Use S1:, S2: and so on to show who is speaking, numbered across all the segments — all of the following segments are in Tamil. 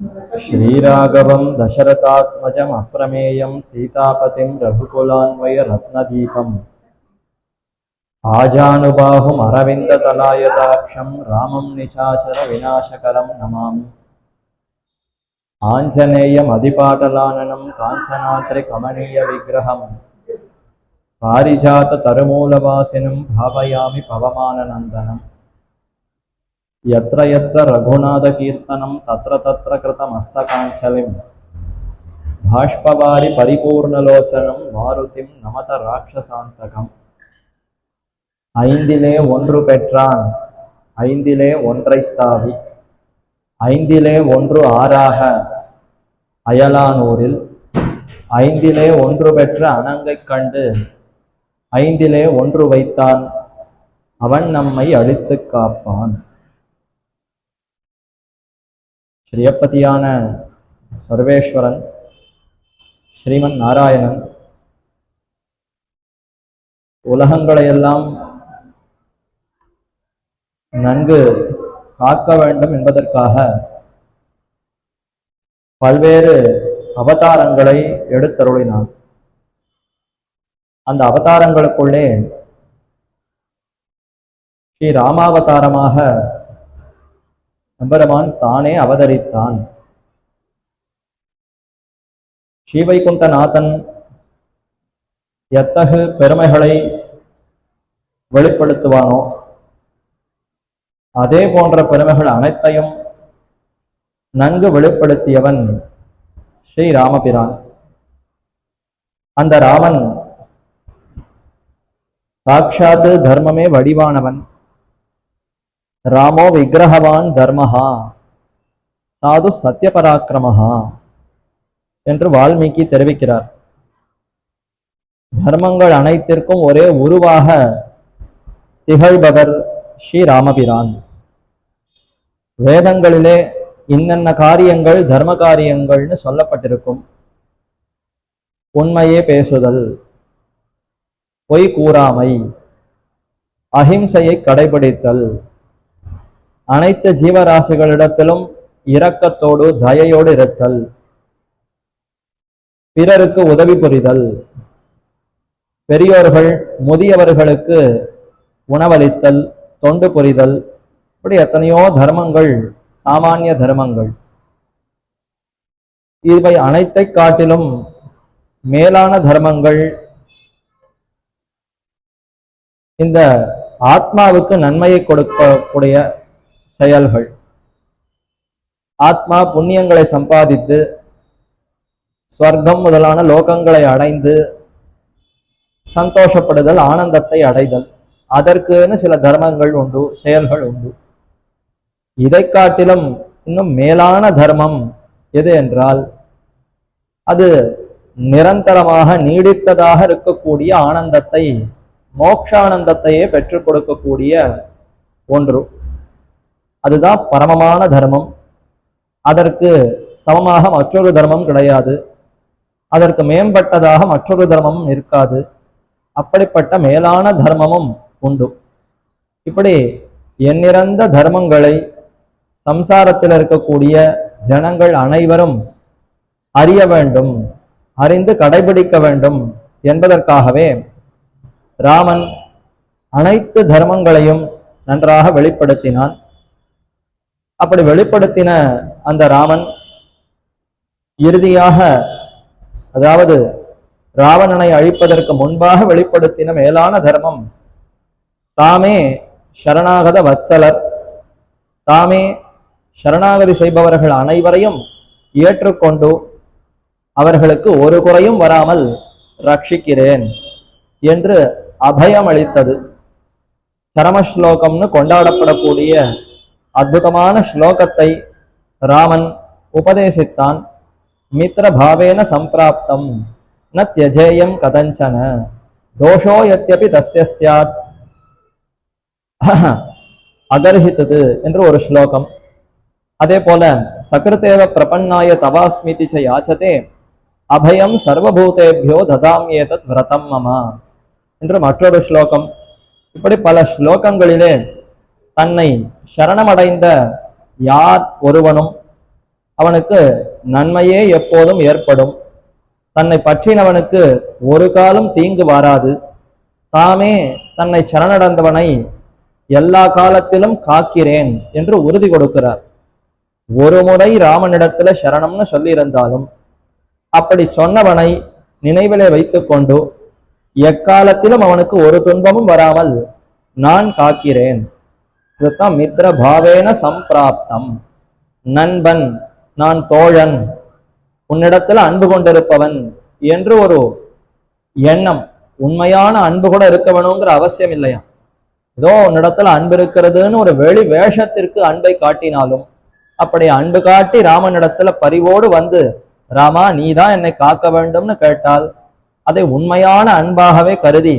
S1: श्रीराघवं दशरथात्मजम् अप्रमेयं सीतापतिं रघुकुलान्वयरत्नदीपम् आजानुबाहुम् अरविन्दतलायताक्षं रामं निशाचर विनाशकरं नमामि। आञ्जनेयमधिपाटलाननं काञ्चनाद्रिकमनीयविग्रहं पारिजाततरुमूलवासिनं भावयामि पवमाननन्दनम्। यत्र यत्र रघुनाथकीर्तनं तत्र तत्र कृतमस्तकाञ्जलिं बाष्पवारि परिपूर्णलोचनं मारुतिं नमत राक्षसान्तकम्। ஐந்திலே ஒன்று பெற்றான் ஐந்திலே ஒன்றைத் தாவி ஐந்திலே ஒன்று ஆறாக அயலானூரில் ஐந்திலே ஒன்று பெற்ற அணங்கைக் கண்டு ஐந்திலே ஒன்று வைத்தான் அவன் நம்மை அழித்துக் காப்பான். ஸ்ரீயப்பதியான சர்வேஸ்வரன் ஸ்ரீமன் நாராயணன் உலகங்களையெல்லாம் நன்கு காக்க வேண்டும் என்பதற்காக பல்வேறு அவதாரங்களை எடுத்தருளினான். அந்த அவதாரங்களுக்குள்ளே ஸ்ரீ ராமாவதாரமாக எம்பெருமான் தானே அவதரித்தான். ஸ்ரீவைகுண்டநாதன் எத்தகு பெருமைகளை வெளிப்படுத்துவானோ அதே போன்ற பெருமைகள் அனைத்தையும் நன்கு வெளிப்படுத்தியவன் ஸ்ரீ ராமபிரான். அந்த ராமன் சாட்சாத்து தர்மமே வடிவானவன். ராமோ விக்கிரகவான் தர்மஹா சாது சத்யபராக்கிரமஹா என்று வால்மீகி தெரிவிக்கிறார். தர்மங்கள் அனைத்திற்கும் ஒரே உருவாக திகழ்பவர் ஸ்ரீ ராமபிரான். வேதங்களிலே இன்னென்ன காரியங்கள் தர்ம காரியங்கள்னு சொல்லப்பட்டிருக்கும். உண்மையே பேசுதல், பொய் கூறாமை, அஹிம்சையை கடைபிடித்தல், அனைத்து ஜீவராசிகளிடத்திலும் இரக்கத்தோடு தயையோடு இருத்தல், பிறருக்கு உதவி புரிதல், பெரியோர்கள் முதியவர்களுக்கு உணவளித்தல், தொண்டு புரிதல், இப்படி எத்தனையோ தர்மங்கள் சாமானிய தர்மங்கள். இவை அனைத்தை காட்டிலும் மேலான தர்மங்கள் இந்த ஆத்மாவுக்கு நன்மையை கொடுக்கக்கூடிய செயல்கள். ஆத்மா புண்ணியங்களை சம்பாதித்து ஸ்வர்க்கம் முதலான லோகங்களை அடைந்து சந்தோஷப்படுதல், ஆனந்தத்தை அடைதல், அதற்குன்னு சில தர்மங்கள் உண்டு, செயல்கள் உண்டு. இதை காட்டிலும் இன்னும் மேலான தர்மம் எது என்றால் அது நிரந்தரமாக நீடித்ததாக இருக்கக்கூடிய ஆனந்தத்தை, மோட்சானந்தத்தையே பெற்றுக் கொடுக்கக்கூடிய ஒன்று. அதுதான் பரமமான தர்மம். அதற்கு சமமாக மற்றொரு தர்மம் கிடையாது. அதற்கு மேம்பட்டதாக மற்றொரு தர்மமும் இருக்காது. அப்படிப்பட்ட மேலான தர்மமும் உண்டு. இப்படி எண்ணிறந்த தர்மங்களை சம்சாரத்தில் இருக்கக்கூடிய ஜனங்கள் அனைவரும் அறிய வேண்டும், அறிந்து கடைபிடிக்க வேண்டும் என்பதற்காகவே ராமன் அனைத்து தர்மங்களையும் நன்றாக வெளிப்படுத்தினான். அப்படி வெளிப்படுத்தின அந்த ராமன் இறுதியாக, அதாவது ராவணனை அழிப்பதற்கு முன்பாக வெளிப்படுத்தின மேலான தர்மம், தாமே சரணாகத வத்சலர், தாமே சரணாகதி செய்பவர்கள் அனைவரையும் ஏற்றுக்கொண்டு அவர்களுக்கு ஒரு குறையும் வராமல் ரட்சிக்கிறேன் என்று அபயம் அளித்தது. சரமஸ்லோகம்னு கொண்டாடப்படக்கூடிய அற்புதமான ஸ்லோகத்தை ராமன் உபதேசித்தான். மித்ர பாவேன சம்பிராப்தம் ந த்யஜேயம் கதஞ்சன தோஷோ யத்யபி தஸ்ய ஸ்யாத் அகர்ஹிதது என்று ஒரு ஸ்லோகம். அதே போல சகிருதேவ பிரபன்னாய தவாஸ்மிதி ச யாச்சதே அபயம் சர்வபூதேபியோ ததாம்யேதத் விரதம் மம என்று மற்றொரு ஸ்லோகம். இப்படி பல ஸ்லோகங்களிலே தன்னை சரணமடைந்த யார் ஒருவனும் அவனுக்கு நன்மையே எப்போதும் ஏற்படும். தன்னை பற்றினவனுக்கு ஒரு காலம் தீங்கு வாராது. தாமே தன்னை சரணடைந்தவனை எல்லா காலத்திலும் காக்கிறேன் என்று உறுதி கொடுக்கிறார். ஒரு முறை ராமனிடத்துல சரணம்னு சொல்லியிருந்தாலும் அப்படி சொன்னவனை நினைவிலே வைத்துக் கொண்டு எக்காலத்திலும் அவனுக்கு ஒரு துன்பமும் வராமல் நான் காக்கிறேன். இதுதான் மித்ர பாவேன சம்பிராப்தம். நண்பன், நான் தோழன், உன்னிடத்துல அன்பு கொண்டிருப்பவன் என்று ஒரு எண்ணம், உண்மையான அன்பு கூட இருக்க வேணுங்கிற அவசியம் இல்லையா. ஏதோ உன்னிடத்துல அன்பு இருக்கிறதுன்னு ஒரு வெளி வேஷத்திற்கு அன்பை காட்டினாலும் அப்படி அன்பு காட்டி ராமனிடத்துல பரிவோடு வந்து ராமா நீதான் என்னை காக்க வேண்டும்னு கேட்டால் அதை உண்மையான அன்பாகவே கருதி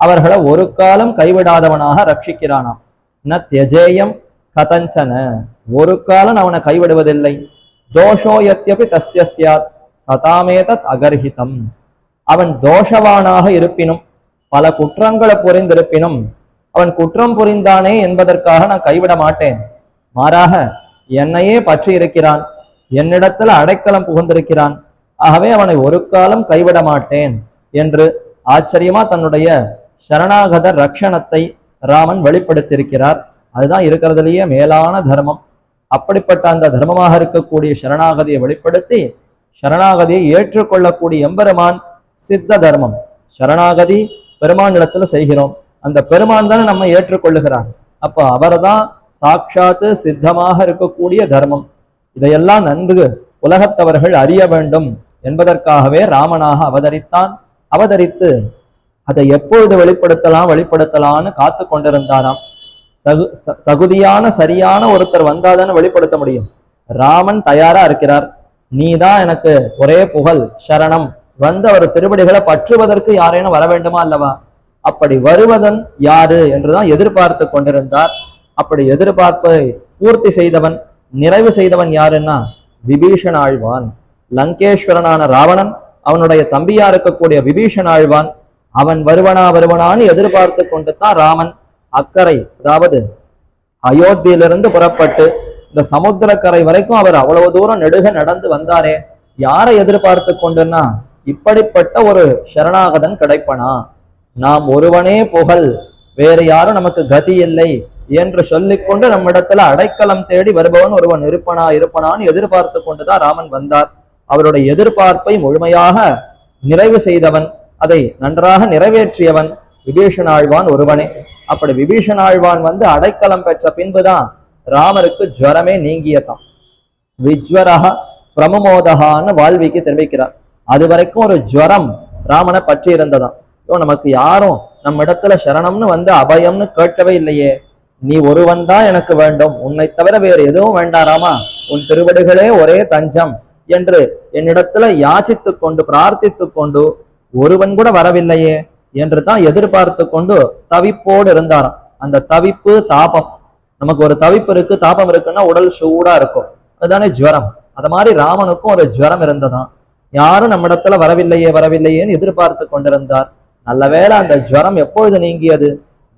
S1: அவர்களை ஒரு காலம் கைவிடாதவனாக ரட்சிக்கிறானாம். ந தியஜேயம் கதஞ்சன, ஒரு காலம் அவனை கைவிடுவதில்லை. தோஷோ யத்யபி தஸ்ய ஸ்யாத் சதாமேதத் அகர்ஹிதம். அவன் தோஷவானாக இருப்பினும், பல குற்றங்களை புரிந்திருப்பினும், அவன் குற்றம் புரிந்தானே என்பதற்காக நான் கைவிட மாட்டேன். மாறாக என்னையே பற்றி இருக்கிறான், என்னிடத்துல அடைக்கலம் புகுந்திருக்கிறான், ஆகவே அவனை ஒரு காலம் கைவிட மாட்டேன் என்று ஆச்சரியமா தன்னுடைய சரணாகத ரக்ஷணத்தை ராமன் வெளிப்படுத்தியிருக்கிறார். அதுதான் இருக்கிறதுலேயே மேலான தர்மம். அப்படிப்பட்ட அந்த தர்மமாக இருக்கக்கூடிய சரணாகதியை வெளிப்படுத்தி சரணாகதியை ஏற்றுக்கொள்ளக்கூடிய எம்பெருமான் சித்த தர்மம். சரணாகதி பெருமான் இடத்துல செய்கிறோம், அந்த பெருமான் தானே நம்ம ஏற்றுக்கொள்ளுகிறார். அப்போ அவர்தான் சாட்சாத்து சித்தமாக இருக்கக்கூடிய தர்மம். இதையெல்லாம் நன்கு உலகத்தவர்கள் அறிய வேண்டும் என்பதற்காகவே ராமனாக அவதரித்தான். அவதரித்து அதை எப்பொழுது வெளிப்படுத்தலாம்னு காத்து கொண்டிருந்தாராம். தகுதியான சரியான ஒருத்தர் வந்தாதானே வெளிப்படுத்த முடியும். ராமன் தயாரா இருக்கிறார், நீதான் எனக்கு ஒரே புகழ் சரணம் வந்து அவர் திருவடிகளை பற்றுவதற்கு யாரேனும் வர வேண்டுமா அல்லவா? அப்படி வருவதன் யாரு என்றுதான் எதிர்பார்த்து கொண்டிருந்தார். அப்படி எதிர்பார்ப்பை பூர்த்தி செய்தவன், நிறைவு செய்தவன் யாருன்னா விபீஷண ஆழ்வான். லங்கேஸ்வரனான ராவணன் அவனுடைய தம்பியா இருக்கக்கூடிய விபீஷண ஆழ்வான், அவன் வருவனான்னு எதிர்பார்த்து கொண்டு தான் ராமன் அக்கறை, அதாவது அயோத்தியிலிருந்து புறப்பட்டு இந்த சமுத்திரக்கரை வரைக்கும் அவர் அவ்வளவு தூரம் நெடுக நடந்து வந்தாரே. யாரை எதிர்பார்த்து கொண்டுன்னா இப்படிப்பட்ட ஒரு சரணாகதன் கிடைப்பனா, நாம் ஒருவனே புகழ், வேறு யாரும் நமக்கு கதி இல்லை என்று சொல்லிக்கொண்டு நம்மிடத்துல அடைக்கலம் தேடி வருபவன் ஒருவன் இருப்பனான்னு எதிர்பார்த்து கொண்டுதான் ராமன் வந்தார். அவருடைய எதிர்பார்ப்பை முழுமையாக நிறைவு செய்தவன், அதை நன்றாக நிறைவேற்றியவன் விபீஷண ஆழ்வான் ஒருவனே. அப்படி விபீஷண ஆழ்வான் வந்து அடைக்கலம் பெற்ற பின்புதான் ராமருக்கு ஜுவரமே நீங்கியதான். விஜ்வரஹ பிரமமோதகான்னு வால்மீகி தெரிவிக்கிறார். அது வரைக்கும் ஒரு ஜுவரம் ராமனை பற்றி இருந்ததாம். நமக்கு யாரும் நம்ம இடத்துல சரணம்னு வந்து அபயம்னு கேட்கவே இல்லையே, நீ ஒருவன் தான் எனக்கு வேண்டும், உன்னை தவிர வேறு எதுவும் வேண்டாராமா, உன் திருவடிகளே ஒரே தஞ்சம் என்று என்னிடத்துல யாசித்து கொண்டு பிரார்த்தித்து கொண்டு ஒருவன் கூட வரவில்லையே என்று தான் எதிர்பார்த்து கொண்டு தவிப்போடு இருந்தாராம். அந்த தவிப்பு தாபம், நமக்கு ஒரு தவிப்பு இருக்கு தாபம் இருக்குன்னா உடல் சூடா இருக்கும், அதுதானே ஜுவரம். அது மாதிரி ராமனுக்கும் ஒரு ஜுவரம் இருந்ததாம். யாரும் நம்ம இடத்துல வரவில்லையேன்னு எதிர்பார்த்து கொண்டிருந்தார். நல்ல வேளை அந்த ஜுவரம் எப்பொழுது நீங்கியது?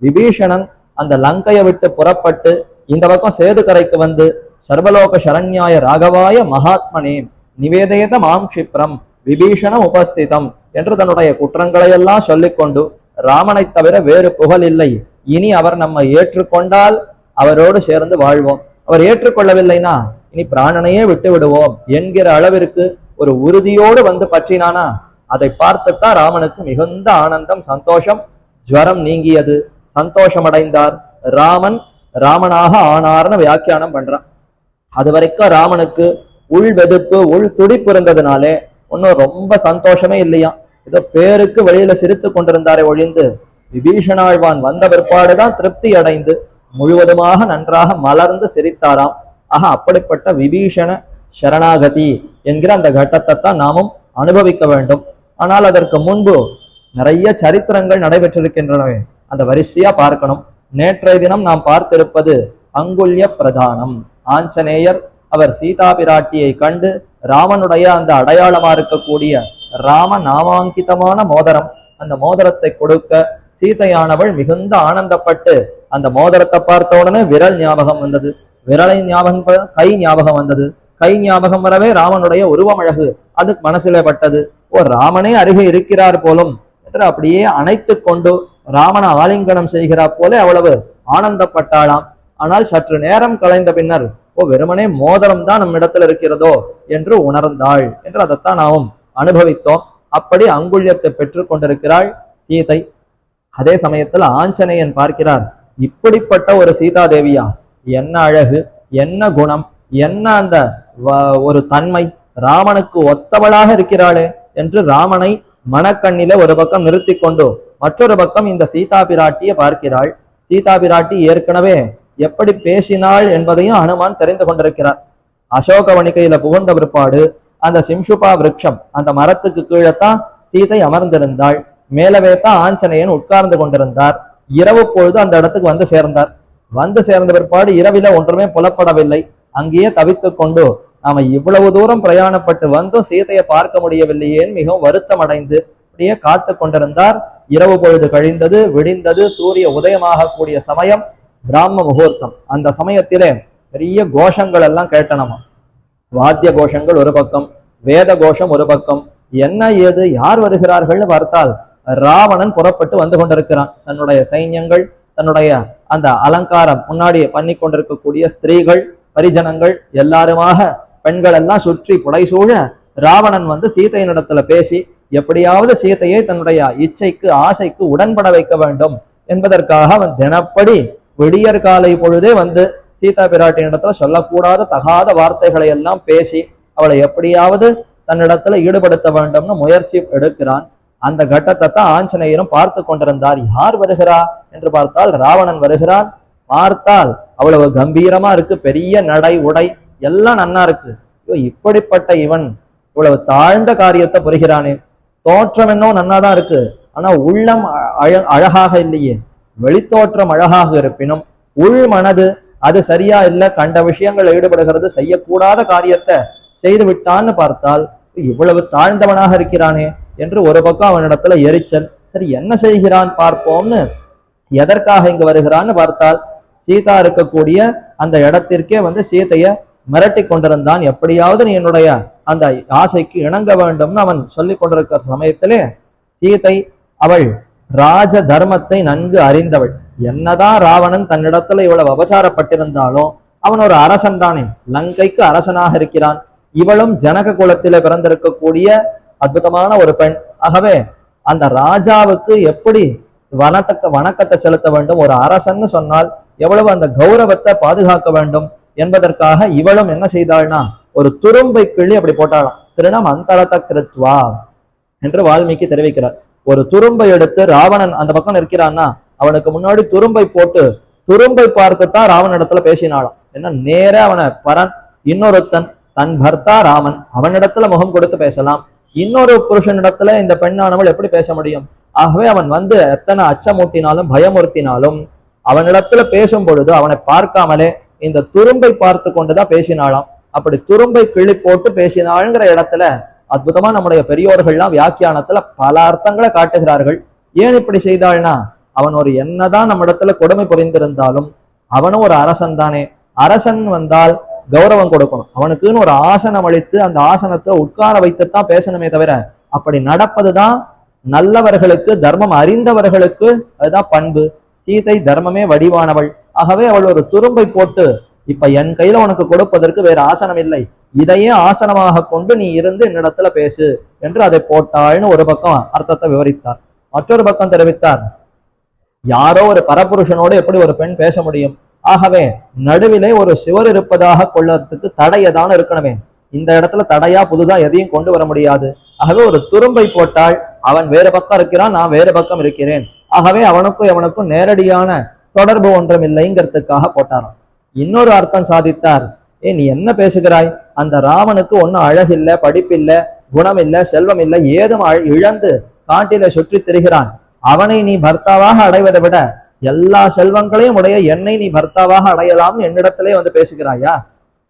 S1: விபீஷணன் அந்த லங்கையை விட்டு புறப்பட்டு இந்த பக்கம் சேது கரைக்கு வந்து சர்வலோக சரண்யாய ராகவாய மகாத்மனே நிவேதேத மாம் க்ஷிப்ரம் விபீஷணம் உபஸ்திதம் என்று தன்னுடைய குற்றங்களை எல்லாம் சொல்லிக்கொண்டு ராமனை தவிர வேறு புகழ் இல்லை, இனி அவர் நம்ம ஏற்றுக்கொண்டால் அவரோடு சேர்ந்து வாழ்வோம், அவர் ஏற்றுக்கொள்ளவில்லைனா இனி பிராணனையே விட்டு விடுவோம் என்கிற அளவிற்கு ஒரு உறுதியோடு வந்து பற்றினானா. அதை பார்த்துத்தான் ராமனுக்கு மிகுந்த ஆனந்தம், சந்தோஷம், ஜுவரம் நீங்கியது, சந்தோஷம் அடைந்தார். ராமனாக ஆனார்னு வியாக்கியானம் பண்றான். அது வரைக்கும் ராமனுக்கு உள் வெதுப்பு உள் துடிப்பு இருந்ததுனாலே ஒன்னும் ரொம்ப சந்தோஷமே இல்லையா. ஏதோ பேருக்கு வெளியில சிரித்து கொண்டிருந்தாரே ஒழிந்து விபீஷணாழ்வான் வந்த பிற்பாடுதான் திருப்தி அடைந்து முழுவதுமாக நன்றாக மலர்ந்து சிரித்தாராம். ஆக அப்படிப்பட்ட விபீஷண சரணாகதி என்கிற அந்த கட்டத்தை தான் நாமும் அனுபவிக்க வேண்டும். ஆனால் அதற்கு முன்பு நிறைய சரித்திரங்கள் நடைபெற்றிருக்கின்றனவே, அந்த வரிசையா பார்க்கணும். நேற்றைய தினம் நாம் பார்த்திருப்பது அங்குல்ய பிரதானம். ஆஞ்சநேயர் அவர் சீதா பிராட்டியை கண்டு ராமனுடைய அந்த அடையாளமா இருக்கக்கூடிய ராம நாமாங்கிதமான மோதிரம், அந்த மோதிரத்தை கொடுக்க சீதையானவள் மிகுந்த ஆனந்தப்பட்டு அந்த மோதிரத்தை பார்த்த உடனே விரல் ஞாபகம் வந்தது, விரலை ஞாபகம் கை ஞாபகம் வந்தது. கை ஞாபகம் வரவே ராமனுடைய உருவம் அழகு அது மனசிலே பட்டது. ஓ, ராமனே அருகே இருக்கிறார் போலும் என்று அப்படியே அணைத்து கொண்டு ராமனை ஆலிங்கனம் செய்கிறார் போல அவ்வளவு ஆனந்தப்பட்டாளாம். ஆனால் சற்று நேரம் கலைந்த பின்னர், ஓ, வெறுமனே மோதிரம் தான் நம் இடத்துல இருக்கிறதோ என்று உணர்ந்தாள் என்று அதைத்தான் நாமும் அனுபவித்தோம். அப்படி அங்குள்யத்தை பெற்றுக் கொண்டிருக்கிறாள் சீதை. அதே சமயத்துல ஆஞ்சநேயன் பார்க்கிறார், இப்படிப்பட்ட ஒரு சீதா தேவியா, என்ன அழகு, என்ன குணம், என்ன அந்த ஒரு தன்மை, ராமனுக்கு ஒத்தவளாக இருக்கிறாளே என்று ராமனை மனக்கண்ணில ஒரு பக்கம் நிறுத்தி கொண்டு மற்றொரு பக்கம் இந்த சீதா பிராட்டியை பார்க்கிறாள். சீதா பிராட்டி ஏற்கனவே எப்படி பேசினாள் என்பதையும் அனுமான் தெரிந்து கொண்டிருக்கிறார். அசோகவனிகையில புகுந்த பிற்பாடு அந்த சிம்சுபா விருட்சம் அந்த மரத்துக்கு கீழத்தான் சீதை அமர்ந்திருந்தாள். மேலவே தான் ஆஞ்சநேயன் உட்கார்ந்து கொண்டிருந்தார். இரவு பொழுது அந்த இடத்துக்கு வந்து சேர்ந்தார். வந்து சேர்ந்த பிற்பாடு இரவில ஒன்றுமே புலப்படவில்லை. அங்கேயே தவித்து கொண்டு நாம இவ்வளவு தூரம் பிரயாணப்பட்டு வந்தும் சீதையை பார்க்க முடியவில்லையேன்னு மிகவும் வருத்தம் அடைந்து அப்படியே காத்து கொண்டிருந்தார். இரவு பொழுது கழிந்தது, விடிந்தது, சூரிய உதயமாக கூடிய சமயம், பிராம முகூர்த்தம். அந்த சமயத்திலே பெரிய கோஷங்கள் எல்லாம் கேட்டனமா. வாத்திய கோஷங்கள் ஒரு பக்கம், வேத கோஷம் ஒரு பக்கம். என்ன ஏது யார் வருகிறார்கள்னு பார்த்தால் ராவணன் புறப்பட்டு வந்து கொண்டிருக்கிறான். தன்னுடைய சைன்யங்கள், தன்னுடைய அந்த அலங்காரம் முன்னாடி பண்ணி கொண்டிருக்கக்கூடிய ஸ்திரீகள், பரிஜனங்கள் எல்லாருமாக பெண்கள் எல்லாம் சுற்றி புடைசூழ ராவணன் வந்து சீதையினிடத்துல பேசி எப்படியாவது சீதையை தன்னுடைய இச்சைக்கு ஆசைக்கு உடன்பட வைக்க வேண்டும் என்பதற்காக அவன் தினப்படி விடியற் காலை பொழுதே வந்து சீதா பிராட்டியினிடத்துல சொல்லக்கூடாத தகாத வார்த்தைகளை எல்லாம் பேசி அவளை எப்படியாவது தன்னிடத்துல ஈடுபடுத்த வேண்டும்னு முயற்சி எடுக்கிறான். அந்த கட்டத்தை தான் ஆஞ்சநேயரும் பார்த்து கொண்டிருந்தார். யார் வருகிறா என்று பார்த்தால் ராவணன் வருகிறான். பார்த்தால் அவ்வளவு கம்பீரமா இருக்கு, பெரிய நடை உடை எல்லாம் நன்னா இருக்கு. இப்படிப்பட்ட இவன் இவ்வளவு தாழ்ந்த காரியத்தை புரிகிறானே. தோற்றம் என்னோ நன்னாதான் இருக்கு, ஆனா உள்ளம் அழகாக இல்லையே. வெளித்தோற்றம் அழகாக இருப்பினும் உள் மனது அது சரியா இல்லை. கண்ட விஷயங்கள் ஈடுபடுகிறது, செய்யக்கூடாத காரியத்தை செய்து விட்டான்னு பார்த்தால் இவ்வளவு தாழ்ந்தவனாக இருக்கிறானே என்று ஒரு பக்கம் அவனிடத்துல எரிச்சல். சரி, என்ன செய்கிறான் பார்ப்போம்னு எதற்காக இங்கு வருகிறான்னு பார்த்தால் சீதா இருக்கக்கூடிய அந்த இடத்திற்கே வந்து சீதைய மிரட்டி கொண்டிருந்தான். எப்படியாவது நீ என்னுடைய அந்த ஆசைக்கு இணங்க வேண்டும்னு அவன் சொல்லி கொண்டிருக்கிற சமயத்திலே சீதை அவள் ராஜ தர்மத்தை நன்கு அறிந்தவள். என்னதான் ராவணன் தன்னிடத்துல இவ்வளவு அபச்சாரப்பட்டிருந்தாலும் அவன் ஒரு அரசன் தானே, லங்கைக்கு அரசனாக இருக்கிறான். இவளும் ஜனக குலத்தில பிறந்திருக்கக்கூடிய அற்புதமான ஒரு பெண். ஆகவே அந்த ராஜாவுக்கு எப்படி வணக்கத்தை செலுத்த வேண்டும், ஒரு அரசன்னு சொன்னால் எவ்வளவு அந்த கௌரவத்தை பாதுகாக்க வேண்டும் என்பதற்காக இவளும் என்ன செய்தாள்னா ஒரு துரும்பை கிள்ளி அப்படி போட்டாளாம். திருணம் அந்தரத கிருத்வா என்று வால்மீகி தெரிவிக்கிறார். ஒரு துரும்பை எடுத்து ராவணன் அந்த பக்கம் இருக்கிறான்னா அவனுக்கு முன்னாடி துரும்பை போட்டு துரும்பை பார்த்துத்தான் ராவணன் இடத்துல பேசினாளாம். என்ன நேர அவனை பரன் இன்னொருத்தன் தன் பர்த்தா ராமன் அவனிடத்துல முகம் கொடுத்து பேசலாம், இன்னொரு புருஷனிடத்துல இந்த பெண்ணானவள் எப்படி பேச முடியும்? ஆகவே அவன் வந்து எத்தனை அச்சமூட்டினாலும் பயமுறுத்தினாலும் அவனிடத்துல பேசும் பொழுது அவனை பார்க்காமலே இந்த துரும்பை பார்த்து கொண்டுதான் பேசினாளாம். அப்படி துரும்பை கிள்ளி போட்டு பேசினாள்ங்கிற இடத்துல அற்புதமா நம்முடைய பெரியோர்கள்லாம் வியாக்கியானத்துல பல அர்த்தங்களை காட்டுகிறார்கள். ஏன் இப்படி செய்தாள்னா அவன் ஒரு என்னதான் நம்ம இடத்துல கொடுமை புரிந்திருந்தாலும் அவனும் ஒரு அரசன் தானே. அரசன் வந்தால் கௌரவம் கொடுக்கணும், அவனுக்குன்னு ஒரு ஆசனம் அளித்து அந்த ஆசனத்தை உட்கார வைத்துத்தான் பேசணுமே தவிர அப்படி நடப்பதுதான் நல்லவர்களுக்கு, தர்மம் அறிந்தவர்களுக்கு அதுதான் பண்பு. சீதை தர்மமே வடிவானவள். ஆகவே அவள் ஒரு துரும்பை போட்டு இப்ப என் கையில உனக்கு கொடுப்பதற்கு வேற ஆசனம் இல்லை, இதையே ஆசனமாக கொண்டு நீ இருந்து என்னிடத்துல பேசு என்று அதை போட்டாள்னு ஒரு பக்கம் அர்த்தத்தை விவரித்தார். மற்றொரு பக்கம் தெரிவித்தார், யாரோ ஒரு பரபுருஷனோடு எப்படி ஒரு பெண் பேச முடியும்? ஆகவே நடுவிலே ஒரு சிவர் இருப்பதாக கொள்ளறதுக்கு தடையதான இருக்கணுமே. இந்த இடத்துல தடையா புதுதா எதையும் கொண்டு வர முடியாது. ஆகவே ஒரு துரும்பை போட்டால் அவன் வேறு பக்கம் இருக்கிறான், நான் வேறு பக்கம் இருக்கிறேன். ஆகவே அவனுக்கும் எவனுக்கும் நேரடியான தொடர்பு ஒன்றும் இல்லைங்கிறதுக்காக போட்டாராம். இன்னொரு அர்த்தம் சாதித்தார், நீ என்ன பேசுகிறாய்? அந்த ராமனுக்கு ஒன்னும் அழகில்லை, படிப்பில்லை, குணம் இல்லை, செல்வம் இல்லை, ஏதும் இழந்து காட்டில சுற்றி திரிகிறான். அவனை நீ பர்த்தாவாக அடைவதை விட எல்லா செல்வங்களையும் உடைய என்னை நீ பர்த்தாவாக அடையலாம்னு என்னிடத்திலே வந்து பேசுகிறாயா?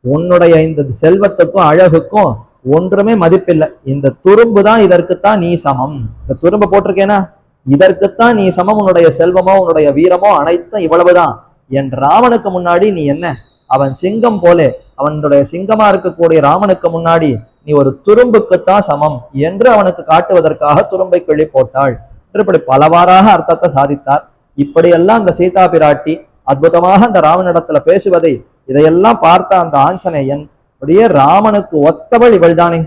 S1: உன்னுடைய இந்த செல்வத்துக்கும் அழகுக்கும் ஒன்றுமே மதிப்பில்லை. இந்த துரும்பு தான் இதற்குத்தான் நீ சமம். இந்த துரும்பு போட்டிருக்கேனா இதற்குத்தான் நீ சமம். உன்னுடைய செல்வமோ உன்னுடைய வீரமோ அனைத்தும் இவ்வளவுதான். என் ராவனுக்கு முன்னாடி நீ என்ன அவன் சிங்கம் போலே, அவனுடைய சிங்கமா இருக்கக்கூடிய ராமனுக்கு முன்னாடி நீ ஒரு துரும்புக்குத்தான் சமம் என்று அவனுக்கு காட்டுவதற்காக துரும்பை கிள்ளி போட்டாள். இப்படி பலவாறாக அர்த்தத்தை சாதித்தார். இப்படியெல்லாம் அந்த சீதா பிராட்டி அற்புதமாக அந்த ராமனிடத்துல பேசுவதை இதையெல்லாம் பார்த்த அந்த ஆஞ்சநேயன் அப்படியே ராமனுக்கு ஒத்தவள் இவள் தானே,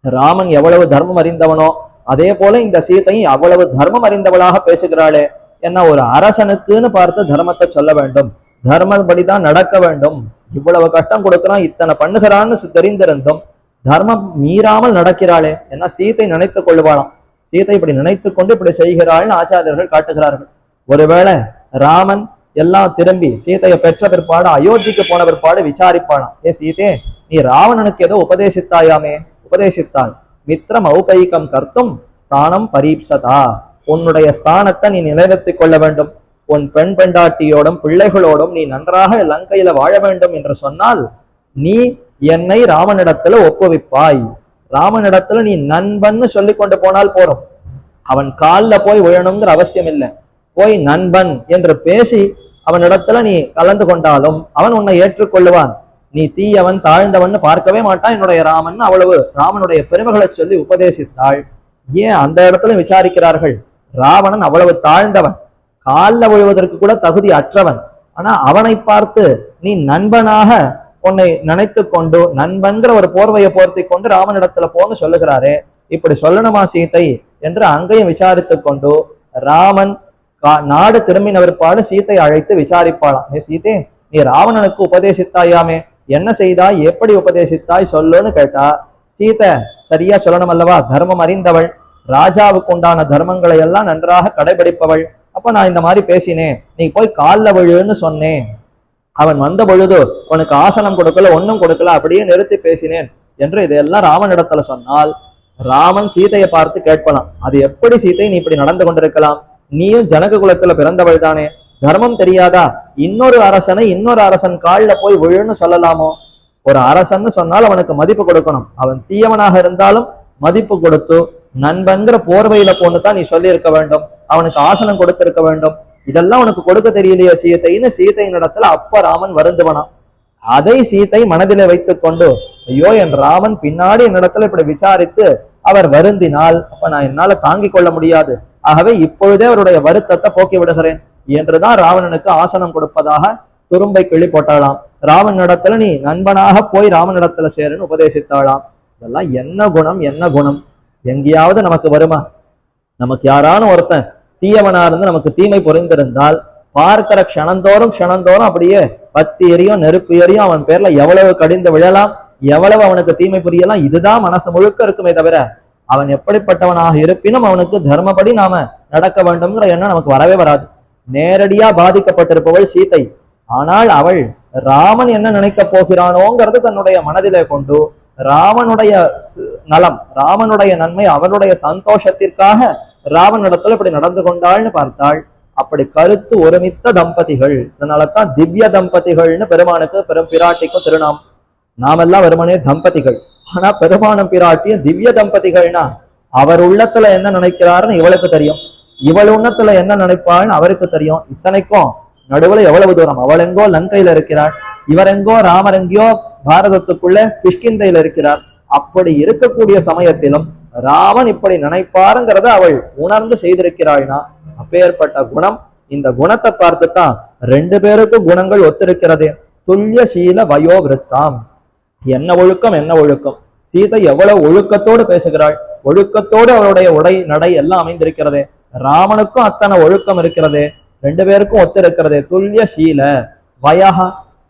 S1: ராமன் எவ்வளவு தர்மம் அறிந்தவனோ அதே போல இந்த சீதையும் அவ்வளவு தர்மம் அறிந்தவளாக பேசுகிறாளே. என்ன ஒரு அரசனுக்குன்னு பார்த்து தர்மத்தை சொல்ல வேண்டும், தர்மப்படிதான் நடக்க வேண்டும். இவ்வளவு கஷ்டம் கொடுக்கிறான், இத்தனை பண்ணுகிறான்னு தெரிந்திருந்தும் தர்மம் மீறாமல் நடக்கிறாளே. ஏன்னா சீதை நினைத்துக் கொள்வாளாம், சீதை இப்படி நினைத்து கொண்டு இப்படி செய்கிறாள்னு ஆச்சாரியர்கள் காட்டுகிறார்கள். ஒருவேளை ராமன் எல்லாம் திரும்பி சீதையை பெற்ற பிற்பாடு அயோத்திக்கு போன பிற்பாடு விசாரிப்பானாம், ஏ சீதே, நீ ராவணனுக்கு ஏதோ உபதேசித்தாயாமே, உபதேசித்தாள். மித்திரம் ஔகைகம் கர்த்தும் ஸ்தானம் பரீப்சதா, உன்னுடைய ஸ்தானத்தை நீ நிலைநிறுத்திக் கொள்ள வேண்டும், உன் பெண் பெண்டாட்டியோடும் பிள்ளைகளோடும் நீ நன்றாக லங்கையில வாழ வேண்டும் என்று சொன்னால் நீ என்னை ராமனிடத்துல ஒப்புவிப்பாய். ராமனிடத்துல நீ நண்பன் சொல்லி கொண்டு போனால் போறோம், அவன் காலில் போய் விழணுங்கிற அவசியம் இல்லை. போய் நண்பன் என்று பேசி அவனிடத்துல நீ கலந்து கொண்டாலும் அவன் உன்னை ஏற்றுக்கொள்ளுவான். நீ தீயவன் தாழ்ந்தவன் பார்க்கவே மாட்டான் என்னுடைய ராமன். அவ்வளவு ராமனுடைய பெருமைகளை சொல்லி உபதேசித்தாள். ஏன் அந்த இடத்துல விசாரிக்கிறார்கள், ராவணன் அவ்வளவு தாழ்ந்தவன், காலில் விழுவதற்கு கூட தகுதி அற்றவன். ஆனா அவனை பார்த்து நீ நண்பனாக உன்னை நினைத்து கொண்டு நண்பன்கிற ஒரு போர்வையை போர்த்தி கொண்டு ராமனிடத்துல போன்னு சொல்லுகிறாரே, இப்படி சொல்லணுமா சீதை என்று அங்கேயும் விசாரித்து கொண்டு ராமன் நாடு திரும்பின பிற்பாடு சீத்தை அழைத்து விசாரிப்பாளாம், ஏ சீதே, நீ ராவணனுக்கு உபதேசித்தாயாமே, என்ன செய்தாய், எப்படி உபதேசித்தாய் சொல்லுன்னு கேட்டா சீதை சரியா சொல்லணும் அல்லவா, தர்மம் அறிந்தவள், ராஜாவுக்கு உண்டான தர்மங்களை எல்லாம் நன்றாக கடைபிடிப்பவள். அப்ப நான் இந்த மாதிரி பேசினேன், நீ போய் காலில் விழுன்னு சொன்னேன், அவன் வந்த பொழுது உனக்கு ஆசனம் கொடுக்கல ஒன்னும் கொடுக்கல, அப்படியே நிறுத்தி பேசினேன் என்று இதையெல்லாம் ராமனிடத்துல சொன்னால் ராமன் சீதையை பார்த்து கேட்கலாம், அது எப்படி சீதை நீ இப்படி நடந்து கொண்டிருக்கலாம், நீயும் ஜனக குலத்துல பிறந்தவள் தானே, தர்மம் தெரியாதா, இன்னொரு அரசனை இன்னொரு அரசன் காலில் போய் விழுன்னு சொல்லலாமோ? ஒரு அரசன் சொன்னால் அவனுக்கு மதிப்பு கொடுக்கணும், அவன் தீயவனாக இருந்தாலும் மதிப்பு கொடுத்து நண்பன்கிற போர்வையில போன்னு நீ சொல்லி இருக்க வேண்டும், அவனுக்கு ஆசனம் கொடுத்திருக்க வேண்டும். இதெல்லாம் உனக்கு கொடுக்க தெரியலையே சீதைன்னு சீதையின் இடத்துல அப்ப ராமன் வருந்துவனாம். அதை சீதை மனதிலே வைத்துக் கொண்டு, ஐயோ என் ராமன் பின்னாடி என்னிடத்துல இப்படி விசாரித்து அவர் வருந்தினால் அப்ப நான் என்னால தாங்கிக் கொள்ள முடியாது, ஆகவே இப்பொழுதே அவருடைய வருத்தத்தை போக்கி விடுகிறேன் என்றுதான் ராவணனுக்கு ஆசனம் கொடுப்பதாக துரும்பை கிள்ளி போட்டாளாம். ராமனிடத்துல நீ நண்பனாக போய் ராமனிடத்துல சேருன்னு உபதேசித்தாளாம். இதெல்லாம் என்ன குணம், என்ன குணம், எங்கேயாவது நமக்கு வருமா? நமக்கு யாரான ஒருத்தன் தீயவனா இருந்து நமக்கு தீமை புரிந்திருந்தால் பார்க்கிற க்ஷணந்தோறும் அப்படியே பத்தி எரியும் நெருப்பு எரியும், அவன் பேர்ல எவ்வளவு கடிந்து விழலாம், எவ்வளவு அவனுக்கு தீமை புரியலாம், இதுதான் மனசு முழுக்க இருக்குமே தவிர அவன் எப்படிப்பட்டவனாக இருப்பினும் அவனுக்கு தர்மப்படி நாம நடக்க வேண்டும்ங்கிற எண்ணம் நமக்கு வரவே வராது. நேரடியா பாதிக்கப்பட்டிருப்பவள் சீதை, ஆனால் அவள் ராமன் என்ன நினைக்க போகிறானோங்கிறது தன்னுடைய மனதிலே கொண்டு ராமனுடைய நலம், ராமனுடைய நன்மை, அவனுடைய சந்தோஷத்திற்காக ராவனிடத்துல இப்படி நடந்து கொண்டாள்னு பார்த்தாள். அப்படி கருத்து ஒருமித்த தம்பதிகள், இதனாலதான் திவ்ய தம்பதிகள்னு பெருமானுக்கு பெரும் பிராட்டிக்கும் திருநாம். நாமெல்லாம் வெறுமனே தம்பதிகள், ஆனா பெருமானும் பிராட்டியும் திவ்ய தம்பதிகள்னா அவர் உள்ளத்துல என்ன நினைக்கிறாருன்னு இவளுக்கு தெரியும், இவள் உள்ளத்துல என்ன நினைப்பாள்னு அவருக்கு தெரியும். இத்தனைக்கும் நடுவுல எவ்வளவு தூரம், அவள் எங்கோ லங்கையில இருக்கிறாள், இவர் எங்கோ ராமர் எங்கேயோ பாரதத்துக்குள்ள கிஷ்கிந்தையில இருக்கிறார். அப்படி இருக்கக்கூடிய சமயத்திலும் ராமன் இப்படி நினைப்பாருங்கிறத அவள் உணர்ந்து செய்திருக்கிறாள்னா அப்பேற்பட்ட குணம். இந்த குணத்தை பார்த்துத்தான் ரெண்டு பேருக்கும் குணங்கள் ஒத்திருக்கிறது. துல்லிய சீல வயோவிருத்தாம், என்ன ஒழுக்கம் என்ன ஒழுக்கம், சீதை எவ்வளவு ஒழுக்கத்தோடு பேசுகிறாள், ஒழுக்கத்தோடு அவளுடைய உடை நடை எல்லாம் அமைந்திருக்கிறது. ராமனுக்கும் அத்தனை ஒழுக்கம் இருக்கிறது, ரெண்டு பேருக்கும் ஒத்திருக்கிறது. துல்லிய சீல வயஹ,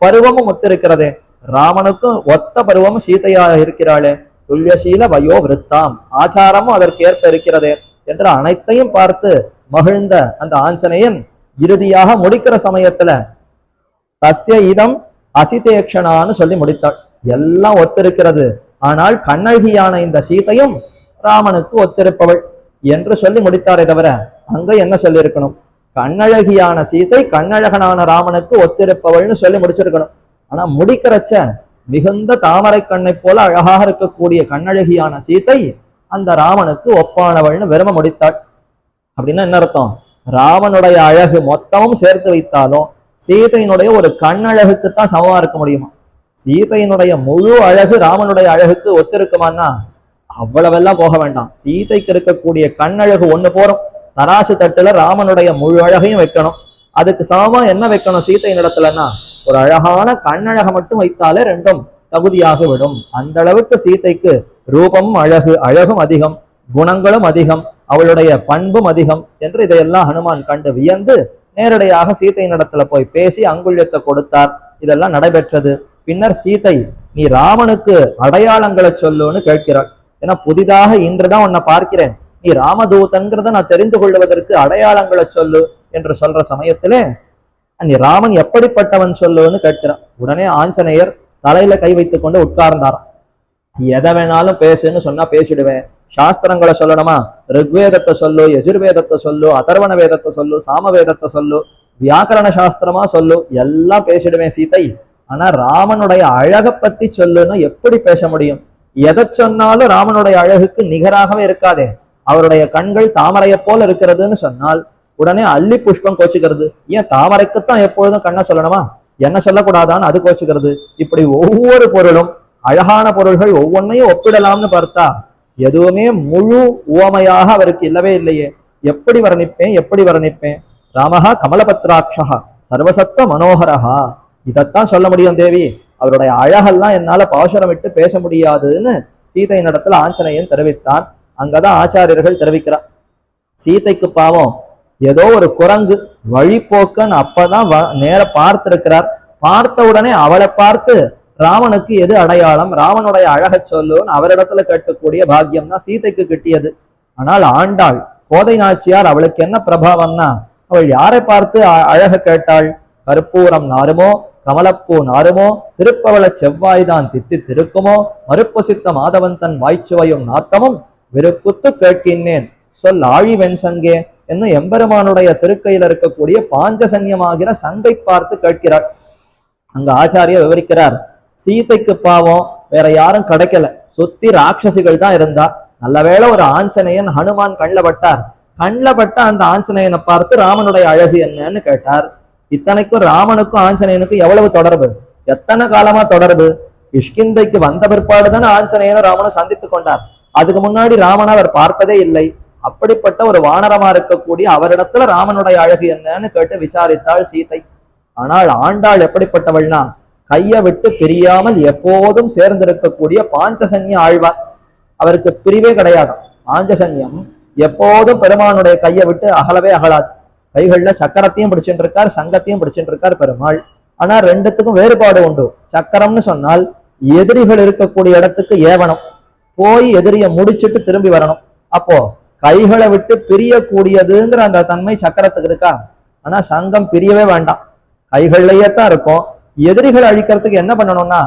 S1: பருவமும் ஒத்திருக்கிறது, ராமனுக்கும் ஒத்த பருவமும் சீதையாக இருக்கிறாளே. துல்லியசீல வயோ விருத்தாம், ஆச்சாரமும் அதற்கு ஏற்ப இருக்கிறது என்று அனைத்தையும் பார்த்து மகிழ்ந்த அந்த ஆஞ்சநேயன் இறுதியாக முடிக்கிற சமயத்துல தஸ்ய இதம் அசிதேக்ஷனான்னு சொல்லி முடித்தாள். எல்லாம் ஒத்திருக்கிறது, ஆனால் கண்ணழகியான இந்த சீதையும் ராமனுக்கு ஒத்திருப்பவள் என்று சொல்லி முடித்தாரே தவிர அங்க என்ன சொல்லி இருக்கணும், கண்ணழகியான சீதை கண்ணழகனான ராமனுக்கு ஒத்திருப்பவள்னு சொல்லி முடிச்சிருக்கணும். ஆனா முடிக்கிறச்ச மிகுந்த தாமரை கண்ணை போல அழகாக இருக்கக்கூடிய கண்ணழகியான சீதை அந்த ராமனுக்கு ஒப்பானவள்னு வெறும முடித்தாள். அப்படின்னா என்ன அர்த்தம், ராமனுடைய அழகு மொத்தமும் சேர்த்து வைத்தாலும் சீதையினுடைய ஒரு கண்ணழகுக்கு தான் சமமா இருக்க முடியுமா? சீதையினுடைய முழு அழகு ராமனுடைய அழகுக்கு ஒத்திருக்குமான்னா அவ்வளவெல்லாம் போக வேண்டாம். சீதைக்கு இருக்கக்கூடிய கண்ணழகு ஒண்ணு போறோம். தராசு தட்டுல ராமனுடைய முழு அழகையும் வைக்கணும். அதுக்கு சமமா என்ன வைக்கணும் சீதையின் இடத்துலன்னா ஒரு அழகான கண்ணழகை மட்டும் வைத்தாலே ரெண்டும் தகுதியாக விடும். அந்த அளவுக்கு சீதைக்கு ரூபமும் அழகு, அழகும் அதிகம், குணங்களும் அதிகம், அவளுடைய பண்பும் அதிகம் என்று இதையெல்லாம் ஹனுமான் கண்டு வியந்து நேரடியாக சீதையின் இடத்துல போய் பேசி அங்குள்யத்தை கொடுத்தார். இதெல்லாம் நடைபெற்றது. பின்னர் சீதை, நீ ராமனுக்கு அடையாளங்களை சொல்லுன்னு கேட்கிறாள். ஏன்னா புதிதாக இன்றுதான் உன்னை பார்க்கிறேன், நீ ராமதூதன்கிறத நான் தெரிந்து கொள்வதற்கு அடையாளங்களை சொல்லு என்று சொல்ற சமயத்திலே நீ ராமன் எப்படிப்பட்டவன் சொல்லுன்னு கேட்கிறான். உடனே ஆஞ்சநேயர் தலையில கை வைத்துக் கொண்டு உட்கார்ந்தாராம். எதை வேணாலும் பேசுன்னு சொன்னா பேசிடுவேன். சாஸ்திரங்களை சொல்லணுமா, ரிக்வேதத்தை சொல்லு, யஜுர்வேதத்தை சொல்லு, அதர்வண வேதத்தை சொல்லு, சாம வேதத்தை சொல்லு, வியாக்கரண சாஸ்திரமா சொல்லு, எல்லாம் பேசிடுவேன் சீதை. ஆனா ராமனுடைய அழகை பத்தி சொல்லுன்னு எப்படி பேச முடியும்? எதை சொன்னாலும் ராமனுடைய அழகுக்கு நிகராகவே இருக்காதே. அவருடைய கண்கள் தாமரையை போல இருக்கிறதுன்னு சொன்னால் உடனே அல்லி புஷ்பம் கோச்சுக்கிறது. ஏன் தாமரைக்குத்தான் எப்பொழுதும் கண்ணை சொல்லணுமா, என்ன சொல்லக்கூடாதான்னு அது கோச்சுக்கிறது. இப்படி ஒவ்வொரு பொருளும், அழகான பொருள்கள் ஒவ்வொன்னையும் ஒப்பிடலாம்னு பார்த்தா எதுவுமே முழு உவமையாக அவருக்கு இல்லவே இல்லையே. எப்படி வர்ணிப்பேன், எப்படி வர்ணிப்பேன்? ராமஹா கமலபத்ராட்சா சர்வசத்வ மனோகரஹா, இதைத்தான் சொல்ல முடியும் தேவி. அவருடைய அழகெல்லாம் என்னால பாசுரம் விட்டு பேச முடியாதுன்னு சீதையின் இடத்துல ஆஞ்சநேயன் தெரிவித்தான். அங்கதான் ஆச்சாரியர்கள் தெரிவிக்கிறார், சீதைக்கு பாவம் ஏதோ ஒரு குரங்கு வழிபோக்கன் அப்பதான் நேர பார்த்திருக்கிறார். பார்த்த உடனே அவளை பார்த்து ராமனுக்கு எது அடையாளம், ராமனுடைய அழகை சொல்லுன்னு அவரிடத்துல கேட்கக்கூடிய பாக்கியம் தான் சீதைக்கு கிட்டியது. ஆனால் ஆண்டாள் கோதை நாச்சியார் அவளுக்கு என்ன பிரபாவம்னா, அவள் யாரை பார்த்து அழக கேட்டாள்? கற்பூரம் நாருமோ, கமலப்பூ நாருமோ, திருப்பவள செவ்வாய்தான் தித்தி திருக்குமோ, மறுப்பொசித்த மாதவன் தன் வாய்ச்சுவையும் நாத்தமும் விருப்புத்து கேட்கின்றேன் சொல் ஆழி வெண்சங்கே என்னும் எம்பெருமானுடைய திருக்கையில் இருக்கக்கூடிய பாஞ்சசன்யமாகிற சங்கை பார்த்து கேட்கிறார். அங்க ஆச்சாரியர் விவரிக்கிறார், சீதைக்கு பாவம் வேற யாரும் கிடைக்கல, சுத்தி ராட்சசிகள் தான் இருந்தா. நல்லவேளை ஒரு ஆஞ்சநேயன் ஹனுமான் கண்ணில் பட்டார். கண்ணில் பட்ட அந்த ஆஞ்சநேயனை பார்த்து ராமனுடைய அழகு என்னன்னு கேட்டார். இத்தனைக்கும் ராமனுக்கும் ஆஞ்சநேயனுக்கும் எவ்வளவு தொடர்பு, எத்தனை காலமா தொடர்பு? கிஷ்கிந்தைக்கு வந்த பிற்பாடுதானே ஆஞ்சநேயனும் ராமனும் சந்தித்து கொண்டார். அதுக்கு முன்னாடி ராமனை அவர் பார்த்ததே இல்லை. அப்படிப்பட்ட ஒரு வானரமா இருக்கக்கூடிய அவரிடத்துல ராமனுடைய அழகு என்னன்னு கேட்டு விசாரித்தாள் சீதை. ஆனால் ஆண்டாள் எப்படிப்பட்டவள்னா, கையை விட்டு பிரியாமல் எப்போதும் சேர்ந்திருக்கக்கூடிய பாஞ்சசன்ய ஆழ்வார். அவருக்கு பிரிவே கிடையாது. பாஞ்சசன்யம் எப்போதும் பெருமானுடைய கையை விட்டு அகலவே அகலாது. கைகள்ல சக்கரத்தையும் பிடிச்சிட்டு இருக்கார், சங்கத்தையும் பிடிச்சிட்டு இருக்கார் பெருமாள். ஆனா ரெண்டுத்துக்கும் வேறுபாடு உண்டு. சக்கரம்னு சொன்னால் எதிரிகள் இருக்கக்கூடிய இடத்துக்கு ஏவணும், போய் எதிரிய முடிச்சுட்டு திரும்பி வரணும். அப்போ கைகளை விட்டு பிரியக்கூடியதுங்கிற அந்த தன்மை சக்கரத்துக்கு இருக்கா? ஆனா சங்கம் பிரியவே வேண்டாம், கைகள்லயே தான் இருக்கும். எதிரிகள் அழிக்கிறதுக்கு என்ன பண்ணணும்னா,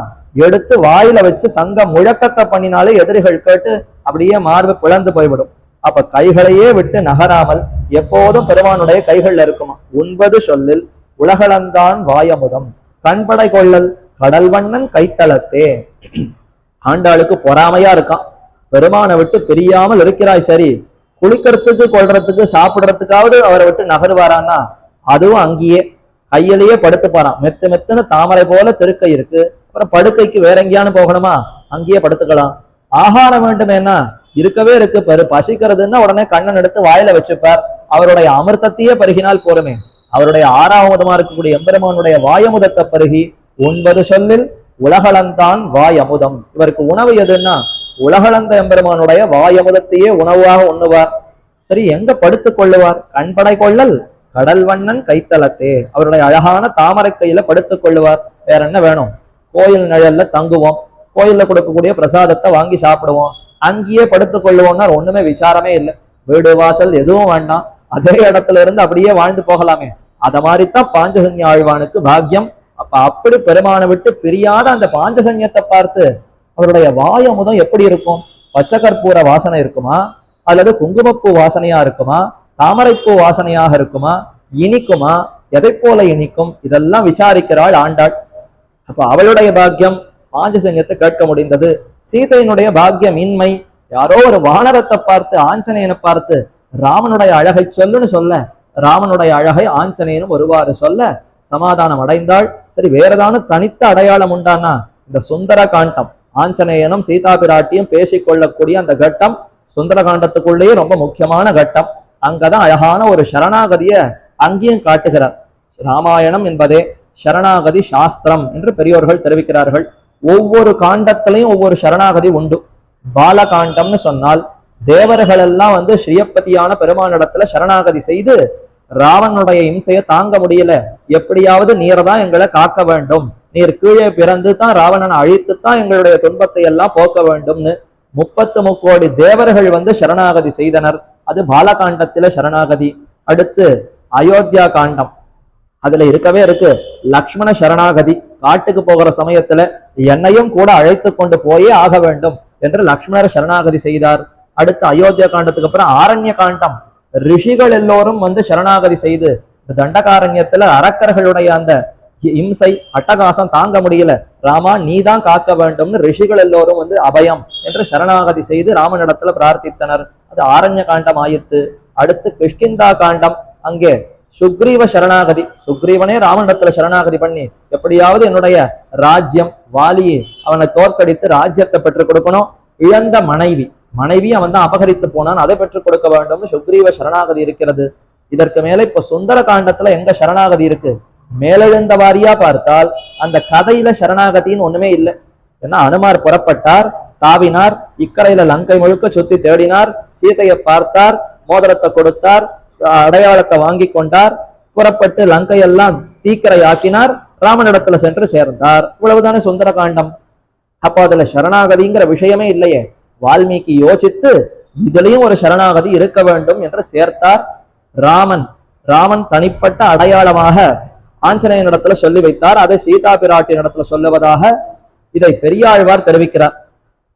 S1: எடுத்து வாயில வச்சு சங்கம் முழக்கத்தை பண்ணினாலே எதிரிகள் கேட்டு அப்படியே மார்பு பிளந்து போய்விடும். அப்ப கைகளையே விட்டு நகராமல் எப்போதும் பெருமானுடைய கைகள்ல இருக்குமா. உண்பது சொல்லில் உலகளந்தான் வாயமுதம் கண்படை கொள்ளல் கடல் வண்ணன் கைத்தளத்தே. ஆண்டாளுக்கு பொறாமையா இருக்கான், பெருமானை விட்டு பிரியாமல் இருக்கிறாய். சரி, குளிக்கிறதுக்கு கொள்றதுக்கு சாப்பிடுறதுக்காவது அவரை விட்டு நகருவாரான்னா அதுவும் அங்கேயே கையிலேயே படுத்து போறான். மெத்து மெத்துன்னு தாமரை போல திருக்கை இருக்கு. அப்புறம் படுக்கைக்கு வேற எங்கேயானு போகணுமா, அங்கேயே படுத்துக்கலாம். ஆகாரம் வேண்டும் என்ன இருக்கவே இருக்கு, பசிக்கிறதுன்னா உடனே கண்ணன் எடுத்து வாயில வச்சுப்பார். அவருடைய அமிர்தத்தையே பருகினால் போருமே. அவருடைய ஆறாவதமா இருக்கக்கூடிய எம்பெருமானுடைய வாயமுதத்தை பருகி உண்பது சொல்லில் உலகளந்தான் வாயமுதம். இவருக்கு உணவு எதுன்னா உலகளந்த எம்பெருமானுடைய வாயமுதத்தையே உணவாக உண்ணுவார். சரி, எங்க படுத்துக் கொள்ளுவார்? கண்படை கொள்ளல் கடல் வண்ணன் கைத்தலத்தே, அவருடைய அழகான தாமரை கையில படுத்துக் கொள்ளுவார். வேற என்ன வேணும்? கோயில் நிழல்ல தங்குவோம், கோயில்ல கொடுக்கக்கூடிய பிரசாதத்தை வாங்கி சாப்பிடுவோம், அங்கேயே படுத்துக் கொள்ளுவோம்னா ஒண்ணுமே விசாரமே இல்லை. வீடு வாசல் எதுவும் வேண்டாம், அதே இடத்துல இருந்து அப்படியே வாழ்ந்து போகலாமே. அத மாதிரித்தான் பாஞ்சசன்ய ஆழ்வானுக்கு பாக்கியம். அப்ப அப்படி பெருமானை விட்டு பிரியாத அந்த பாஞ்சசன்யத்தை பார்த்து அவருடைய வாயமுதம் எப்படி இருக்கும்? பச்சை கற்பூர வாசனை இருக்குமா, அல்லது குங்குமப்பூ வாசனையா இருக்குமா, தாமரைப்பூ வாசனையாக இருக்குமா, இனிக்குமா, எதை போல இனிக்கும்? இதெல்லாம் விசாரிக்கிறாள் ஆண்டாள். அப்ப அவளுடைய பாக்கியம் பாஞ்சசன்யத்தை கேட்க முடிந்தது. சீதையினுடைய பாக்கியம் இன்மை. யாரோ ஒரு வானரத்தை பார்த்து ஆஞ்சநேயனை பார்த்து ராமனுடைய அழகை சொல்லுன்னு சொல்ல, ராமனுடைய அழகை ஆஞ்சநேயனும் ஒருவாறு சொல்ல, சமாதானம் அடைந்தாள். சரி, வேற ஏதாவது தனித்த அடையாளம் உண்டானா இந்த சுந்தர காண்டம், ஆஞ்சநேயனும் சீதா பிராட்டியும் பேசிக்கொள்ளக்கூடிய அந்த கட்டம் சுந்தர காண்டத்துக்குள்ளேயே ரொம்ப முக்கியமான கட்டம். அங்கதான் அழகான ஒரு சரணாகதிய அங்கேயும் காட்டுகிறார். ராமாயணம் என்பதே சரணாகதி சாஸ்திரம் என்று பெரியோர்கள் தெரிவிக்கிறார்கள். ஒவ்வொரு காண்டத்திலையும் ஒவ்வொரு சரணாகதி உண்டு. பாலகாண்டம்னு சொன்னால் தேவர்கள் எல்லாம் ஸ்ரீயப்பதியான பெருமானிடத்துல சரணாகதி செய்து ராவனுடைய இம்சையை தாங்க முடியல, எப்படியாவது நீர்தான் எங்களை காக்க வேண்டும், நீர் கீழே பிறந்து தான் ராவணனை அழித்துத்தான் எங்களுடைய துன்பத்தை எல்லாம் போக்க வேண்டும்னு 33 கோடி தேவர்கள் சரணாகதி செய்தனர். அது பாலகாண்டத்தில சரணாகதி. அடுத்து அயோத்தியா காண்டம், அதுல இருக்கவே இருக்கு லக்ஷ்மண சரணாகதி. காட்டுக்கு போகிற சமயத்துல என்னையும் கூட அழைத்து கொண்டு போயே ஆக வேண்டும் என்று லக்ஷ்மணர் சரணாகதி செய்தார். அடுத்து அயோத்தியா காண்டத்துக்கு அப்புறம் ஆரண்ய காண்டம், ரிஷிகள் எல்லோரும் சரணாகதி செய்து தண்டகாரண்யத்துல அரக்கர்களுடைய அந்த இம்சை அட்டகாசம் தாங்க முடியல, ராமா நீதான் காக்க வேண்டும்னு ரிஷிகள் எல்லோரும் அபயம் என்று சரணாகதி செய்து ராமனிடத்துல பிரார்த்தித்தனர். அது ஆரண்ய காண்டம் ஆயிற்று. அடுத்து கிஷ்கிந்தா காண்டம், அங்கே சுக்ரீவ சரணாகதி. சுக்ரீவனே ராமனிடத்துல சரணாகதி பண்ணி எப்படியாவது என்னுடைய ராஜ்யம், வாலியை அவனை தோற்கடித்து ராஜ்யத்தை பெற்றுக் கொடுக்கணும், இழந்த மனைவி அவன் தான் அபகரித்து போனான், அதை பெற்றுக் கொடுக்க வேண்டும் சுக்ரீவ சரணாகதி இருக்கிறது. இதற்கு மேல இப்ப சுந்தர காண்டத்துல எங்க சரணாகதி இருக்கு? மேலெழுந்த வாரியா பார்த்தால் அந்த கதையில சரணாகதின்னு ஒண்ணுமே இல்லை. ஏன்னா அனுமார் புறப்பட்டார், தாவினார், இக்கரையில லங்கை முழுக்க சுத்தி தேடினார், சீதையை பார்த்தார், மோதிரத்தை கொடுத்தார், அடையாளத்தை வாங்கி கொண்டார், புறப்பட்டு லங்கையெல்லாம் தீக்கரை ஆக்கினார், ராமனிடத்துல சென்று சேர்ந்தார். இவ்வளவுதானே சுந்தர காண்டம். அப்போ அதுல சரணாகதிங்கிற விஷயமே இல்லையே. வால்மீகி யோசித்து இதுலயும் ஒரு சரணாகதி இருக்க வேண்டும் என்று சேர்த்தார். ராமன் தனிப்பட்ட அடையாளமாக ஆஞ்சநேயனிடத்துல சொல்லி வைத்தார். அதை சீதா பிராட்டியினிடத்துல சொல்லுவதாக இதை பெரியாழ்வார் தெரிவிக்கிறார்.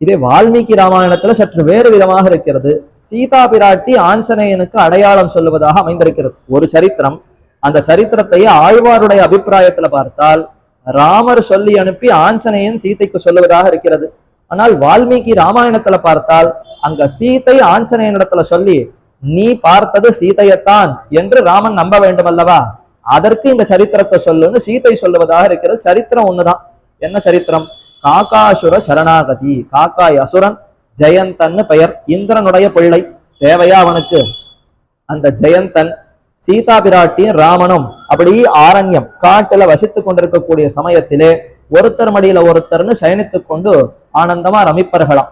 S1: இதே வால்மீகி ராமாயணத்துல சற்று வேறு விதமாக இருக்கிறது. சீதா பிராட்டி ஆஞ்சநேயனுக்கு அடையாளம் சொல்லுவதாக அமைந்திருக்கிறது ஒரு சரித்திரம். அந்த சரித்திரத்தையே ஆழ்வாருடைய அபிப்பிராயத்துல பார்த்தால் ராமர் சொல்லி அனுப்பி ஆஞ்சநேயன் சீதைக்கு சொல்லுவதாக இருக்கிறது. ஆனால் வால்மீகி ராமாயணத்துல பார்த்தால் அங்க சீதை ஆஞ்சநேயனிடத்துல சொல்லி நீ பார்த்தது சீதையத்தான் என்று ராமன் நம்ப வேண்டும் அல்லவா, அதற்கு இந்த சரித்திரத்தை சொல்லுன்னு சீதை சொல்லுவதாக இருக்கிறது. சரித்திரம் ஒண்ணுதான். என்ன சரித்திரம்? காகாசுர சரணாகதி. காக்காய் அசுரன், ஜெயந்தன் பெயர், இந்திரனுடைய பிள்ளை. தேவையா அவனுக்கு? அந்த ஜெயந்தன் சீதா பிராட்டியும் ராமனும் அப்படி ஆரண்யம் காட்டுல வசித்துக் கொண்டிருக்கக்கூடிய சமயத்திலே ஒருத்தர் மடியில ஒருத்தர்னு சயனித்துக் கொண்டு ஆனந்தமா ரமிப்பர்களாம்.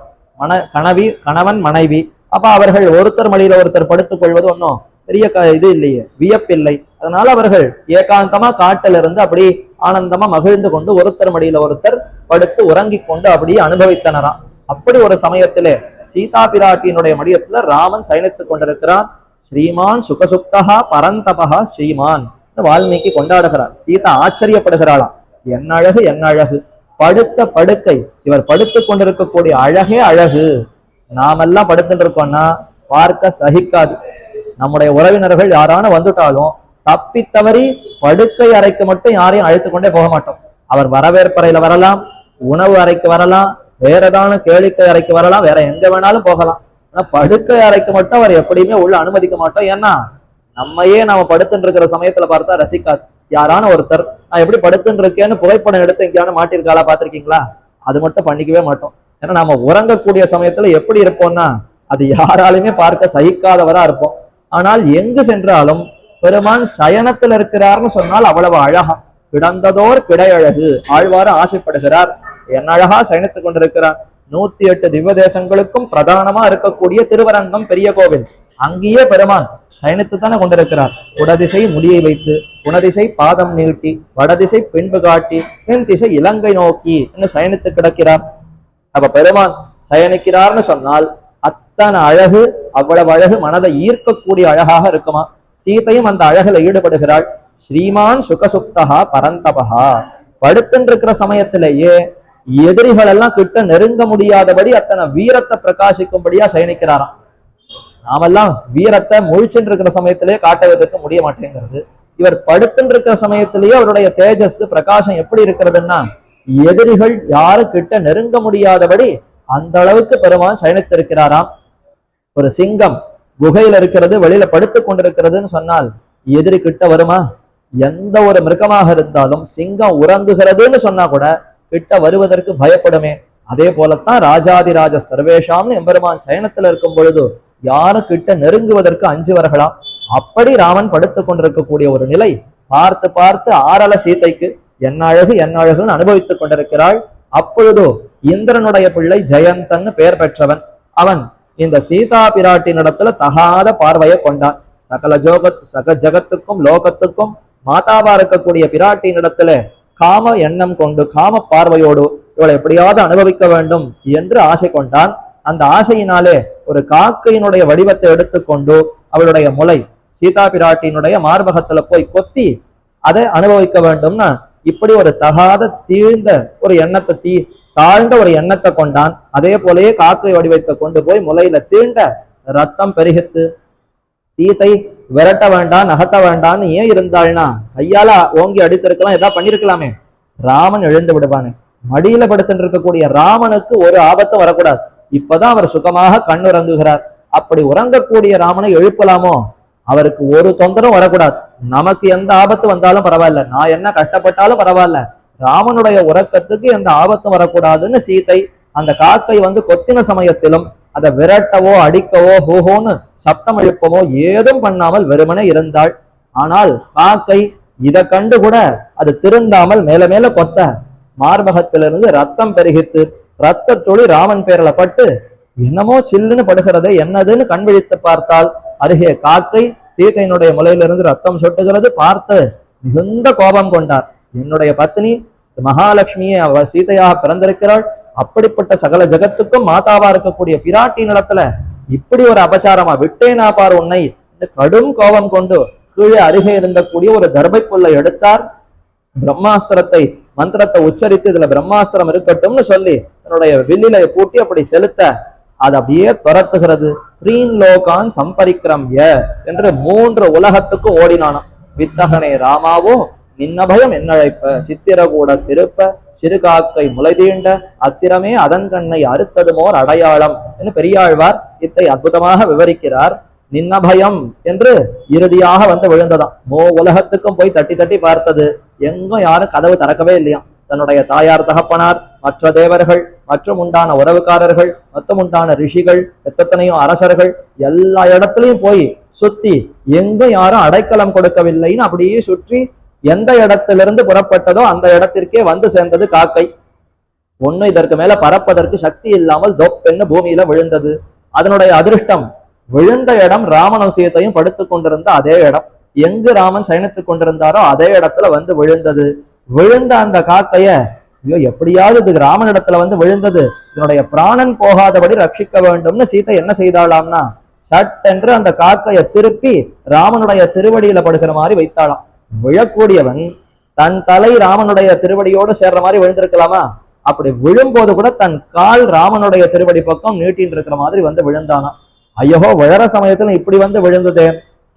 S1: கணவன் மனைவி. அப்ப அவர்கள் ஒருத்தர் மடியில ஒருத்தர் படுத்துக் கொள்வது ஒன்னும் பெரிய இது இல்லையே, வியப்பில்லை. அதனால அவர்கள் ஏகாந்தமா காட்டில இருந்து அப்படி ஆனந்தமா மகிழ்ந்து கொண்டு ஒருத்தர் மடியில ஒருத்தர் படுத்து உறங்கிக் கொண்டு அப்படி அனுபவித்தனராம். அப்படி ஒரு சமயத்திலே சீதா பிராட்டியினுடைய மடியத்துல ராமன் சயனித்துக் கொண்டிருக்கிறான். ஸ்ரீமான் சுகசுப்தகா பரந்தபகா ஸ்ரீமான் வால்மீகி கொண்டாடுகிறார். சீதா ஆச்சரியப்படுகிறாளாம். என்ன அழகு, என்ன அழகு, படுத்த படுக்கை, இவர் படுத்துக் கொண்டிருக்கக்கூடிய அழகே அழகு. நாமெல்லாம் படுத்துட்டு இருக்கோம்னா பார்க்க சகிக்காது. நம்முடைய உறவினர்கள் யாரான வந்துட்டாலும் தப்பி தவறி படுக்கை அறைக்கு மட்டும் யாரையும் அழைத்து கொண்டே போக மாட்டோம். அவர் வரவேற்பறையில வரலாம், உணவு அறைக்கு வரலாம், வேற ஏதாவது கேளிக்கை அறைக்கு வரலாம், வேற எங்க வேணாலும் போகலாம். ஆனா படுக்கை அறைக்கு மட்டும் அவர் எப்படியுமே உள்ள அனுமதிக்க மாட்டோம். ஏன்னா நம்மையே நாம படுத்துட்டு இருக்கிற சமயத்துல பார்த்தா ரசிக்காது. யாரான ஒருத்தர் நான் எப்படி படுத்துட்டு இருக்கேன்னு புகைப்படம் எடுத்து எங்கேயான மாட்டிருக்காளா பாத்திருக்கீங்களா? அது மட்டும் பண்ணிக்கவே மாட்டோம். ஏன்னா நாம உறங்கக்கூடிய சமயத்துல எப்படி இருப்போம்னா அது யாராலுமே பார்க்க சகிக்காதவரா இருப்போம். ஆனால் எங்கு சென்றாலும் பெருமான் சயனத்தில் இருக்கிறார்னு சொன்னால் அவ்வளவு அழகா, கிடந்ததோர் கிடையழகு. ஆழ்வார ஆசைப்படுகிறார், என்ன அழகா சயனித்துக் கொண்டிருக்கிறார். 108 திவ்ய தேசங்களுக்கும் பிரதானமா இருக்கக்கூடிய திருவரங்கம் பெரிய கோவில், அங்கேயே பெருமான் சயனித்து தானே கொண்டிருக்கிறார். குடதிசை முடியை வைத்து, குணதிசை பாதம் நீட்டி, வடதிசை பின்பு காட்டி, தென் திசை இலங்கை நோக்கி என்று சயனித்து கிடக்கிறார். அப்ப பெருமான் சயனிக்கிறார்னு சொன்னால் அத்தனை அழகு, அவ்வளவு அழகு மனதை ஈர்க்கக்கூடிய அழகாக இருக்குமா. சீதையும் அந்த அழகுல ஈடுபடுகிறாள். ஸ்ரீமான் சுகசுப்தகா பரந்தபகா, படுத்துருக்கிற சமயத்திலேயே எதிரிகள் எல்லாம் கிட்ட நெருங்க முடியாதபடி அத்தனை வீரத்தை பிரகாசிக்கும்படியா சயனிக்கிறாராம். நாமெல்லாம் வீரத்தை முழிச்சுட்டு இருக்கிற சமயத்திலேயே காட்டுவதற்கு முடிய மாட்டேங்கிறது. இவர் படுத்துட்டு இருக்கிற சமயத்திலேயே அவருடைய தேஜஸ் பிரகாசம் எப்படி இருக்கிறதுன்னா எதிரிகள் யாரு கிட்ட நெருங்க முடியாதபடி அந்த அளவுக்கு பெருமான் சயனித்திருக்கிறாராம். ஒரு சிங்கம் குகையில இருக்கிறது, வெளியில படுத்து கொண்டிருக்கிறதுன்னு சொன்னால் எதிரி கிட்ட வருமா? எந்த ஒரு மிருகமாக இருந்தாலும் சிங்கம் உறங்குகிறதுன்னு சொன்னா கூட கிட்ட வருவதற்கு பயப்படுமே. அதே போலத்தான் ராஜாதிராஜ சர்வேஷாம்னு எம்பெருமான் சயனத்துல இருக்கும் பொழுது யாரும் கிட்ட நெருங்குவதற்கு அஞ்சுவர்களாம். அப்படி ராமன் படுத்துக் கொண்டிருக்கக்கூடிய ஒரு நிலை பார்த்து பார்த்து ஆரல சீதைக்கு என்ன அழகு என்ன அழகுன்னு அனுபவித்துக் கொண்டிருக்கிறாள். அப்பொழுதோ இந்திரனுடைய பிள்ளை ஜெயந்தன் பெயர் பெற்றவன். அவன் இந்த சீதா பிராட்டினிடத்துல தகாத பார்வையை கொண்டான். சகல ஜகத்துக்கும் லோகத்துக்கும் மாதாவா இருக்கக்கூடிய பிராட்டினிடத்துல காம எண்ணம் கொண்டு காம பார்வையோடு இவளை எப்படியாவது அனுபவிக்க வேண்டும் என்று ஆசை கொண்டான். அந்த ஆசையினாலே ஒரு காக்கையினுடைய வடிவத்தை எடுத்துக்கொண்டு அவளுடைய முலை சீதா பிராட்டியினுடைய மார்பகத்துல போய் கொத்தி அதை அனுபவிக்க வேண்டும்னா இப்படி ஒரு தகாத தீழ்ந்த ஒரு எண்ணத்தை தாழ்ந்த ஒரு எண்ணத்தை கொண்டான். அதே போலயே காக்கை வடிவத்தை கொண்டு போய் முலையில தீண்ட ரத்தம் பெருகித்து. சீதை விரட்ட வேண்டாம் நகர்த்த வேண்டாம்னு ஏன் இருந்தாள்னா கையால ஓங்கி அடித்திருக்கலாம், ஏதாவது பண்ணிருக்கலாமே. ராமன் எழுந்து விடுவானு. மடியில படுத்துட்டு இருக்கக்கூடிய ராமனுக்கு ஒரு ஆபத்தும் வரக்கூடாது. இப்பதான் அவர் சுகமாக கண்ணுறங்குகிறார். அப்படி உறங்கக்கூடிய ராமனை எழுப்பலாமோ? அவருக்கு ஒரு தொந்தரவும் வரக்கூடாது. நமக்கு எந்த ஆபத்து வந்தாலும் பரவாயில்ல, நான் என்ன கஷ்டப்பட்டாலும் பரவாயில்ல, ராமனுடைய உறக்கத்துக்கு எந்த ஆபத்தும் வரக்கூடாதுன்னு சீதை அந்த காக்கை கொத்தின சமயத்திலும் அதை விரட்டவோ அடிக்கவோ ஹோஹோன்னு சப்தம் எழுப்பவோ ஏதும் பண்ணாமல் வெறுமனே இருந்தாள். ஆனால் காக்கை இதை கண்டு கூட அது திருந்தாமல் மேல மேல கொத்த மார்பகத்திலிருந்து ரத்தம் பெருகித்து ரத்த துளி ராமன் பேரல பட்டு என்னமோ சில்லுன்னு படுகிறதே, என்னதுன்னு கண் விழித்து பார்த்தால் அருகே காக்கை சீதையினுடைய முலையிலிருந்து ரத்தம் சொட்டுகிறது. பார்த்து மிகுந்த கோபம் கொண்டார். என்னுடைய பத்னி மகாலட்சுமியை அவ சீதையாக பிறந்திருக்கிறாள். அப்படிப்பட்ட சகல ஜகத்துக்கும் மாதாவா இருக்கக்கூடிய பிராட்டி நிலத்துல இப்படி ஒரு அபச்சாரமா விட்டேனா பார் உன்னை கடும் கோபம் கொண்டு கீழே அருகே இருந்தக்கூடிய ஒரு தர்பை புல்லை எடுத்தார். பிரம்மாஸ்திரத்தை மந்திரத்தை உச்சரித்து இதுல பிரம்மாஸ்திரம் இருக்கட்டும்னு சொல்லி தன்னுடைய வில்லில பூட்டி அப்படி செலுத்த அது அப்படியே துரத்துகிறது. த்ரீன் லோகான் சம்பரிக்கிரம்ய என்று 3 உலகத்துக்கு ஓடினானாம். வித்தகனே ராமாவோ நின்னபயம் என்னழைப்ப சித்திரகூட திருப்ப சிறுகாக்கை முளைதீண்ட அத்திரமே அதன் கண்ணை அறுத்ததுமோர் அடையாளம் என்று பெரியாழ்வார் இத்தை அற்புதமாக விவரிக்கிறார். நின்னபயம் என்று இறுதியாக விழுந்ததாம். உலகத்துக்கும் போய் தட்டி தட்டி பார்த்தது, எங்கும் யாரும் கதவு திறக்கவே இல்லையாம். தன்னுடைய தாயார் தகப்பனார் மற்ற தேவர்கள் மற்றும் உண்டான உறவுக்காரர்கள் மொத்தம் உண்டான ரிஷிகள் எத்தனையோ அரசர்கள் எல்லா இடத்துலயும் போய் சுத்தி எங்கும் யாரும் அடைக்கலம் கொடுக்கவில்லைன்னு அப்படியே சுற்றி எந்த இடத்திலிருந்து புறப்பட்டதோ அந்த இடத்திற்கே சேர்ந்தது காக்கை. ஒண்ணு இதற்கு மேல பறப்பதற்கு சக்தி இல்லாமல் தொப்பென்னு பூமியில விழுந்தது. அதனுடைய அதிர்ஷ்டம் விழுந்த இடம் ராமனும் சீதையும் படுத்துக் கொண்டிருந்த அதே இடம். எங்கு ராமன் சயனித்துக் கொண்டிருந்தாரோ அதே இடத்துல விழுந்தது. விழுந்த அந்த காக்கைய ஐயோ எப்படியாவது இது ராமன் இடத்துல விழுந்தது, இதனுடைய பிராணன் போகாதபடி ரட்சிக்க வேண்டும்னு சீதை என்ன செய்தாளாம்னா சட்டென்று அந்த காக்கையை திருப்பி ராமனுடைய திருவடியில படுகிற மாதிரி வைத்தாளாம். விழக்கூடியவன் தன் தலை ராமனுடைய திருவடியோடு சேர்ற மாதிரி விழுந்திருக்கலாமா? அப்படி விழும்போது கூட தன் கால் ராமனுடைய திருவடி பக்கம் நீட்டின்னு இருக்கிற மாதிரி விழுந்தானா. ஐயோ விழற சமயத்துல இப்படி விழுந்ததே,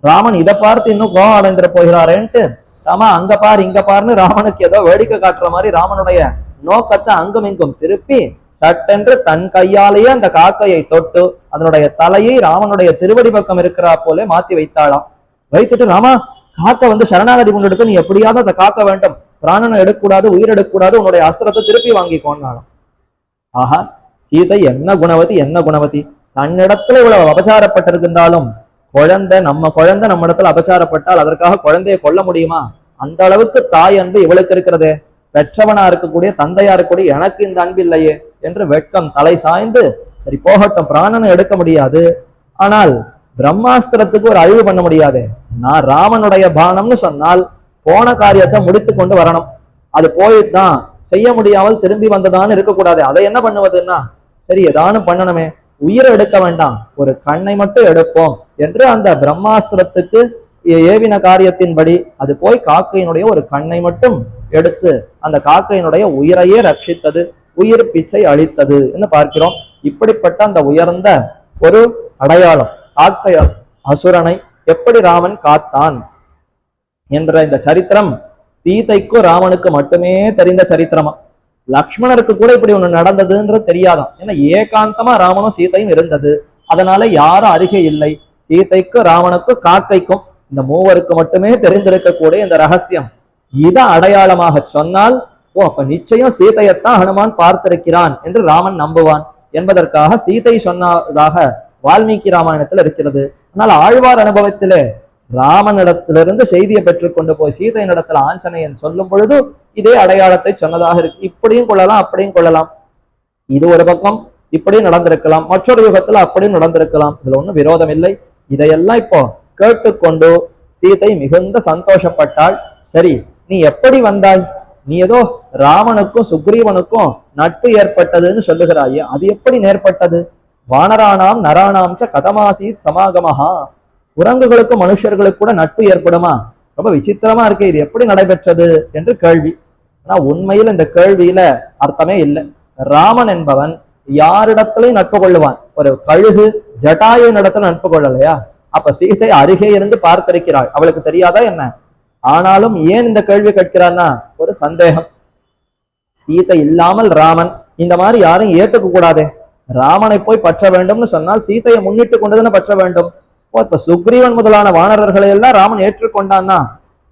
S1: ராமன் இதை பார்த்து இன்னும் கோபம் அடைந்துட போகிறாரேன்ட்டு ராமா அங்க பார் இங்க பாருன்னு ராமனுக்கு ஏதோ வேடிக்கை காட்டுற மாதிரி ராமனுடைய நோக்கத்தை அங்கும் இங்கும் திருப்பி சட்டென்று தன் கையாலேயே அந்த காக்கையை தொட்டு அதனுடைய தலையை ராமனுடைய திருவடி பக்கம் இருக்கிறா போல மாத்தி வைத்தாளாம். வைத்துட்டு ராமா காக்க சரணாகதி கொண்டு நீ எப்படியாவது அதை காக்க வேண்டும், பிராணனை எடுக்கக்கூடாது, உயிர் எடுக்கக்கூடாது, உன்னுடைய அஸ்திரத்தை திருப்பி வாங்கிக்கோன்னாலும். ஆஹா சீதை என்ன குணவதி என்ன குணவதி, தன்னிடத்துல இவ்வளவு அபச்சாரப்பட்டிருந்தாலும் குழந்தை நம்ம இடத்துல அபச்சாரப்பட்டால் அதற்காக குழந்தையை கொல்ல முடியுமா? அந்த அளவுக்கு தாய் அன்பு இவளுக்கு இருக்கிறதே. பெற்றவனா இருக்கக்கூடிய தந்தையா இருக்கக்கூடிய எனக்கு இந்த அன்பு இல்லையே என்று வெட்கம் தலை சாய்ந்து சரி போகட்டும், பிராணனை எடுக்க முடியாது, ஆனால் பிரம்மாஸ்திரத்துக்கு ஒரு அழிவு பண்ண முடியாது. நான் ராமனுடைய பானம்னு சொன்னால் போன காரியத்தை முடித்து கொண்டு வரணும். அது போயிட்டுதான் செய்ய முடியாமல் திரும்பி வந்ததான்னு இருக்கக்கூடாது. அதை என்ன பண்ணுவதுன்னா சரி ஏதானும் பண்ணணுமே, உயிரை எடுக்க வேண்டாம், ஒரு கண்ணை மட்டும் எடுப்போம் என்று அந்த பிரம்மாஸ்திரத்துக்கு ஏவின காரியத்தின்படி அது போய் காக்கையினுடைய ஒரு கண்ணை மட்டும் எடுத்து அந்த காக்கையினுடைய உயிரையே ரட்சித்தது, உயிர் பிச்சை அளித்தது என்று பார்க்கிறோம். இப்படிப்பட்ட அந்த உயர்ந்த ஒரு அடையாளம் காக்கை அசுரனை எப்படி ராமன் காத்தான் என்ற இந்த சரித்திரம் சீதைக்கும் ராமனுக்கு மட்டுமே தெரிந்த சரித்திரமா. லக்ஷ்மணருக்கு கூட இப்படி ஒண்ணு நடந்ததுன்றது தெரியாதான். ஏன்னா ஏகாந்தமா ராமனும் சீதையும் இருந்தது, அதனால யாரும் அருகே இல்லை. சீதைக்கும் ராமனுக்கும் காக்கைக்கும் இந்த மூவருக்கு மட்டுமே தெரிந்திருக்கக்கூடிய இந்த ரகசியம் இதை அடையாளமாக சொன்னால், ஓ அப்ப நிச்சயம் சீதையத்தான் ஹனுமான் பார்த்திருக்கிறான் என்று ராமன் நம்புவான் என்பதற்காக சீதை சொன்னதாக வால்மீகி ராமாயணத்தில் இருக்கிறது. ஆனால் ஆழ்வார் அனுபவத்திலே ராமனிடத்திலிருந்து செய்தியை பெற்றுக்கொண்டு போய் சீதையினிடத்தில் ஆஞ்சநேயன் சொல்லும் பொழுது இதே அடையாளத்தை சொன்னதாக இருக்கு. இப்படியும் கொள்ளலாம், அப்படியும் கொள்ளலாம். இது ஒரு பக்கம் இப்படி நடந்திருக்கலாம், மற்றொரு யுகத்துல அப்படியும் நடந்திருக்கலாம். இதுல ஒண்ணும் விரோதம் இல்லை. இதையெல்லாம் இப்போ கேட்டுக்கொண்டு சீதை மிகுந்த சந்தோஷப்பட்டாள். சரி, நீ எப்படி வந்தாய்? நீ ஏதோ ராமனுக்கும் சுக்ரீவனுக்கும் நட்பு ஏற்பட்டதுன்னு சொல்லுகிறாயே, அது எப்படி நேர்பட்டது? வானரானாம் நராணாம் ச கதமாசீத் சமாகமஹா. குரங்குகளுக்கும் மனுஷர்களுக்கு கூட நட்பு ஏற்படுமா? ரொம்ப விசித்திரமா இருக்கு, இது எப்படி நடைபெற்றது என்று கேள்வி. ஆனா உண்மையில் இந்த கேள்வியில அர்த்தமே இல்லை. ராமன் என்பவன் யாரிடத்திலையும் நட்பு கொள்ளுவான். ஒரு கழுகு ஜட்டாயுவின் இடத்துல நட்பு கொள்ளலையா? அப்ப சீதை அருகே இருந்து பார்த்திருக்கிறாள், அவளுக்கு தெரியாதா என்ன? ஆனாலும் ஏன் இந்த கேள்வி கேட்கிறான்னா ஒரு சந்தேகம். சீதை இல்லாமல் ராமன் இந்த மாதிரி யாரும் ஏத்துக்க கூடாதே. ராமனை போய் பற்ற வேண்டும்னு சொன்னால் சீதையை முன்னிட்டு கொண்டுதானே பற்ற வேண்டும். இப்ப சுக்ரீவன் முதலான வானரர்களை எல்லாம் ராமன் ஏற்றுக்கொண்டான்னா,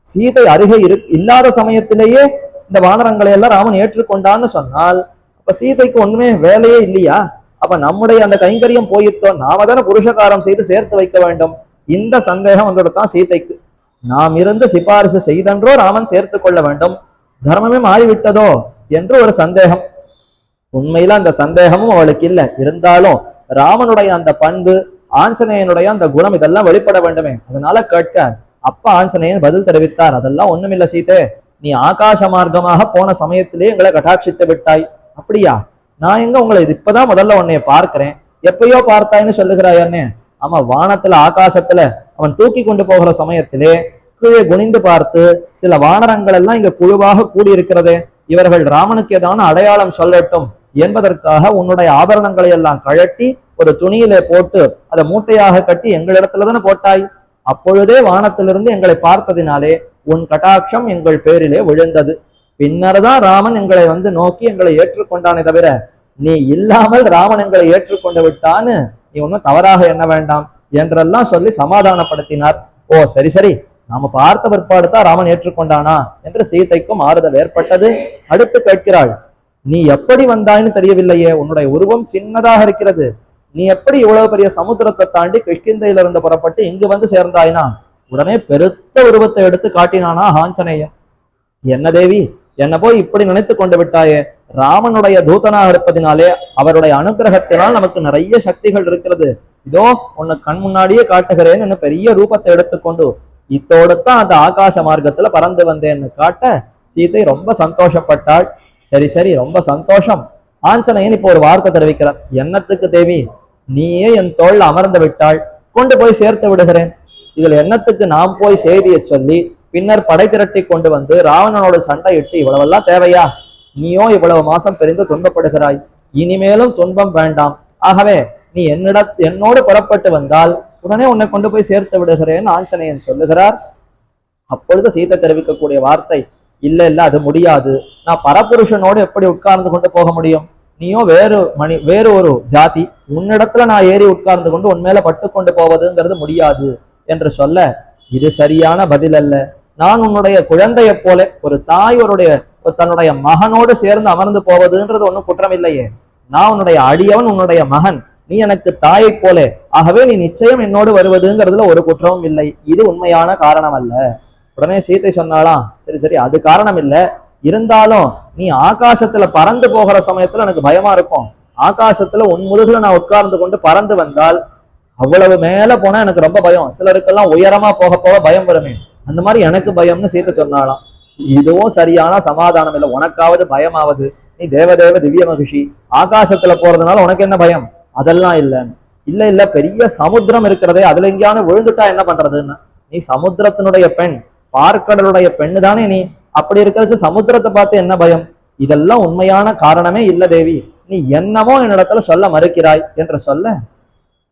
S1: சீதை அருகே இல்லாத சமயத்திலேயே இந்த வானரங்களை எல்லாம் ராமன் ஏற்றுக்கொண்டான்னு சொன்னால் அப்ப சீதைக்கு ஒண்ணுமே வேலையே இல்லையா? அப்ப நம்முடைய அந்த கைங்கரியம் போயிட்டோம், நாம தானே புருஷகாரம் செய்து சேர்த்து வைக்க வேண்டும். இந்த சந்தேகம் வந்துதான் சீதைக்கு. நாம் இருந்து சிபாரிசு செய்தன்றோ ராமன் சேர்த்து கொள்ள வேண்டும், தர்மமே மாறிவிட்டதோ என்று ஒரு சந்தேகம். உண்மையில அந்த சந்தேகமும் அவளுக்கு இல்லை. இருந்தாலும் ராமனுடைய அந்த பண்பு, ஆஞ்சநேயனுடைய அந்த குணம் இதெல்லாம் வெளிப்பட வேண்டுமே, அதனால கேட்க அப்ப ஆஞ்சநேயன் பதில் தெரிவித்தார். அதெல்லாம் ஒண்ணுமில்ல சீதே, நீ ஆகாச மார்க்கமாக போன சமயத்திலே எங்களை கட்டாட்சித்து விட்டாய். அப்படியா? நான் எங்க உங்களை இப்பதான் முதல்ல உன்னைய பார்க்கிறேன், எப்பயோ பார்த்தாய்ன்னு சொல்லுகிறாயன்னே. ஆமா, வானத்துல ஆகாசத்துல அவன் தூக்கி கொண்டு போகிற சமயத்திலே கீழே குனிந்து பார்த்து சில வானரங்கள் எல்லாம் இங்க குழுவாக கூடியிருக்கிறதே, இவர்கள் ராமனுக்கு ஏதான அடையாளம் சொல்லட்டும் என்பதற்காக உன்னுடைய ஆபரணங்களை எல்லாம் கழட்டி ஒரு துணியிலே போட்டு அதை மூட்டையாக கட்டி எங்களிடத்துல தானே போட்டாய். அப்பொழுதே வானத்திலிருந்து எங்களை பார்த்ததினாலே உன் கட்டாட்சம் எங்கள் பேரிலே விழுந்தது. பின்னர்தான் ராமன் எங்களை வந்து நோக்கி எங்களை ஏற்றுக்கொண்டானே தவிர நீ இல்லாமல் ராமன் எங்களை ஏற்றுக்கொண்டு விட்டான்னு நீ ஒன்னும் தவறாக எண்ண வேண்டாம் என்றெல்லாம் சொல்லி சமாதானப்படுத்தினார். ஓ சரி சரி, நாம பார்த்த பிற்பாடு தான் ராமன் ஏற்றுக்கொண்டானா என்று சீதைக்கும் ஆறுதல் ஏற்பட்டது. அடுத்து கேட்கிறாள், நீ எப்படி வந்தாய்ன்னு தெரியவில்லையே, உன்னுடைய உருவம் சின்னதாக இருக்கிறது, நீ எப்படி இவ்வளவு பெரிய சமுத்திரத்தை தாண்டி கிஷ்கிந்தையிலிருந்து புறப்பட்டு இங்கு வந்து சேர்ந்தாய்னா? உடனே பெருத்த உருவத்தை எடுத்து காட்டினானா ஆஞ்சநேயன். என்ன தேவி, என்ன போய் இப்படி நினைத்து கொண்டு விட்டாயே, ராமனுடைய தூதனாக இருப்பதினாலே அவருடைய அனுகிரகத்தினால் நமக்கு நிறைய சக்திகள் இருக்கிறது, இதோ உன்னை கண் முன்னாடியே காட்டுகிறேன்னு பெரிய ரூபத்தை எடுத்துக்கொண்டு இத்தோடுத்தான் அந்த ஆகாச மார்க்கத்துல பறந்து வந்தேன்னு காட்ட சீதை ரொம்ப சந்தோஷப்பட்டாள். சரி சரி, ரொம்ப சந்தோஷம். ஆஞ்சநேயன் இப்போ ஒரு வார்த்தை தெரிவிக்கிறார். என்னத்துக்கு தேவி, நீயே என் தோல்ல அமர்ந்து விட்டாள், கொண்டு போய் சேர்த்து விடுகிறேன். இதுல என்னத்துக்கு நாம் போய் செய்தியை சொல்லி பின்னர் படை திரட்டி கொண்டு வந்து ராவணனோட சண்டை இட்டு இவ்வளவெல்லாம் தேவையா? நீயோ இவ்வளவு மாசம் பிரிந்து துன்பப்படுகிறாய், இனிமேலும் துன்பம் வேண்டாம். ஆகவே நீ என்னோடு புறப்பட்டு வந்தால் உடனே உன்னை கொண்டு போய் சேர்த்து விடுகிறேன் ஆஞ்சநேயன் சொல்லுகிறார். அப்பொழுது சீதை தெரிவிக்கக்கூடிய வார்த்தை, இல்ல இல்ல அது முடியாது, நான் பரபுருஷனோடு எப்படி உட்கார்ந்து கொண்டு போக முடியும்? நீயோ வேறு ஒரு ஜாதி, உன்னிடத்துல நான் ஏறி உட்கார்ந்து கொண்டு உன்மேல பட்டு கொண்டு போவதுங்கிறது முடியாது என்று சொல்ல, இது சரியான பதில் அல்ல. நான் உன்னுடைய குழந்தைய போல, ஒரு தாய் தன்னுடைய மகனோடு சேர்ந்து அமர்ந்து போவதுன்றது ஒன்றும் குற்றம் இல்லையே. நான் உன்னுடைய அடியவன், உன்னுடைய மகன், நீ எனக்கு தாயை போல, ஆகவே நீ நிச்சயம் என்னோடு வருவதுங்கிறதுல ஒரு குற்றமும் இல்லை, இது உண்மையான காரணம் அல்ல. உடனே சீதை சொன்னாலாம், சரி சரி அது காரணம் இல்லை, இருந்தாலும் நீ ஆகாசத்துல பறந்து போகிற சமயத்துல எனக்கு பயமா இருக்கும். ஆகாசத்துல உன் முதுகுல நான் உட்கார்ந்து கொண்டு பறந்து வந்தால் அவ்வளவு மேல போனா எனக்கு ரொம்ப பயம். சிலருக்கெல்லாம் உயரமா போக போக பயம் வருமே, அந்த மாதிரி எனக்கு பயம்னு சீதை சொன்னாலாம். இதுவும் சரியான சமாதானம் இல்லை. உனக்காவது பயமாவது, நீ தேவதேவ திவ்ய மகிஷி, ஆகாசத்துல போறதுனால உனக்கு என்ன பயம்? அதெல்லாம் இல்லைன்னு. இல்ல இல்ல, பெரிய சமுத்திரம் இருக்கிறதே, அதுல எங்கேயான விழுந்துட்டா என்ன பண்றதுன்னு. நீ சமுத்திரத்தினுடைய பெண், பார்க்கடலுடைய பெண்ணு தானே நீ, அப்படி இருக்கிறது சமுத்திரத்தை பார்த்து என்ன பயம்? இதெல்லாம் உண்மையான காரணமே இல்ல தேவி, நீ என்னமோ என்னிடத்துல சொல்ல மறுக்கிறாய் என்று சொல்ல,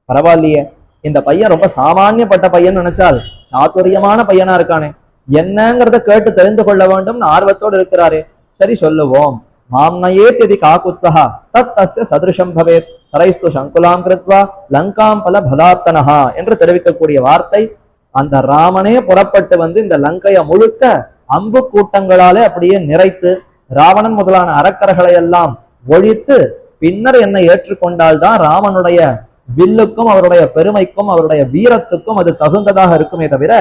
S1: பரவாயில்லையே இந்த பையன் ரொம்ப சாமானியப்பட்ட பையன் நினைச்சால் சாதுரியமான பையனா இருக்கானே, என்னங்கிறத கேட்டு தெரிந்து கொள்ள வேண்டும் ஆர்வத்தோடு இருக்கிறாரே. சரி சொல்லுவோம். மாம்னயே திதி காக்குத்ஸஹா தத் தஸ்ய சதிருஷம் பவேத் சரைஸ்து சங்குலாம் கிருத்வா லங்காம் பல பதாப்தனஹா என்று தெரிவிக்கக்கூடிய வார்த்தை அந்த ராமனே புறப்பட்டு வந்து இந்த லங்கைய முழுக்க அம்பு கூட்டங்களாலே அப்படியே நிறைத்து ராவணன் முதலான அரக்கர்களை எல்லாம் ஒழித்து பின்னர் என்னை ஏற்றுக்கொண்டால்தான் ராமனுடைய வில்லுக்கும் அவருடைய பெருமைக்கும் அவருடைய வீரத்துக்கும் அது தகுந்ததாக இருக்குமே தவிர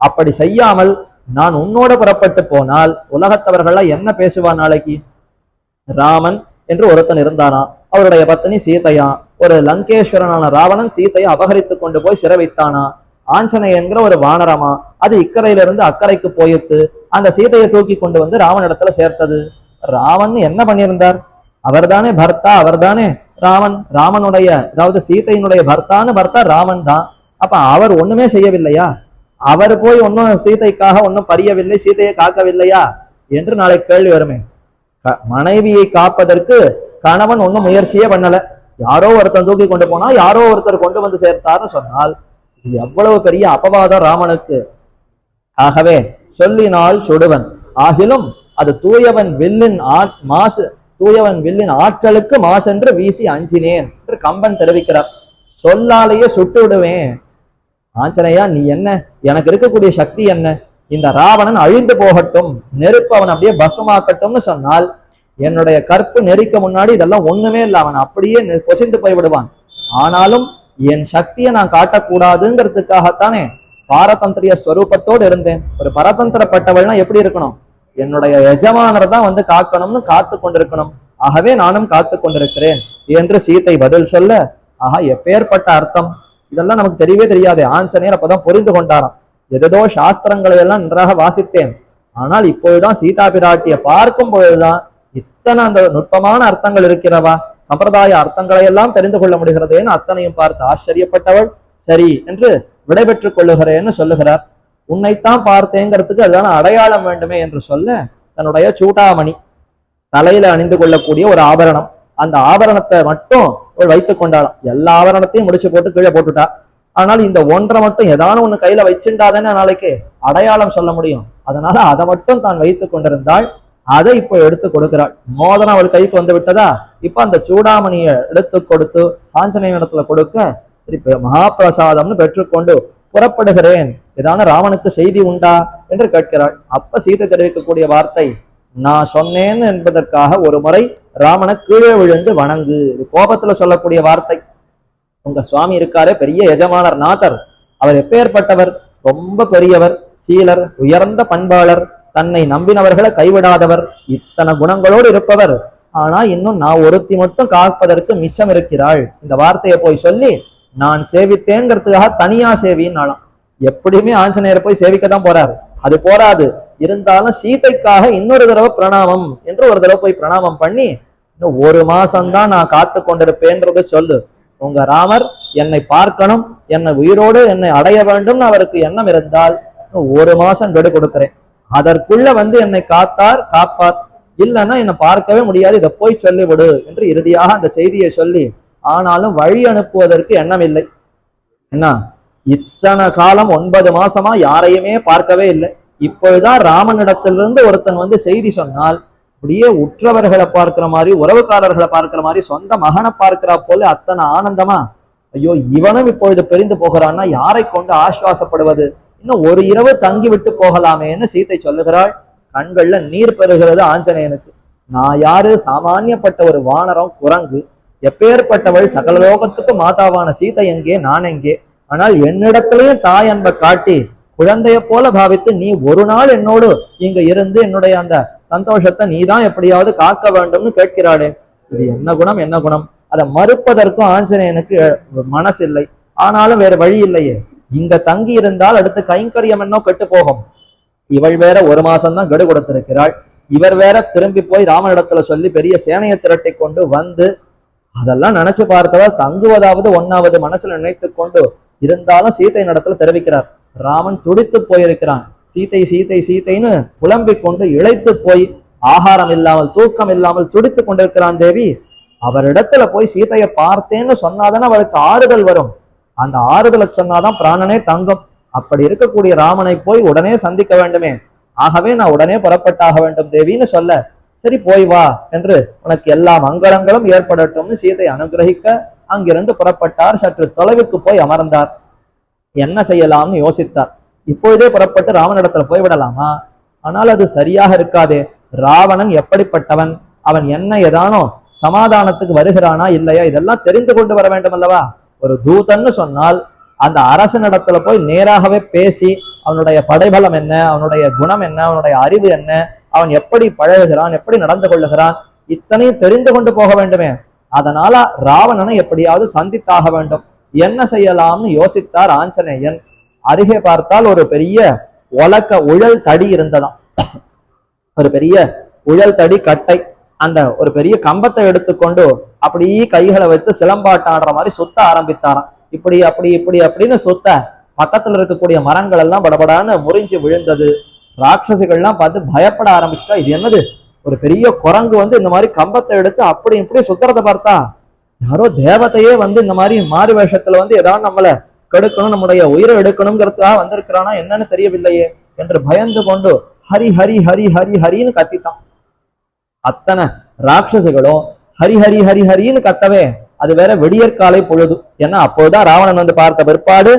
S1: அப்படி செய்யாமல் நான் உன்னோட புறப்பட்டு போனால் உலகத்தவர்கள்லாம் என்ன பேசுவா நாளைக்கு? ராமன் என்று ஒருத்தன் இருந்தானா, அவருடைய பத்தினி சீதையா, ஒரு லங்கேஸ்வரனான ராவணன் சீதையை அபகரித்து கொண்டு போய் சிறை வைத்தானா, ஆஞ்சநேயங்கிற ஒரு வானரமா அது இக்கரையிலிருந்து அக்கறைக்கு போயிட்டு அந்த சீதையை தூக்கி கொண்டு வந்து ராவனிடத்துல சேர்த்தது. ராவன் என்ன பண்ணியிருந்தார்? அவர்தானே பர்த்தா, அவர்தானே ராமன். ராமனுடைய அதாவது சீதையினுடைய பர்த்தா ராமன் தான். அப்ப அவர் ஒண்ணுமே செய்யவில்லையா? அவர் போய் ஒன்னும் சீதைக்காக ஒன்னும் பறியவில்லை, சீதையை காக்கவில்லையா என்று நாளை கேள்வி வருமே. மனைவியை காப்பதற்கு கணவன் ஒன்னும் முயற்சியே பண்ணல, யாரோ ஒருத்தர் தூக்கி கொண்டு போனா யாரோ ஒருத்தர் கொண்டு வந்து சேர்த்தார்னு சொன்னால் இது எவ்வளவு பெரிய அபவாதம் ராமனுக்கு. ஆகவே சொல்லினால் சுடுவன் ஆகிலும் அது தூயவன் வில்லின் மாசு, தூயவன் வில்லின் ஆற்றலுக்கு மாசென்று வீசி அஞ்சினேன் என்று கம்பன் தெரிவிக்கிறார். சொல்லாலேயே சுட்டு விடுவேன். ஆஞ்சனையா நீ என்ன, எனக்கு இருக்கக்கூடிய சக்தி என்ன? இந்த ராவணன் அழிந்து போகட்டும், நெருப்பு அவன் அப்படியே பஸ்மமாக்கட்டும்னு சொன்னால் என்னுடைய கற்பு நெருக்க முன்னாடி இதெல்லாம் ஒண்ணுமே இல்லை, அவன் அப்படியே பொசிந்து போய்விடுவான். ஆனாலும் என் சக்தியை நான் காட்டக்கூடாதுங்கிறதுக்காகத்தானே பாரதந்திரிய ஸ்வரூபத்தோடு இருந்தேன். ஒரு பரதந்திரப்பட்டவள்னா எப்படி இருக்கணும்? என்னுடைய எஜமானர் தான் வந்து காக்கணும்னு காத்து கொண்டிருக்கணும். ஆகவே நானும் காத்து கொண்டிருக்கிறேன் என்று சீதை பதில் சொல்ல, ஆஹா எப்பேற்பட்ட அர்த்தம்! இதெல்லாம் நமக்கு தெரியவே தெரியாது. ஆஞ்சநேயர் அப்பதான் புரிந்து கொண்டாராம். ஏதோ சாஸ்திரங்களை எல்லாம் நன்றாக வாசித்தேன், ஆனால் இப்பொழுதுதான் சீதா பிராட்டியை பார்க்கும் பொழுதுதான் இத்தனை அந்த நுட்பமான அர்த்தங்கள் இருக்கிறவா, சம்பிரதாய அர்த்தங்களை எல்லாம் தெரிந்து கொள்ள முடிகிறதேன்னு அத்தனையும் பார்த்து ஆச்சரியப்பட்டவள் சரி என்று விடைபெற்றுக் கொள்ளுகிறேன்னு சொல்லுகிறார். உன்னைத்தான் பார்த்தேங்கிறதுக்கு அதுதான அடையாளம் வேண்டுமே என்று சொல்ல தன்னுடைய சூடாமணி தலையில அணிந்து கொள்ளக்கூடிய ஒரு ஆபரணம், அந்த ஆபரணத்தை மட்டும் வைத்துக் கொண்டாலும் எல்லா ஆபரணத்தையும் முடிச்சு போட்டு கீழே போட்டுட்டா. ஆனால் இந்த ஒன்றை மட்டும் ஏதான ஒண்ணு கையில வச்சுட்டாதானே நாளைக்கு அடையாளம் சொல்ல முடியும். அதனால அதை மட்டும் தான் வைத்துக் கொண்டிருந்தாள். அதை இப்போ எடுத்து கொடுக்கிறாள். மோதனம் அவள் கைக்கு வந்து விட்டதா, இப்ப அந்த சூடாமணியை எடுத்து கொடுத்து ஆஞ்சநேய இடத்துல கொடுக்க சரி மகாபிரசாதம்னு பெற்றுக்கொண்டு புறப்படுகிறேன், ஏதான ராமனுக்கு செய்தி உண்டா என்று கேட்கிறாள். அப்ப சீதை தெரிவிக்கக்கூடிய வார்த்தை, நான் சொன்னேன் என்பதற்காக ஒரு முறை ராமனை கீழே விழுந்து வணங்கு. கோபத்துல சொல்லக்கூடிய வார்த்தை. உங்க சுவாமி இருக்காரே பெரிய எஜமானர் நாதர், அவர் எப்பேற்பட்டவர்? ரொம்ப பெரியவர், சீலர், உயர்ந்த பண்பாளர், தன்னை நம்பினவர்களை கைவிடாதவர், இத்தனை குணங்களோடு இருப்பவர். ஆனா இன்னும் நான் ஒருத்தி மட்டும் காப்பதற்கு மிச்சம் இருக்கிறாள். இந்த வார்த்தையை போய் சொல்லி நான் சேவித்தேங்கிறதுக்காக தனியா சேவின்னாலும் எப்படியுமே ஆஞ்சநேயர் போய் சேவிக்கத்தான் போறாரு. அது போராது, இருந்தாலும் சீதைக்காக இன்னொரு தடவை பிரணாமம் என்று ஒரு தடவை போய் பிரணாமம் பண்ணி இன்னும் 1 மாசம்தான் நான் காத்து கொண்டிருப்பேன்றதை சொல்லு. உங்க ராமர் என்னை பார்க்கணும், என்னை உயிரோடு என்னை அடைய வேண்டும்னு அவருக்கு எண்ணம் இருந்தால் 1 மாசம் கெடு கொடுக்கிறேன். அதற்குள்ள வந்து என்னை காப்பார், இல்லைன்னா என்னை பார்க்கவே முடியாது, இதை போய் சொல்லிவிடு என்று இறுதியாக அந்த செய்தியை சொல்லி, ஆனாலும் வழி அனுப்புவதற்கு எண்ணம் இல்லை. என்ன இத்தனை காலம் 9 மாசமா யாரையுமே பார்க்கவே இல்லை. இப்பொழுதுதான் ராமனிடத்திலிருந்து ஒருத்தன் வந்து செய்தி சொன்னால் அப்படியே உற்றவர்களை பார்க்கிற மாதிரி, உறவுக்காரர்களை பார்க்கிற மாதிரி, சொந்த மகனை பார்க்கிறா போல அத்தனை ஆனந்தமா. ஐயோ இவனும் இப்பொழுது பிரிந்து போகிறான்னா யாரை கொண்டு ஆசுவாசப்படுவது? இன்னும் ஒரு இரவு தங்கி விட்டு போகலாமேன்னு சீதை சொல்லுகிறாள். கண்கள்ல நீர் பெறுகிறது ஆஞ்சநேயனுக்கு. நான் யாரு? சாமானியப்பட்ட ஒரு வானரம், குரங்கு. எப்பேற்பட்டவள்? சகல லோகத்துக்கு மாதாவான சீதை எங்கே, நான் எங்கே? ஆனால் என்னிடத்திலையும் தாய் அன்பை காட்டி குழந்தைய போல பாவித்து நீ ஒரு நாள் என்னோடு இங்க இருந்து என்னுடைய அந்த சந்தோஷத்தை நீதான் எப்படியாவது காக்க வேண்டும்னு கேட்கிறாளே, இது என்ன குணம், என்ன குணம்? அதை மறுப்பதற்கும் ஆஞ்சநேயனுக்கு மனசு இல்லை. ஆனாலும் வேற வழி இல்லையே, இங்க தங்கி இருந்தால் அடுத்து கைங்கரியம் என்னோ கெட்டு போகும். இவள் வேற 1 மாசம்தான் கெடு கொடுத்திருக்கிறாள். இவர் வேற திரும்பி போய் ராமனிடத்துல சொல்லி பெரிய சேனையை திரட்டி கொண்டு வந்து அதெல்லாம் நினைச்சு பார்த்தவர் தங்குவதாவது ஒன்னாவது மனசுல நினைத்து கொண்டு இருந்தாலும் சீதை நடத்துல தெரிவிக்கிறார். ராமன் துடித்து போயிருக்கிறான். சீதை சீதை சீதைன்னு புலம்பிக் கொண்டு இழைத்து போய் ஆகாரம் இல்லாமல் தூக்கம் இல்லாமல் துடித்து கொண்டிருக்கிறான் தேவி. அவரிடத்துல போய் சீதையை பார்த்தேன்னு சொன்னாதானே அவளுக்கு ஆறுதல் வரும். அந்த ஆறுதலை சொன்னாதான் பிராணனே தங்கும். அப்படி இருக்கக்கூடிய ராமனை போய் உடனே சந்திக்க வேண்டுமே. ஆகவே நான் உடனே புறப்பட்டாக வேண்டும் தேவின்னு சொல்ல, சரி போய் வா என்று உனக்கு எல்லா மங்களங்களும் ஏற்படட்டும்னு சீதை அனுகிரகிக்க அங்கிருந்து புறப்பட்டார். சற்று தொலைவுக்கு போய் அமர்ந்தார். என்ன செய்யலாம்னு யோசித்தார். இப்பொழுதே புறப்பட்டு ராவனிடத்துல போய்விடலாமா? ஆனால் அது சரியாக இருக்காதே. ராவணன் எப்படிப்பட்டவன், அவன் என்ன ஏதானோ சமாதானத்துக்கு வருகிறானா இல்லையா, இதெல்லாம் தெரிந்து கொண்டு வர வேண்டும் அல்லவா? ஒரு தூதன்னு சொன்னால் அந்த அரசனிடத்துல போய் நேராகவே பேசி அவனுடைய படைபலம் என்ன, அவனுடைய குணம் என்ன, அவனுடைய அறிவு என்ன, அவன் எப்படி பழகுகிறான், எப்படி நடந்து கொள்ளுகிறான், இத்தனையும் தெரிந்து கொண்டு போக வேண்டுமே. அதனால ராவணனை எப்படியாவது சந்தித்தாக வேண்டும். என்ன செய்யலாம்னு யோசித்தார் ஆஞ்சநேயன். அருகே பார்த்தால் ஒரு பெரிய உழல் தடி இருந்ததாம். ஒரு பெரிய உழல் தடி கட்டை. அந்த ஒரு பெரிய கம்பத்தை எடுத்துக்கொண்டு அப்படியே கைகளை வைத்து சிலம்பாட்டாடுற மாதிரி சுத்த ஆரம்பித்தாராம். இப்படி அப்படி இப்படி அப்படின்னு சுத்த பக்கத்துல இருக்கக்கூடிய மரங்கள் எல்லாம் படபடான்னு முறிஞ்சு விழுந்தது. ராட்சசிகள்லாம் பார்த்து பயப்பட ஆரம்பிச்சுட்டா. இது என்னது, ஒரு பெரிய குரங்கு வந்து இந்த மாதிரி கம்பத்தை எடுத்து அப்படி இப்படி சுத்துறத பார்த்தா யாரோ தேவதையே வந்து இந்த மாதிரி மாறு வேஷத்துல வந்து ஏதாவது நம்மள கெடுக்கணும், நம்முடைய உயிரை எடுக்கணுங்கிறதுக்காக வந்திருக்கிறானா என்னன்னு தெரியவில்லையே என்று பயந்து கொண்டு ஹரி ஹரி ஹரி ஹரி ஹரின்னு கத்தித்தான். அத்தனை ராட்சசிகளும் ஹரி ஹரி ஹரி ஹரின்னு கத்தவே அது வேற விடியற்காலை பொழுது. ஏன்னா அப்போதான் ராவணன் வந்து பார்த்த பிற்பாடு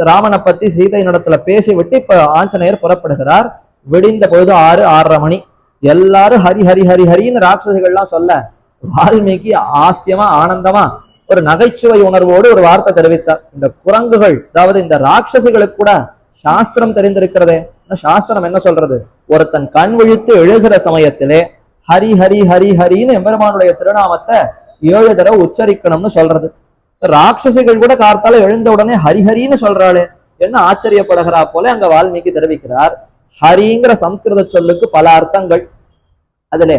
S1: ராவனை பத்தி சீதை நடத்துல பேசி விட்டு இப்ப ஆஞ்சநேயர் புறப்படுகிறார். விடிந்த பொழுது 6:30 மணி. எல்லாரும் ஹரி ஹரி ஹரி ஹரின்னு ராட்சசிகள்லாம் சொல்ல வால்மீகி ஆசியமா ஆனந்தமா ஒரு நகைச்சுவை உணர்வோடு ஒரு வார்த்தை தெரிவித்தார். இந்த குரங்குகள், அதாவது இந்த ராட்சசிகளுக்கு கூட சாஸ்திரம் தெரிந்திருக்கிறதே. சாஸ்திரம் என்ன சொல்றது, ஒருத்தன் கண் விழித்து எழுகிற சமயத்திலே ஹரி ஹரி ஹரி ஹரின்னு எம்பெருமானுடைய திருநாமத்தை 7 தடவை உச்சரிக்கணும்னு சொல்றது. ராட்சசிகள் கூட கார்த்தால எழுந்த உடனே ஹரிஹரின்னு சொல்றாளே என்ன ஆச்சரியப்படுகிறா போல அங்க வால்மீகி தெரிவிக்கிறார். ஹரிங்கிற சம்ஸ்கிருத சொல்லுக்கு பல அர்த்தங்கள். அதுல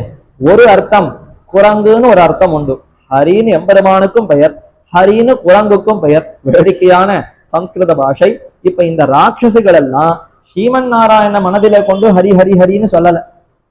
S1: ஒரு அர்த்தம் குரங்குன்னு ஒரு அர்த்தம் உண்டு. ஹரின்னு எம்பெருமானுக்கும் பெயர், ஹரின்னு குரங்குக்கும் பெயர். வேடிக்கையான சம்ஸ்கிருத பாஷை. இப்ப இந்த ராட்சசிகள் எல்லாம் ஸ்ரீமன் நாராயண மனதிலே கொண்டு ஹரி ஹரி ஹரின்னு சொல்லல.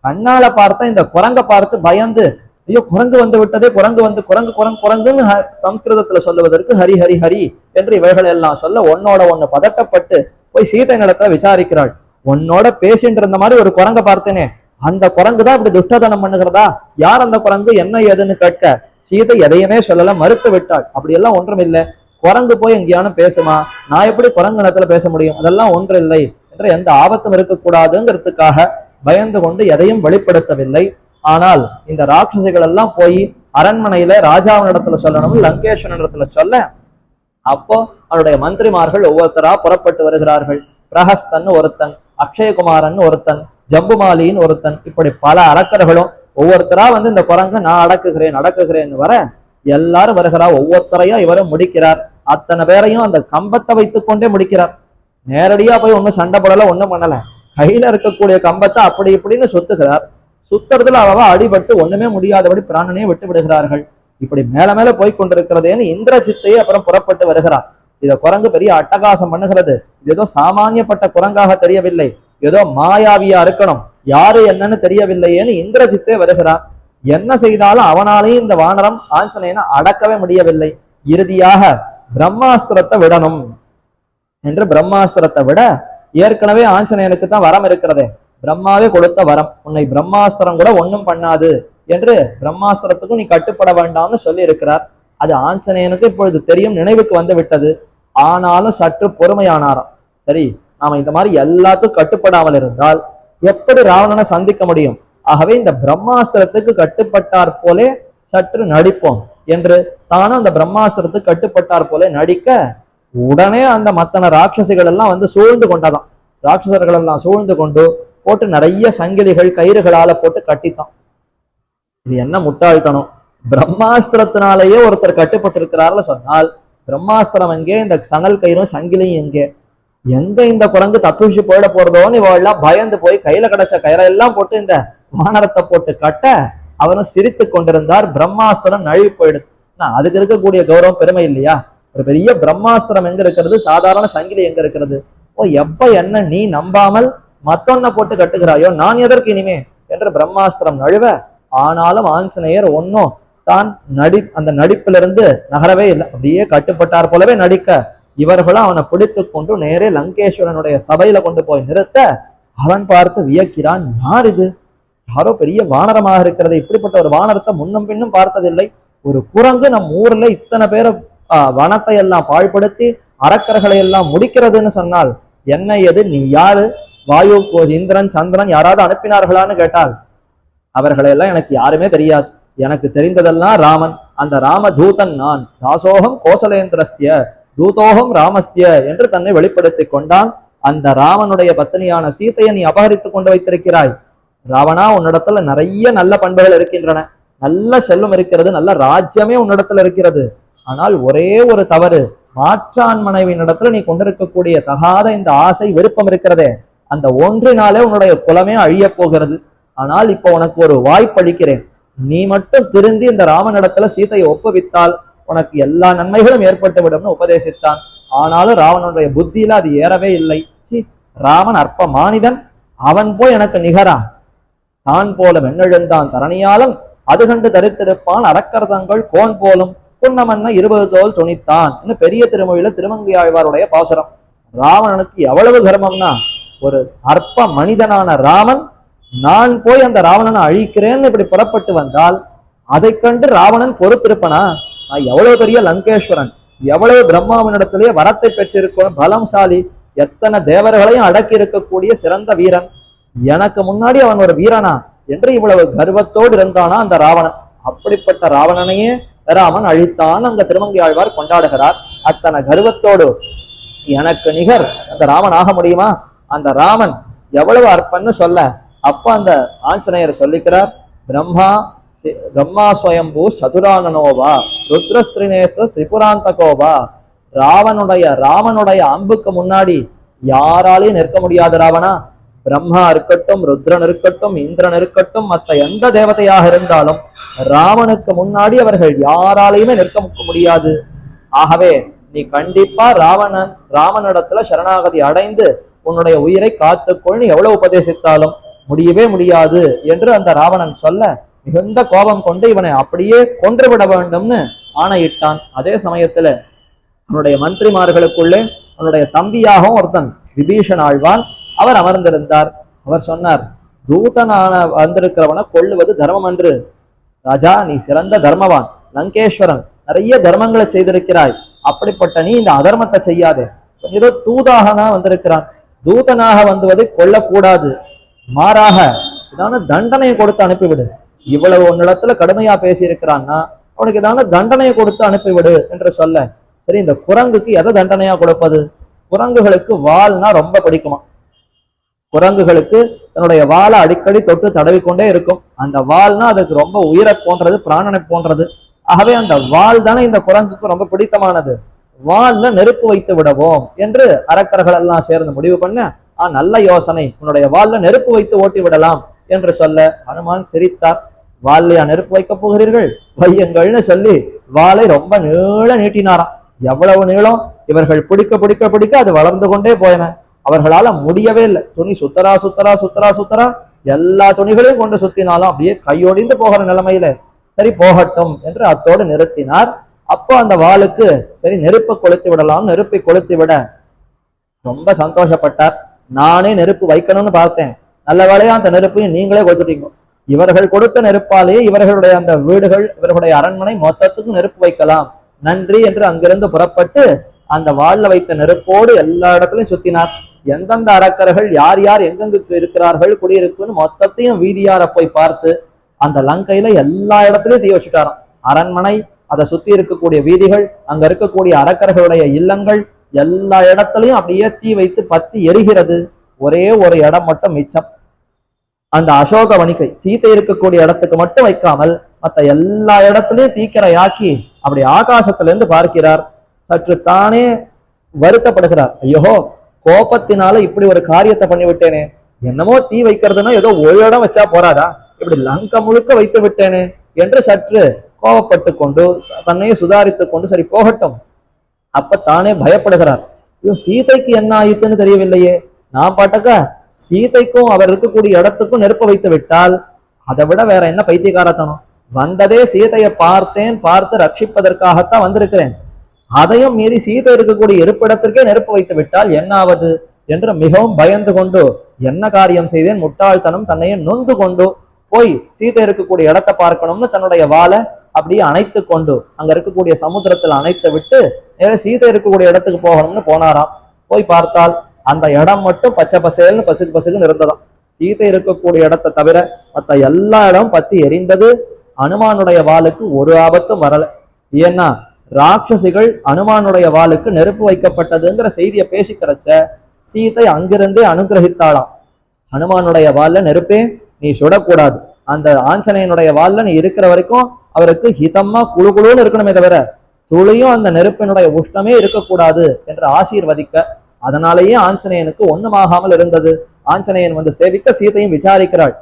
S1: கண்ணால பார்த்த இந்த குரங்க பார்த்து பயந்து ஐயோ குரங்கு வந்து விட்டதே, குரங்கு வந்து குரங்கு குரங்கு குரங்குன்னு சம்ஸ்கிருதத்துல சொல்லுவதற்கு ஹரி ஹரி ஹரி என்று இவைகள் எல்லாம் சொல்ல ஒன்னோட ஒண்ணு பதட்டப்பட்டு போய் சீதை நிலத்துல விசாரிக்கிறாள். உன்னோட பேசிட்டு இருந்த மாதிரி ஒரு குரங்க பார்த்தேனே, அந்த குரங்கு தான் இப்படி துஷ்டதனம் பண்ணுகிறதா? யார் அந்த குரங்கு, என்ன ஏதுன்னு கேட்க சீதை எதையுமே சொல்லல, மறுத்து விட்டாள். அப்படி எல்லாம் ஒன்றும் இல்லை, குரங்கு போய் எங்கேயானு பேசுமா, நான் எப்படி குரங்கு நிலத்துல பேச முடியும், அதெல்லாம் ஒன்று இல்லை என்ற எந்த ஆபத்தும் இருக்கக்கூடாதுங்கிறதுக்காக பயந்து கொண்டு எதையும் வெளிப்படுத்தவில்லை. ஆனால் இந்த ராட்சசிகள் எல்லாம் போய் அரண்மனையில ராஜாவினிடத்துல சொல்லணும், லங்கேஸ்வரன் இடத்துல சொல்ல அப்போ அவருடைய மந்திரிமார்கள் ஒவ்வொருத்தரா புறப்பட்டு வருகிறார்கள். பிரஹஸ்தன் ஒருத்தன், அக்ஷயகுமாரன் ஒருத்தன், ஜம்புமாலின்னு ஒருத்தன், இப்படி பல அரக்கர்களும் ஒவ்வொருத்தரா வந்து இந்த குரங்கு நான் அடக்குகிறேன் வர எல்லாரும் வருகிறா. ஒவ்வொருத்தரையா இவரும் முடிக்கிறார். அத்தனை பேரையும் அந்த கம்பத்தை வைத்துக் கொண்டே முடிக்கிறார். நேரடியா போய் ஒன்னும் சண்டை போடல, ஒண்ணும் பண்ணல. கையில இருக்கக்கூடிய கம்பத்தை அப்படி இப்படின்னு சுத்துகிறார். சுத்துறதுல அவ அடிபட்டு ஒண்ணுமே முடியாதபடி பிராணனையே விட்டு விடுகிறார்கள். இப்படி மேல மேல போய் கொண்டிருக்கிறதேன்னு இந்திரஜித்தையே அப்புறம் புறப்பட்டு வருகிறார். இத குரங்கு பெரிய அட்டகாசம் பண்ணுகிறது. இது ஏதோ சாமானியப்பட்ட குரங்காக தெரியவில்லை, ஏதோ மாயாவியா இருக்கணும், யாரு என்னன்னு தெரியவில்லையேன்னு இந்திரஜித்தே வருகிறார். என்ன செய்தாலும் அவனாலேயும் இந்த வானரம் ஆஞ்சநேயனை அடக்கவே முடியவில்லை. இறுதியாக பிரம்மாஸ்திரத்தை விடணும் என்று பிரம்மாஸ்திரத்தை விட, ஏற்கனவே ஆஞ்சநேயனுக்கு தான் வரம் இருக்கிறதே, பிரம்மாவே கொடுத்த வரம், உன்னை பிரம்மாஸ்திரம் கூட ஒன்னும் பண்ணாது என்று பிரம்மாஸ்திரத்துக்கும் நீ கட்டுப்பட வேண்டாம்னு சொல்லி இருக்கிறார். அது ஆஞ்சநேயனுக்கு இப்பொழுது தெரியும், நினைவுக்கு வந்து விட்டது. ஆனாலும் சற்று பொறுமையானாராம். சரி, நாம இந்த மாதிரி எல்லாத்துக்கும் கட்டுப்படாமல் இருந்தால் எப்படி ராவணனை சந்திக்க முடியும்? ஆகவே இந்த பிரம்மாஸ்திரத்துக்கு கட்டுப்பட்டார் போலே சற்று நடிப்போம் என்று தானும் அந்த பிரம்மாஸ்திரத்துக்கு கட்டுப்பட்டார் போலே நடிக்க, உடனே அந்த மத்தன ராட்சசிகள் எல்லாம் வந்து சூழ்ந்து கொண்டதாம். ராட்சசர்கள் எல்லாம் சூழ்ந்து கொண்டு போட்டு நிறைய சங்கிலிகள் கயிறுகளால போட்டு கட்டித்தான். இது என்ன முட்டாள்தனம்! பிரம்மாஸ்திரத்தினாலேயே ஒருத்தர் கட்டுப்பட்டு இருக்கிறார்னு சொன்னால் பிரம்மாஸ்திரம் எங்கே, இந்த சணல் கயிறும் சங்கிலியும் எங்கே? எங்க இந்த குரங்கு தப்பிச்சு போயிட போறதோன்னு இவெல்லாம் பயந்து போய் கையில கிடைச்ச கயிறெல்லாம் போட்டு இந்த வானரத்தை போட்டு கட்ட அவரும் சிரித்து கொண்டிருந்தார். பிரம்மாஸ்திரம் நழுவி போயிடுது. அதுக்கு இருக்கக்கூடிய கௌரவம் பெருமை இல்லையா? ஒரு பெரிய பிரம்மாஸ்திரம் எங்க இருக்கிறது, சாதாரண சங்கிலி எங்க இருக்கிறது? ஓ, எப்ப என்ன நீ நம்பாமல் மத்தொன்ன போட்டு கட்டுகிறாயோ, நான் எதற்கு இனிமே என்று பிரம்மாஸ்திரம் நழுவ, ஆனாலும் ஆஞ்சநேயர் ஒன்னும் தான் அந்த நடிப்பிலிருந்து நகரவே இல்லை. அப்படியே கட்டுப்பட்டார் போலவே நடிக்க, இவர்களும் அவனை பிடித்து கொண்டு நேரே லங்கேஸ்வரனுடைய சபையில கொண்டு போய் நிறுத்த, அவன் பார்த்து வியக்கிறான். யார் இது? யாரோ பெரிய வானரமாக இருக்கிறது. இப்படிப்பட்ட ஒரு வானரத்தை முன்னும் பின்னும் பார்த்ததில்லை. ஒரு குரங்கு நம் ஊர்ல இத்தனை பேரை வனத்தை எல்லாம் பாழ்படுத்தி அரக்கர்களை எல்லாம் முடிக்கிறதுன்னு சொன்னால் என்ன எது, நீ யாரு, வாயு இந்திரன் சந்திரன் யாராவது அனுப்பினார்களான்னு கேட்டால் அவர்களையெல்லாம் எனக்கு யாருமே தெரியாது, எனக்கு தெரிந்ததெல்லாம் ராமன், அந்த ராம தூதன் நான், தாசோகம் கோசலேந்திரஸ்ய தூதோகம் ராமஸ்ய என்று தன்னை வெளிப்படுத்தி கொண்டான். அந்த ராமனுடைய பத்னியான சீதையை நீ அபகரித்து கொண்டு வைத்திருக்கிறாய். ராவணா, உன்னிடத்துல நிறைய நல்ல பண்புகள் இருக்கின்றன, நல்ல செல்வம் இருக்கிறது, நல்ல ராஜ்யமே உன்னிடத்துல இருக்கிறது. ஆனால் ஒரே ஒரு தவறு, மாற்றான் மனைவியினிடத்துல நீ கொண்டிருக்கக்கூடிய தகாத இந்த ஆசை விருப்பம் இருக்கிறதே, அந்த ஒன்றினாலே உன்னுடைய குலமே அழிய போகிறது. ஆனால் இப்போ உனக்கு ஒரு வாய்ப்பு அளிக்கிறேன், நீ மட்டும் திருந்தி இந்த ராமனிடத்துல சீதையை ஒப்புவித்தால் உனக்கு எல்லா நன்மைகளும் ஏற்பட்டு விடும்னு உபதேசித்தான். ஆனாலும் ராவனுடைய புத்தியில அது ஏறவே இல்லை. ராமன் அற்ப மானிதன், அவன் போய் எனக்கு நிகரா, தான் போல வெண்ணெழுந்தான் தரணியாலும் அது கண்டு தரித்திருப்பான் அரக்கர்தங்கள் கோன் போலும் புன்னமன்ன 20 தோல் துணித்தான். பெரிய திருமொழியில திருமங்கையாழ்வாருடைய பாசுரம். ராவணனுக்கு எவ்வளவு கர்மம்னா, ஒரு அற்ப மனிதனான ராமன் நான் போய் அந்த ராவணனை அழிக்கிறேன்னு இப்படி புறப்பட்டு வந்தால் அதை கண்டு ராவணன் பொறுத்திருப்பனா? நான் எவ்வளவு பெரிய லங்கேஸ்வரன், எவ்வளவு பிரம்மாவனிடத்திலேயே வரத்தை பெற்றிருக்கணும், பலம்சாலி, எத்தனை தேவர்களையும் அடக்கி இருக்கக்கூடிய சிறந்த வீரன், எனக்கு முன்னாடி அவன் ஒரு வீரனா என்று இவ்வளவு கர்வத்தோடு இருந்தானா அந்த ராவணன். அப்படிப்பட்ட ராவணனையே ராமன் அழித்தான் அங்க திருமங்கை ஆழ்வார் கொண்டாடுகிறார். அத்தனை கர்வத்தோடு எனக்கு நிகர் அந்த ராமன் ஆக முடியுமா? அந்த ராமன் எவ்வளவு அற்பன்னு சொல்ல, அப்ப அந்த ஆஞ்சநேயர் சொல்லிக்கிறார், பிரம்மா ஸ்வயம்பூ சதுரானனோவா ருத்ரஸ்திரிநேஸ்த திரிபுராந்தகோவா. ராமனுடைய அம்புக்கு முன்னாடி யாராலையும் நிற்க முடியாது ராவணா. பிரம்மா இருக்கட்டும், ருத்ரன் இருக்கட்டும், இந்திரன் இருக்கட்டும், மற்ற எந்த தேவதையாக இருந்தாலும் ராவனுக்கு முன்னாடி அவர்கள் யாராலையுமே நிற்க முடியாது. ஆகவே நீ கண்டிப்பா ராமனிடத்துல சரணாகதி அடைந்து உன்னுடைய உயிரை காத்துக்கொள், நீ எவ்வளவு உபதேசித்தாலும் முடியவே முடியாது என்று அந்த ராவணன் சொல்ல மிகுந்த கோபம் கொண்டு இவனை அப்படியே கொன்றுவிட வேண்டும்னு ஆணையிட்டான். அதே சமயத்துல அவனுடைய மந்திரிமார்களுக்குள்ளே அவனுடைய தம்பியாகவும் ஒருத்தன் விபீஷன் ஆழ்வான் அவர் அமர்ந்திருந்தார். அவர் சொன்னார், தூதனான வந்திருக்கிறவனை கொள்ளுவது தர்மம் என்று. ராஜா, நீ சிறந்த தர்மவான், லங்கேஸ்வரன், நிறைய தர்மங்களை செய்திருக்கிறாய், அப்படிப்பட்ட நீ இந்த அதர்மத்தை செய்யாதே. ஏதோ தூதாகனா வந்திருக்கிறான், தூதனாக வந்துவதை கொல்லக்கூடாது, மாறாக இதான தண்டனையை கொடுத்து அனுப்பிவிடு. இவ்வளவு உன்னிடத்துல கடுமையா பேசி இருக்கிறான்னா அவனுக்கு இதான தண்டனையை கொடுத்து அனுப்பிவிடு என்று சொல்ல, சரி இந்த குரங்குக்கு எதை தண்டனையா கொடுப்பது? குரங்குகளுக்கு வால்னா ரொம்ப பிடிக்குமா. குரங்குகளுக்கு தன்னுடைய வாலை அடிக்கடி தொட்டு தடவிக்கொண்டே இருக்கும். அந்த வால்னா அதுக்கு ரொம்ப உயிரை போன்றது, பிராணனை போன்றது. ஆகவே அந்த வால் தானே இந்த குரங்குக்கு ரொம்ப பிடித்தமானது. வால்ல நெருப்பு வைத்து விடுவோம் என்று அரக்கர்கள் எல்லாம் சேர்ந்து முடிவு பண்ண, நல்ல யோசனை, உன்னுடைய வால்ல நெருப்பு வைத்து ஓட்டி விடலாம் என்று சொல்ல ஹனுமான் சிரித்தார். வால்லையா நெருப்பு வைக்க போகிறீர்கள், வையுங்கள்னு சொல்லி வாளை ரொம்ப நீள நீட்டினாராம். எவ்வளவு நீளம், இவர்கள் பிடிக்க பிடிக்க பிடிக்க அது வளர்ந்து கொண்டே போயின. அவர்களால முடியவே இல்லை. துணி சுத்தரா சுத்தரா சுத்தரா சுத்தரா எல்லா துணிகளையும் கொண்டு சுத்தினாலும் அப்படியே கையோடிந்து போகிற நிலைமையில சரி போகட்டும் என்று அத்தோடு நிறுத்தினார். அப்போ அந்த வாளுக்கு சரி நெருப்பை கொளுத்தி விடலாம், நெருப்பை கொளுத்தி விட ரொம்ப சந்தோஷப்பட்டார். நானே நெருப்பு வைக்கணும்னு பார்த்தேன், நல்ல வேளையா அந்த நெருப்பையும் நீங்களே கொடுத்துட்டீங்க. இவர்கள் கொடுத்த நெருப்பாலேயே இவர்களுடைய அந்த வீடுகள், இவர்களுடைய அரண்மனை மொத்தத்துக்கும் நெருப்பு வைக்கலாம், நன்றி என்று அங்கிருந்து புறப்பட்டு அந்த வாள்ல வைத்த நெருப்போடு எல்லா இடத்துலையும் சுத்தினார். எந்தெந்த அரக்கர்கள் யார் யார் எங்கெங்கு இருக்கிறார்கள் குடியிருப்புன்னு மொத்தத்தையும் வீதியார போய் பார்த்து அந்த லங்கையில எல்லா இடத்துலயும் தீ வச்சுட்டாராம். அரண்மனை, அதை சுத்தி இருக்கக்கூடிய வீதிகள், அங்க இருக்கக்கூடிய அரக்கர்களுடைய இல்லங்கள், எல்லா இடத்துலையும் அப்படியே தீ வைத்து பத்தி எரிகிறது. ஒரே ஒரு இடம் மட்டும் மிச்சம். அந்த அசோக வணிகை சீதை இருக்கக்கூடிய இடத்துக்கு மட்டும் வைக்காமல் மற்ற எல்லா இடத்துலயும் தீக்கிரையாக்கி அப்படி ஆகாசத்துல இருந்து பார்க்கிறார். சற்று தானே வருத்தப்படுகிறார். ஐயோ, கோபத்தினால இப்படி ஒரு காரியத்தை பண்ணி விட்டேனே, என்னமோ தீ வைக்கிறதுனா ஏதோ ஒரு இடம் வச்சா போறாதா, இப்படி லங்கை முழுக்க வைத்து விட்டேனே என்று சற்று கோபப்பட்டு கொண்டு தன்னையே சுதாரித்து கொண்டு சரி போகட்டும். அப்ப தானே பயப்படுகிறார். ஐயோ, சீதைக்கு என்ன ஆயிட்டுன்னு தெரியவில்லையே, நான் பாட்டக்க சீதைக்கும் அவர் இருக்கக்கூடிய இடத்துக்கும் நெருப்ப வைத்து விட்டால் அதை விட வேற என்ன பைத்தியக்காரத்தனம். வந்ததே சீதையை பார்த்தேன், பார்த்து ரட்சிப்பதற்காகத்தான் வந்திருக்கிறேன், அதையும் மீறி சீதை இருக்கக்கூடிய இருப்பிடத்திற்கே நெருப்பு வைத்து விட்டால் என்ன ஆவது என்று மிகவும் பயந்து கொண்டு என்ன காரியம் செய்தேன், முட்டாள்தனம், தன்னையே நொந்து கொண்டு போய் சீதை இருக்கக்கூடிய இடத்தை பார்க்கணும்னு தன்னுடைய வாளை அப்படியே அணைத்து கொண்டு அங்க இருக்கக்கூடிய சமுத்திரத்துல அணைத்து விட்டு நேர சீதை இருக்கக்கூடிய இடத்துக்கு போகணும்னு போனாராம். போய் பார்த்தால் அந்த இடம் மட்டும் பச்சை பசேல்னு பசுக்கு பசுக்குன்னு இருந்ததாம். சீதை இருக்கக்கூடிய இடத்தை தவிர மற்ற எல்லா இடமும் பத்தி எரிந்தது. அனுமானுடைய வாளுக்கு ஒரு ஆபத்தும் வரல. ஏன்னா ராட்சசிகள் அனுமானுடைய வாளுக்கு நெருப்பு வைக்கப்பட்டதுங்கிற செய்தியை பேசிக்கிறச்ச சீதை அங்கிருந்தே அனுகிரகித்தாளாம். ஹனுமானுடைய வால்ல நெருப்பே நீ சுடக்கூடாது, அந்த ஆஞ்சநேயனுடைய வால்ல நீ இருக்கிற வரைக்கும் அவருக்கு ஹிதமா குழுகுழுன்னு இருக்கணுமே தவிர துளியும் அந்த நெருப்பினுடைய உஷ்ணமே இருக்கக்கூடாது என்று ஆசீர்வதிக்க, அதனாலேயே ஆஞ்சநேயனுக்கு ஒண்ணுமாகாமல் இருந்தது. ஆஞ்சநேயன் வந்து சேவிக்க சீதையும் விசாரிக்கிறாள்,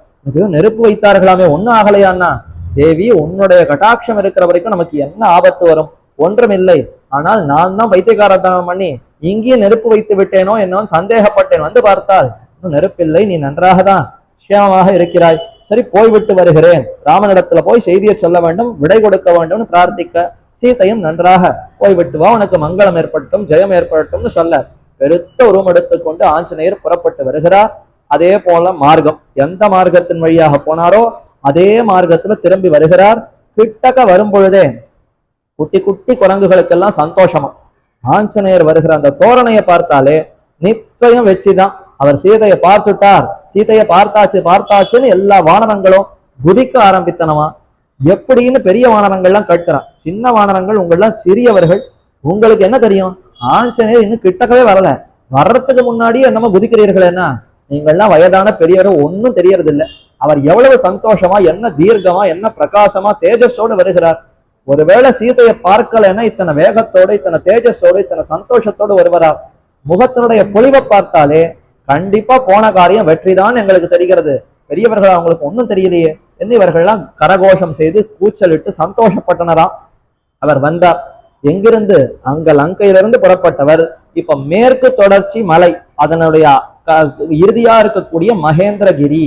S1: நெருப்பு வைத்தார்களாமே ஒன்னும் ஆகலையான்னா, தேவி உன்னுடைய கட்டாட்சம் இருக்கிற வரைக்கும் நமக்கு என்ன ஆபத்து வரும்? ஒன்றுமில்லை. ஆனால் நான் தான் பைத்தியகாரத்தனம் பண்ணி இங்கேயும் நெருப்பு வைத்து விட்டேனோ என்னன்னு சந்தேகப்பட்டேன். வந்து பார்த்தால் இன்னும் நெருப்பில்லை, நீ நன்றாக தான் க்ஷேமமாக இருக்கிறாய். சரி போய்விட்டு வருகிறேன், ராமனிடத்துல போய் செய்தியை சொல்ல வேண்டும், விடை கொடுக்க வேண்டும்னு பிரார்த்திக்க, சீதையும் நன்றாக போய்விட்டு வா, உனக்கு மங்களம் ஏற்படட்டும், ஜெயம் ஏற்படட்டும்னு சொல்ல பெருத்த உருவம் எடுத்துக்கொண்டு ஆஞ்சநேயர் புறப்பட்டு வருகிறார். அதே போல மார்க்கம், எந்த மார்க்கத்தின் வழியாக போனாரோ அதே மார்க்கத்துல திரும்பி வருகிறார். கிட்டக்க வரும் பொழுதே குட்டி குட்டி குரங்குகளுக்கெல்லாம் சந்தோஷமா. ஆஞ்சநேயர் வருகிற அந்த தோரணையை பார்த்தாலே நிச்சயம் வெற்றிதான். அவர் சீதையை பார்த்துட்டார், சீதையை பார்த்தாச்சுன்னு எல்லா வானரங்களும் குதிக்க ஆரம்பித்தனமா. எப்படின்னு பெரிய வானரங்கள்லாம் கட்டுறான். சின்ன வானரங்கள் உங்கள்லாம் சிறியவர்கள், உங்களுக்கு என்ன தெரியும்? ஆஞ்சநேயர் இன்னும் கிட்டக்கவே வரல, வர்றதுக்கு முன்னாடியே என்னமோ குதிக்கிறீர்கள். என்ன நீங்கள்லாம் வயதான பெரியவரும் ஒன்னும் தெரியறது இல்லை. அவர் எவ்வளவு சந்தோஷமா, என்ன தீர்க்கமா, என்ன பிரகாசமா தேஜஸோடு வருகிறார். ஒருவேளை சீதையை பார்க்கலன்னா இத்தனை வேகத்தோடு, இத்தனை தேஜஸோடு, இத்தனை சந்தோஷத்தோடு வருவரா? முகத்தினுடைய பொலிவை பார்த்தாலே கண்டிப்பா போன காரியம் வெற்றிதான் எங்களுக்கு தெரிகிறது. பெரியவர்கள் அவங்களுக்கு ஒன்றும் தெரியலையே என்று இவர்கள்லாம் கரகோஷம் செய்து கூச்சலிட்டு சந்தோஷப்பட்டனரா. அவர் வந்தார். எங்கிருந்து? அங்க லங்கையிலிருந்து புறப்பட்டவர் இப்ப மேற்கு தொடர்ச்சி மலை, அதனுடைய இறுதியா இருக்கக்கூடிய மகேந்திரகிரி,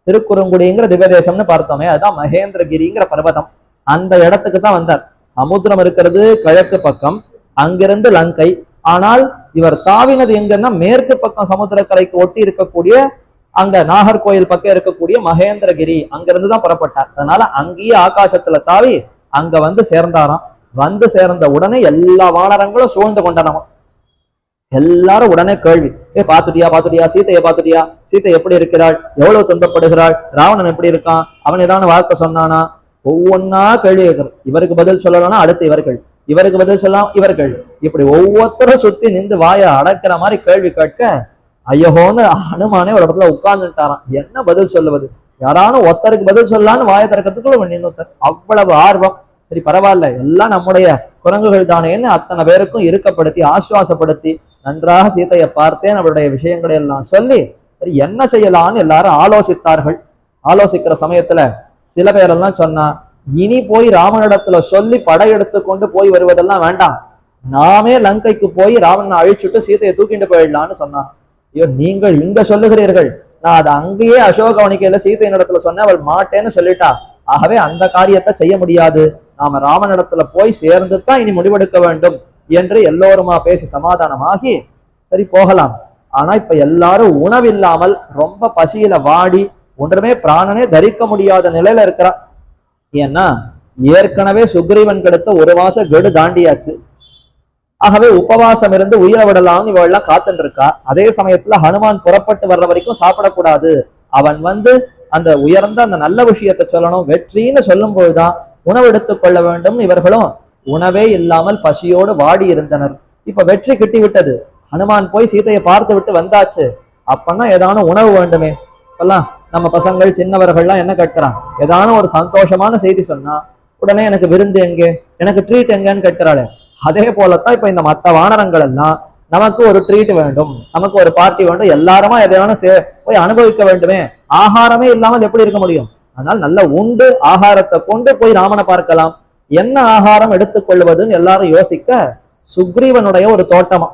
S1: திருக்குறுங்குடிங்கிற திவ்யதேசம்னு பார்த்தோமே, அதுதான் மகேந்திரகிரிங்கிற பர்வதம். அந்த இடத்துக்கு தான் வந்தார். சமுத்திரம் இருக்கிறது கிழக்கு பக்கம், அங்கிருந்து லங்கை. ஆனால் இவர் தாவினது எங்கன்னா மேற்கு பக்கம் சமுத்திரக்கரைக்கு ஒட்டி இருக்கக்கூடிய அங்க நாகர்கோயில் பக்கம் இருக்கக்கூடிய மகேந்திரகிரி, அங்கிருந்து தான் புறப்பட்டார். அதனால அங்கேயே ஆகாசத்துல தாவி அங்க வந்து சேர்ந்தாராம். வந்து சேர்ந்த உடனே எல்லா வானரங்களும் சூழ்ந்து கொண்டனமா. எல்லாரும் உடனே கேள்வி, பாத்துட்டியா சீதையை பாத்துட்டியா? சீதை எப்படி இருக்கிறாள்? எவ்வளவு துன்பப்படுகிறாள்? ராவணன் எப்படி இருக்கான்? அவன் ஏதாவது வார்த்தை சொன்னானா? ஒவ்வொன்னா கேள்வி கேட்கறது. இவருக்கு பதில் சொல்லலாம்னா அடுத்து இவர்கள், இவருக்கு பதில் சொல்லலாம் இவர்கள், இப்படி ஒவ்வொருத்தரும் சுத்தி நின்று வாய அடக்கிற மாதிரி கேள்வி கேட்க, ஐயோன்னு ஹனுமானே ஒரு இடத்துல உட்கார்ந்துட்டாராம். என்ன பதில் சொல்லுவது? யாரானும் ஒருத்தருக்கு பதில் சொல்லலான்னு வாயை திறக்கிறதுக்குள்ள இன்னொருத்தர் அவ்வளவு ஆர்வம். சரி பரவாயில்ல, எல்லாம் நம்முடைய குரங்குகள் தானேன்னு அத்தனை பேருக்கும் இருக்கப்படுத்தி ஆசுவாசப்படுத்தி நன்றாக சீதையை பார்த்தேன் அவருடைய விஷயங்களை எல்லாம் சொல்லி, சரி என்ன செய்யலான்னு எல்லாரும் ஆலோசித்தார்கள். ஆலோசிக்கிற சமயத்துல சில பேரெல்லாம் சொன்னா, இனி போய் ராமனிடத்துல சொல்லி படையெடுத்து கொண்டு போய் வருவதெல்லாம் வேண்டாம், நாமே லங்கைக்கு போய் ராவணனை அழிச்சுட்டு சீதையை தூக்கிட்டு போயிடலான்னு சொன்னான். ஐயோ நீங்கள் இங்க சொல்லுகிறீர்கள், நான் அதை அங்கேயே அசோகவனிக்கையில சீதையின் இடத்துல சொன்னேன், அவள் மாட்டேன்னு சொல்லிட்டா. ஆகவே அந்த காரியத்தை செய்ய முடியாது, நாம ராமனிடத்துல போய் சேர்ந்து தான் இனி முடிவெடுக்க வேண்டும் என்று எல்லோருமா பேசி சமாதானமாகி சரி போகலாம். ஆனா இப்ப எல்லாரும் உணவில்லாமல் ரொம்ப பசியில வாடி ஒன்றுமே பிராணனே தரிக்க முடியாத நிலையில இருக்கிறா. ஏன்னா ஏற்கனவே சுக்ரீவன் கெடுத்த ஒரு மாசம் கெடு தாண்டியாச்சு. ஆகவே உபவாசம் இருந்து உயிரை விடலாம்னு இவெல்லாம் காத்துட்டு இருக்கா. அதே சமயத்துல ஹனுமான் புறப்பட்டு வர்ற வரைக்கும் சாப்பிடக்கூடாது, அவன் வந்து அந்த உயர்ந்த அந்த நல்ல விஷயத்தை சொல்லணும், வெற்றின்னு சொல்லும் போதுதான் உணவு எடுத்துக் கொள்ள வேண்டும். இவர்களும் உணவே இல்லாமல் பசியோடு வாடி இருந்தனர். இப்ப வெற்றி கிட்டி விட்டது, ஹனுமான் போய் சீதையை பார்த்து விட்டு வந்தாச்சு. அப்பன்னா ஏதான உணவு வேண்டுமே. இப்பெல்லாம் நம்ம பசங்கள் சின்னவர்கள்லாம் என்ன கேட்கிறான்? ஏதான ஒரு சந்தோஷமான செய்தி சொன்னா உடனே எனக்கு விருந்து எங்கே, எனக்கு ட்ரீட் எங்கன்னு கேட்கிறாளே. அதே போலத்தான் இப்ப இந்த மற்ற வானரங்கள் எல்லாம் நமக்கு ஒரு ட்ரீட் வேண்டும், நமக்கு ஒரு பார்ட்டி வேண்டும், எல்லாருமா எதையான போய் அனுபவிக்க வேண்டுமே. ஆகாரமே இல்லாமல் எப்படி இருக்க முடியும்? அதனால நல்ல உண்டு ஆகாரத்தை கொண்டு போய் ராமனை பார்க்கலாம். என்ன ஆகாரம் எடுத்துக்கொள்வதுன்னு எல்லாரும் யோசிக்க, சுக்ரீவனுடைய ஒரு தோட்டமா,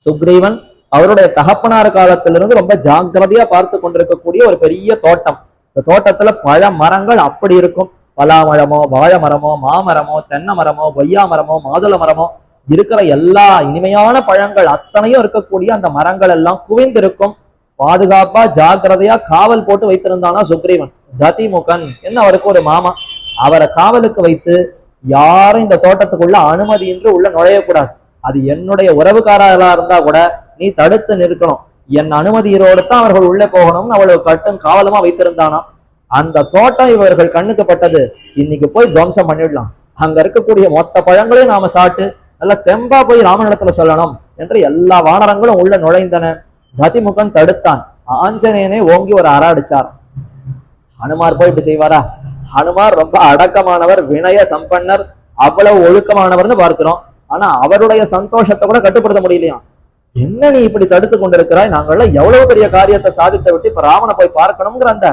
S1: சுக்ரீவன் அவருடைய தகப்பனார் காலத்திலிருந்து ரொம்ப ஜாக்கிரதையா பார்த்து கொண்டிருக்கக்கூடிய ஒரு பெரிய தோட்டம். இந்த தோட்டத்துல பழ மரங்கள் அப்படி இருக்கும். பலாமரமோ, வாழை மரமோ, மாமரமோ, தென்னை மரமோ, கொய்யா மரமோ, மாதுளை மரமோ, இருக்கிற எல்லா இனிமையான பழங்கள் அத்தனையும் இருக்கக்கூடிய அந்த மரங்கள் எல்லாம் குவிந்திருக்கும். பாதுகாப்பா ஜாக்கிரதையா காவல் போட்டு வைத்திருந்தானா சுக்ரீவன். ததிமுகன் என்ன அவருக்கு ஒரு மாமா. அவரை காவலுக்கு வைத்து யாரும் இந்த தோட்டத்துக்குள்ள அனுமதியின்றி உள்ள நுழையக்கூடாது. அது என்னுடைய உறவுக்காரர்களா இருந்தா கூட நீ தடுத்து நிற்கணும், என் அனுமதியோடு தான் அவர்கள் உள்ளே போகணும்னு அவ்வளவு கட்டும் காவலமா வைத்திருந்தானா. அந்த தோட்டம் இவர்கள் கண்ணுக்கு பட்டது, இன்னைக்கு போய் துவம்சம் பண்ணிடலாம், அங்க இருக்கக்கூடிய மொத்த பழங்களையும் நாம சாப்பிட்டு நல்லா தெம்பா போய் ராமனிடத்துல சொல்லணும் என்று எல்லா வானரங்களும் உள்ள நுழைந்தன. கதிமுகன் தடுத்தான். ஆஞ்சநேயனை ஓங்கி ஒரு அற அடிச்சார். ஹனுமார் போய் இப்படி செய்வாரா? ஹனுமார் ரொம்ப அடக்கமானவர், வினய சம்பன்னர், அவ்வளவு ஒழுக்கமானவர்னு பார்க்கிறோம். ஆனா அவருடைய சந்தோஷத்தை கூட கட்டுப்படுத்த முடியலையா. என்ன நீ இப்படி தடுத்து கொண்டிருக்கிறாய், நாங்கள்லாம் எவ்வளவு பெரிய காரியத்தை சாதித்த விட்டு இப்ப ராமனை போய் பார்க்கணுங்கிற அந்த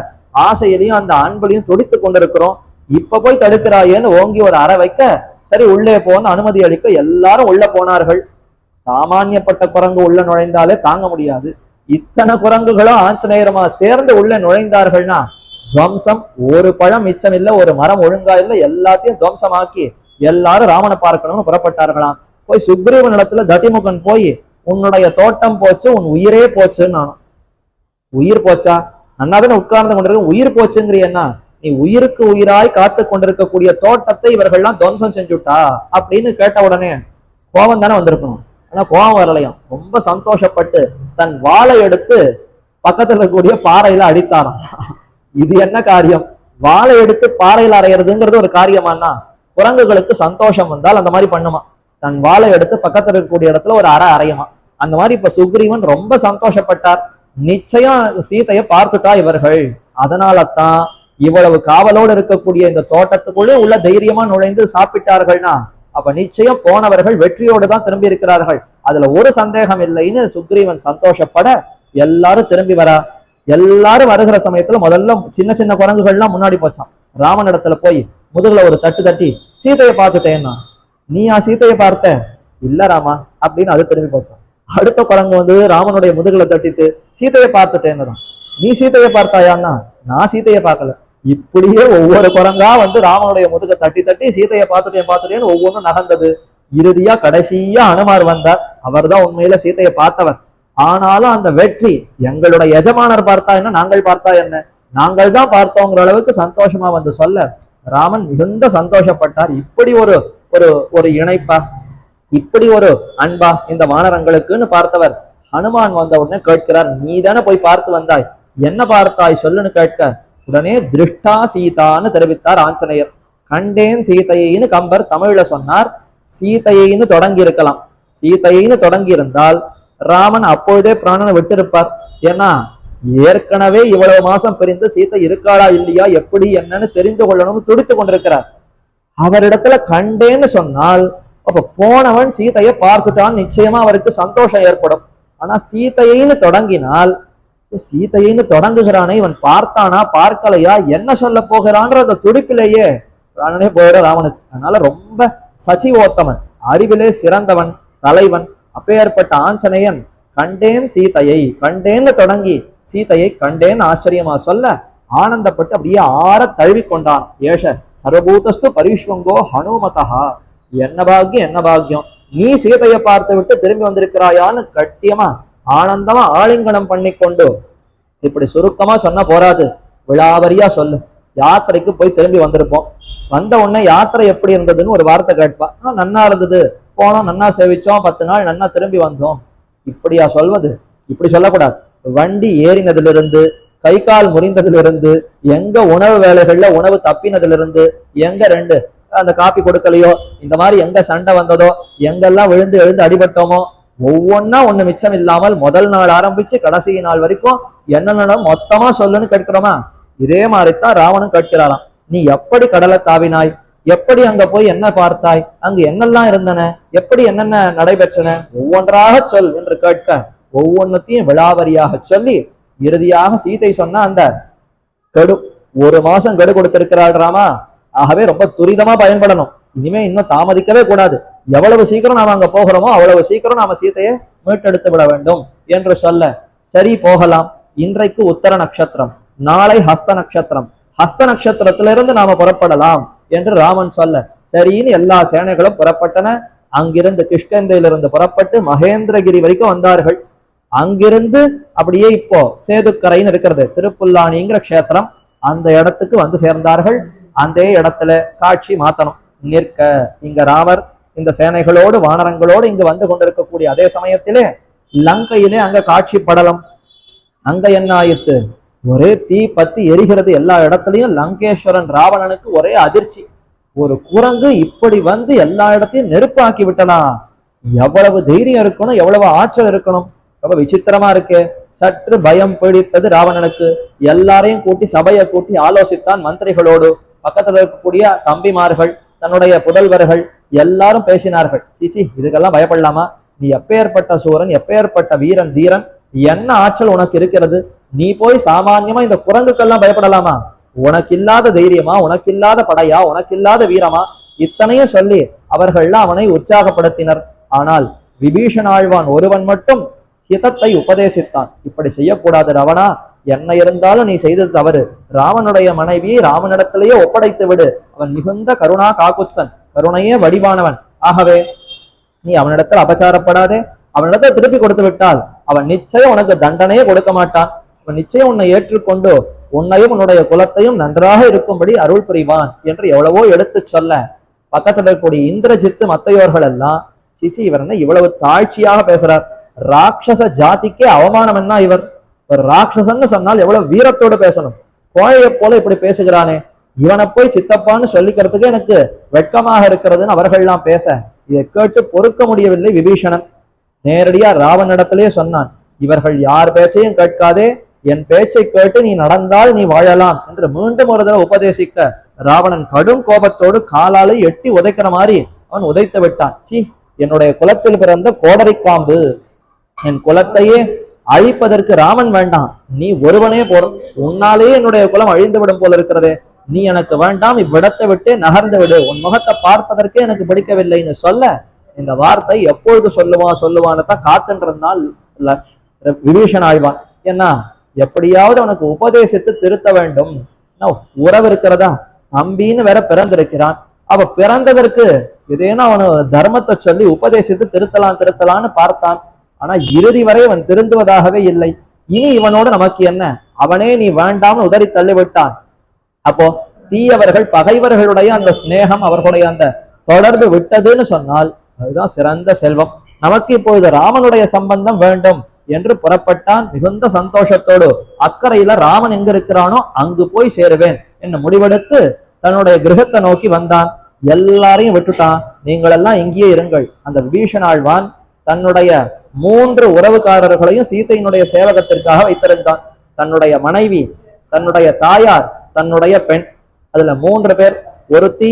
S1: ஆசையிலையும் அந்த அன்பையும் துடித்து கொண்டிருக்கிறோம், இப்ப போய் தடுக்கிறாயேன்னு ஓங்கி ஒரு அற வைக்க, சரி உள்ளே போன்னு அனுமதி அளிக்க எல்லாரும் உள்ள போனார்கள். சாமானியப்பட்ட குரங்கு உள்ள நுழைந்தாலே தாங்க முடியாது, இத்தனை குரங்குகளும் ஆஞ்சநேயரமா சேர்ந்து உள்ள நுழைந்தார்கள்னா துவம்சம். ஒரு பழம் மிச்சம் இல்ல, ஒரு மரம் ஒழுங்கா இல்ல, எல்லாத்தையும் துவம்சமாக்கி எல்லாரும் ராமனை பார்க்கணும்னு புறப்பட்டார்களாம். போய் சுக்ரீவன் இடத்துல கதிமுகன் போய், உன்னுடைய தோட்டம் போச்சு, உன் உயிரே போச்சுன்னு நானும். உயிர் போச்சா? நன்னாதானே உட்கார்ந்து கொண்டிருக்க, உயிர் போச்சுங்கிறியன்னா நீ உயிருக்கு உயிராய் காத்து கொண்டிருக்கக்கூடிய தோட்டத்தை இவர்கள்லாம் துவம்சம் செஞ்சுட்டா அப்படின்னு கேட்ட உடனே கோபம் தானே வந்திருக்கணும். ஆனா கோபம் வரலையாம். ரொம்ப சந்தோஷப்பட்டு தன் வாளை எடுத்து பக்கத்துல இருக்கக்கூடிய பாறையில அடித்தாராம். இது என்ன காரியம்? வாளை எடுத்து பாறையில் அறையிறதுங்கிறது ஒரு காரியமானா, குரங்குகளுக்கு சந்தோஷம் வந்தால் அந்த மாதிரி பண்ணுமா. தன் வாளை எடுத்து பக்கத்துல இருக்கக்கூடிய இடத்துல ஒரு அறை அறையுமா. அந்த மாதிரி இப்ப சுக்ரீவன் ரொம்ப சந்தோஷப்பட்டார். நிச்சயம் சீதையை பார்த்துட்டா இவர்கள், அதனால தான் இவ்வளவு காவலோடு இருக்கக்கூடிய இந்த தோட்டத்துக்குள்ளே உள்ள தைரியமா நுழைந்து சாப்பிட்டார்கள்னா, அப்ப நிச்சயம் போனவர்கள் வெற்றியோடு தான் திரும்பி இருக்கிறார்கள், அதுல ஒரு சந்தேகம் இல்லைன்னு சுக்ரீவன் சந்தோஷப்பட எல்லாரும் திரும்பி வரா. எல்லாரும் வருகிற சமயத்துல முதல்ல சின்ன சின்ன குரங்குகள்லாம் முன்னாடி போச்சான். ராமன் இடத்துல போய் முதுகுல ஒரு தட்டு தட்டி, சீதையை பார்த்துட்டேன்னா. நீயா சீதையை பார்த்த? இல்ல ராமா அப்படின்னு அது திரும்பி போச்சான். அடுத்த குரங்கு வந்து ராமனுடைய முதுகுல தட்டிட்டு, சீதையை பார்த்துட்டேன்னு. நீ சீதையை பார்த்தாயான்னா, நான் சீதையை பார்க்கல. இப்படியே ஒவ்வொரு குரங்கா வந்து ராமனுடைய முதுக தட்டி தட்டி சீதையை பார்த்துட்டேன்னு ஒவ்வொன்றும் நகர்ந்தது. இறுதியா கடைசியா அனுமார் வந்தார். அவர் தான் உண்மையில சீதையை பார்த்தவர். ஆனாலும் அந்த வெற்றி எங்களுடைய எஜமானர் பார்த்தா என்ன, நாங்கள் பார்த்தா என்ன, நாங்கள் தான் பார்த்தோங்கிற அளவுக்கு சந்தோஷமா வந்து சொல்ல ராமன் மிகுந்த சந்தோஷப்பட்டார். இப்படி ஒரு ஒரு ஒரு இணைப்பா, இப்படி ஒரு அன்பா இந்த வானரங்களுக்குன்னு பார்த்தவர். ஹனுமான் வந்த உடனே கேட்கிறார், நீ தானே போய் பார்த்து வந்தாய், என்ன பார்த்தாய் சொல்லுன்னு கேட்க, உடனே திருஷ்டா சீதான்னு தெரிவித்தார் ஆஞ்சநேயர். கண்டேன் சீதையின்னு கம்பர் தமிழ்ல சொன்னார். சீதையின்னு தொடங்கி இருக்கலாம். சீதையின்னு தொடங்கி இருந்தால் ராமன் அப்பொழுதே பிராணனை விட்டிருப்பார். ஏன்னா ஏற்கனவே இவ்வளவு மாசம் பிரிந்து சீதை இருக்காளா இல்லையா எப்படி என்னன்னு தெரிந்து கொள்ளணும்னு துடித்து கொண்டிருக்கிறார். அவரிடத்துல கண்டேன்னு சொன்னால் அப்ப போனவன் சீதையை பார்த்துட்டான், நிச்சயமா அவருக்கு சந்தோஷம் ஏற்படும். ஆனா சீதையின்னு தொடங்கினால், சீதையின்னு தொடங்குகிறானே இவன் பார்த்தானா பார்க்கலையா என்ன சொல்ல போகிறான்ற அந்த துடிப்பிலேயே பிராணனே போயிட ராமனுக்கு. அதனால ரொம்ப சச்சிவோத்தமன், அறிவிலே சிறந்தவன், தலைவன். அப்பேற்பட்ட ஆஞ்சநேயன் கண்டேன் சீதையை, கண்டேன்னு தொடங்கி சீதையை கண்டேன் ஆச்சரியமா சொல்ல ஆனந்தப்பட்டு அப்படியே ஆற தழுவி கொண்டான். ஏஷ சர்வபூதஸ்து பரிஷ்வங்கோ ஹனுமதா, என்ன பாக்கியம் என்ன பாக்கியம், நீ சீதையை பார்த்து விட்டு திரும்பி வந்திருக்கிறாயான்னு கட்டியமா ஆனந்தமா ஆலிங்கனம் பண்ணி கொண்டு, இப்படி சுருக்கமா சொன்ன போராது, விழாவரியா சொல்லு. யாத்திரைக்கு போய் திரும்பி வந்திருப்போம், வந்த உடனே யாத்திரை எப்படி இருந்ததுன்னு ஒரு வார்த்தை கேட்பா. நன்னா இருந்தது, போனோம், நன்னா சேவிச்சோம், 10 நாள் நன்னா திரும்பி வந்தோம். இப்படியா சொல்வது? இப்படி சொல்லக்கூடாது. வண்டி ஏறினதிலிருந்து, கை கால் முறிந்ததிலிருந்து, எங்க உணவு வேலைகள்ல உணவு தப்பினதிலிருந்து, எங்க ரெண்டு அந்த காப்பி கொடுக்கலையோ, இந்த மாதிரி எங்க சண்டை வந்ததோ, எங்கெல்லாம் விழுந்து எழுந்து அடிபட்டோமோ, ஒவ்வொன்னா ஒண்ணு மிச்சம் இல்லாமல் முதல் நாள் ஆரம்பிச்சு கடைசி நாள் வரைக்கும் என்னென்ன மொத்தமா சொல்லுன்னு கேட்கிறோமா, இதே மாதிரித்தான் ராவணன் கேட்கிறாராம். நீ எப்படி கடலை தாவினாய், எப்படி அங்க போய் என்ன பார்த்தாய், அங்கு என்னெல்லாம் இருந்தன, எப்படி என்னென்ன நடைபெற்றன, ஒவ்வொன்றாக சொல் என்று கேட்க ஒவ்வொன்னத்தையும் விழாவரியாக சொல்லி இறுதியாக சீதை சொன்ன அந்த கெடு, 1 மாசம் கெடு கொடுத்திருக்கிறாள் ராமா, ஆகவே ரொம்ப துரிதமா பயன்படணும், இனிமே இன்னும் தாமதிக்கவே கூடாது, எவ்வளவு சீக்கிரம் நாம அங்க போகிறோமோ அவ்வளவு சீக்கிரம் நாம சீதையை மீட்டெடுத்து விட வேண்டும் என்று சொல்ல, சரி போகலாம், இன்றைக்கு உத்தர நட்சத்திரம், நாளை ஹஸ்த நட்சத்திரம், ஹஸ்த நட்சத்திரத்திலிருந்து நாம புறப்படலாம் என்று ராமன் சொல்ல, சரின்னு எல்லா சேனைகளும் புறப்பட்டன. அங்கிருந்து கிஷ்கிந்தையிலிருந்து புறப்பட்டு மகேந்திரகிரி வரைக்கும் வந்தார்கள். அங்கிருந்து அப்படியே இப்போ சேதுக்கரைன்னு இருக்கிறது திருப்புல்லானிங்கிற க்ஷேத்திரம், அந்த இடத்துக்கு வந்து சேர்ந்தார்கள். அந்த இடத்துல காட்சி மாத்தணும். நிற்க இங்க ராமர் இந்த சேனைகளோடு வானரங்களோடு இங்கு வந்து கொண்டிருக்கக்கூடிய அதே சமயத்திலே லங்கையிலே அங்க காட்சி படலம். அங்க என்ன ஆயிற்று? ஒரே தீ பத்தி எரிகிறது எல்லா இடத்துலயும். லங்கேஸ்வரன் ராவணனுக்கு ஒரே அதிர்ச்சி. ஒரு குரங்கு இப்படி வந்து எல்லா இடத்தையும் நெருப்பாக்கி விட்டனா, எவ்வளவு தைரியம் இருக்கணும், எவ்வளவு ஆற்றல் இருக்கணும். ரொம்ப விசித்திரமா இருக்கு. சற்று பயம் பிடித்தது ராவணனுக்கு. எல்லாரையும் கூட்டி சபையை கூட்டி ஆலோசித்தான் மந்திரிகளோடு. பக்கத்துல இருக்கக்கூடிய தம்பிமார்கள், தன்னுடைய புதல்வர்கள் எல்லாரும் பேசினார்கள். சீச்சி, இதுக்கெல்லாம் பயப்படலாமா? நீ எப்பேற்பட்ட சூரன், எப்பேற்பட்ட வீரன் தீரன், என்ன ஆற்றல் உனக்கு இருக்கிறது? நீ போய் சாமான்யமா இந்த குரங்குக்கெல்லாம் பயப்படலாமா? உனக்கு இல்லாத தைரியமா, உனக்கு இல்லாத படையா, உனக்கு இல்லாத வீரமா? இத்தனையும் சொல்லி அவர்கள்லாம் அவனை உற்சாகப்படுத்தினர். ஆனால் விபீஷணாழ்வான் ஒருவன் மட்டும் ஹிதத்தை உபதேசித்தான். இப்படி செய்யக்கூடாது ராவணா, என்ன இருந்தாலும் நீ செய்தது தவறு. ராமனுடைய மனைவியை ராமனிடத்திலேயே ஒப்படைத்து விடு. அவன் மிகுந்த கருணா காக்குத்சன், கருணையே வடிவானவன். ஆகவே நீ அவனிடத்தில் அபச்சாரப்படாதே. அவனிடத்தை திருப்பி கொடுத்து விட்டால் அவன் நிச்சயம் உனக்கு தண்டனையே கொடுக்க மாட்டான். அவன் நிச்சயம் உன்னை ஏற்றுக்கொண்டு உன்னையும் உன்னுடைய குலத்தையும் நன்றாக இருக்கும்படி அருள் புரிவான் என்று எவ்வளவோ எடுத்து சொல்ல, பக்கத்தில் இருக்கக்கூடிய இந்திரஜித்து மத்தையோர்கள் எல்லாம், சீச்சி, இவர் என்ன இவ்வளவு தாழ்ச்சியாக பேசுறார்? ராட்சச ஜாதிக்கே அவமானம் என்ன இவர்? ஒரு ராட்சசன்னு சொன்னால் எவ்வளவு வீரத்தோடு பேசணும். கோழையை போல இப்படி பேசுகிறானே, இவனை போய் சித்தப்பான்னு சொல்லிக்கிறதுக்கு எனக்கு வெட்கமாக இருக்கிறதுன்னு அவர்கள்லாம் பேச, இதை கேட்டு பொறுக்க முடியவில்லை விபீஷணன். நேரடியா ராவனிடத்திலே சொன்னான், இவர்கள் யார் பேச்சையும் கேட்காதே, என் பேச்சை கேட்டு நீ நடந்தால் நீ வாழலாம் என்று மீண்டும் ஒரு தடவை உபதேசிக்க, ராவணன் கடும் கோபத்தோடு காலாலை எட்டி உதைக்கிற மாதிரி அவன் உதைத்து விட்டான். சி, என்னுடைய குலத்தில் பிறந்த கோடரிக்காம்பு, என் குலத்தையே அழிப்பதற்கு ராமன் வேண்டாம், நீ ஒருவனே போறோம். உன்னாலேயே என்னுடைய குலம் அழிந்து விடும் போல இருக்கிறதே, நீ எனக்கு வேண்டாம், இவ்விடத்தை விட்டு நகர்ந்து விடு, உன் முகத்தை பார்ப்பதற்கே எனக்கு பிடிக்கவில்லைன்னு சொல்ல, இந்த வார்த்தை எப்பொழுது சொல்லுவான்னு தான் காத்துன்றிருந்தால் விபீஷண ஆழ்வான். ஏன்னா எப்படியாவது அவனுக்கு உபதேசித்து திருத்த வேண்டும். உறவு இருக்கிறதா? தம்பின்னு வேற பிறந்திருக்கிறான். அவ பிறந்ததற்கு இதேனா அவனு தர்மத்தை சொல்லி உபதேசித்து திருத்தலான்னு பார்த்தான். ஆனா இறுதி வரை அவன் திருந்துவதாகவே இல்லை. இனி இவனோடு நமக்கு என்ன? அவனே நீ வேண்டாம்னு உதறி தள்ளிவிட்டான். அப்போ தீயவர்கள் பகைவர்களுடைய அந்த சிநேகம், அவர்களுடைய அந்த தொடர்பு விட்டதுன்னு சொன்னால் அதுதான் சிறந்த செல்வம். நமக்கு இப்பொழுது ராமனுடைய சம்பந்தம் வேண்டும் என்று புறப்பட்டான். மிகுந்த சந்தோஷத்தோடு அக்கறையில ராமன் எங்க இருக்கிறானோ அங்கு போய் சேருவேன் என்று முடிவெடுத்து தன்னுடைய கிரகத்தை நோக்கி வந்தான். எல்லாரையும் விட்டுட்டான். நீங்கள் எல்லாம் இங்கேயே இருங்கள். அந்த விபீஷணாழ்வான் தன்னுடைய 3 உறவுக்காரர்களையும் சீதையினுடைய சேவகத்திற்காக வைத்திருந்தான். தன்னுடைய மனைவி, தன்னுடைய தாயார், தன்னுடைய பெண், அதுல 3 பேர். ஒருத்தி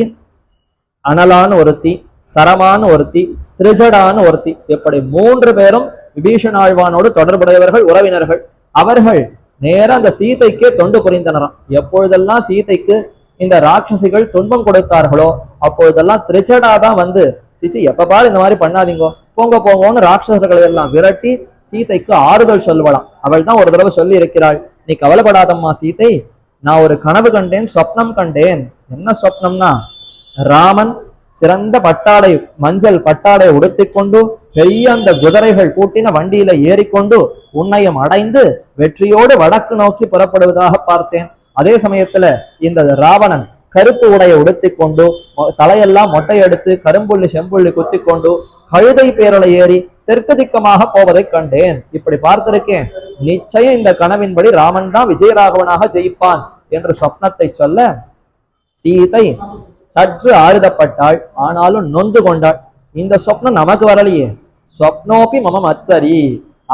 S1: அனலான்னு ஒருத்தி, சரமான்னு ஒருத்தி, திரிஜடான்னு ஒருத்தி. இப்படி 3 பேரும் விபீஷணாழ்வானோடு தொடர்புடையவர்கள், உறவினர்கள். அவர்கள் நேர அந்த சீதைக்கே தொண்டு புரிந்தனராம். எப்பொழுதெல்லாம் சீதைக்கு இந்த ராட்சசிகள் துன்பம் கொடுத்தார்களோ அப்பொழுதெல்லாம் திரிஜடாதான் வந்து, சிச்சி எப்ப பாரு இந்த மாதிரி பண்ணாதீங்கோ, போங்க போங்கன்னு ராட்சசர்களை எல்லாம் விரட்டி சீதைக்கு ஆறுதல் சொல்லுவலாம். அவள் தான் ஒரு தடவை சொல்லி இருக்கிறாள், நீ கவலைப்படாதம்மா சீதை, நான் ஒரு கனவு கண்டேன், சொப்னம் கண்டேன். என்ன சொப்னம்னா, ராமன் சிறந்த பட்டாடை, மஞ்சள் பட்டாடை உடுத்திக்கொண்டு பெரிய அந்த குதிரைகள் கூட்டின வண்டியில ஏறிக்கொண்டு உன்னையும் அடைந்து வெற்றியோடு வடக்கு நோக்கி புறப்படுவதாக பார்த்தேன். அதே சமயத்துல இந்த ராவணன் கருப்பு உடையை உடுத்தி கொண்டு தலையெல்லாம் மொட்டை எடுத்து கரும்புள்ளி செம்புள்ளி குத்தி கொண்டு கழுதை பேரலை ஏறி தெற்கு திக்கமாக போவதை கண்டேன். இப்படி பார்த்திருக்கேன். நிச்சயம் இந்த கனவின்படி ராமன் தான் விஜயராகவனாக ஜெயிப்பான் என்று சொப்னத்தை சொல்ல, சீதை சற்று ஆறுதப்பட்டாள். ஆனாலும் நொந்து கொண்டாள். இந்த சொப்னம் நமக்கு வரலையே, சொப்னோப்பி மம மத்சரி.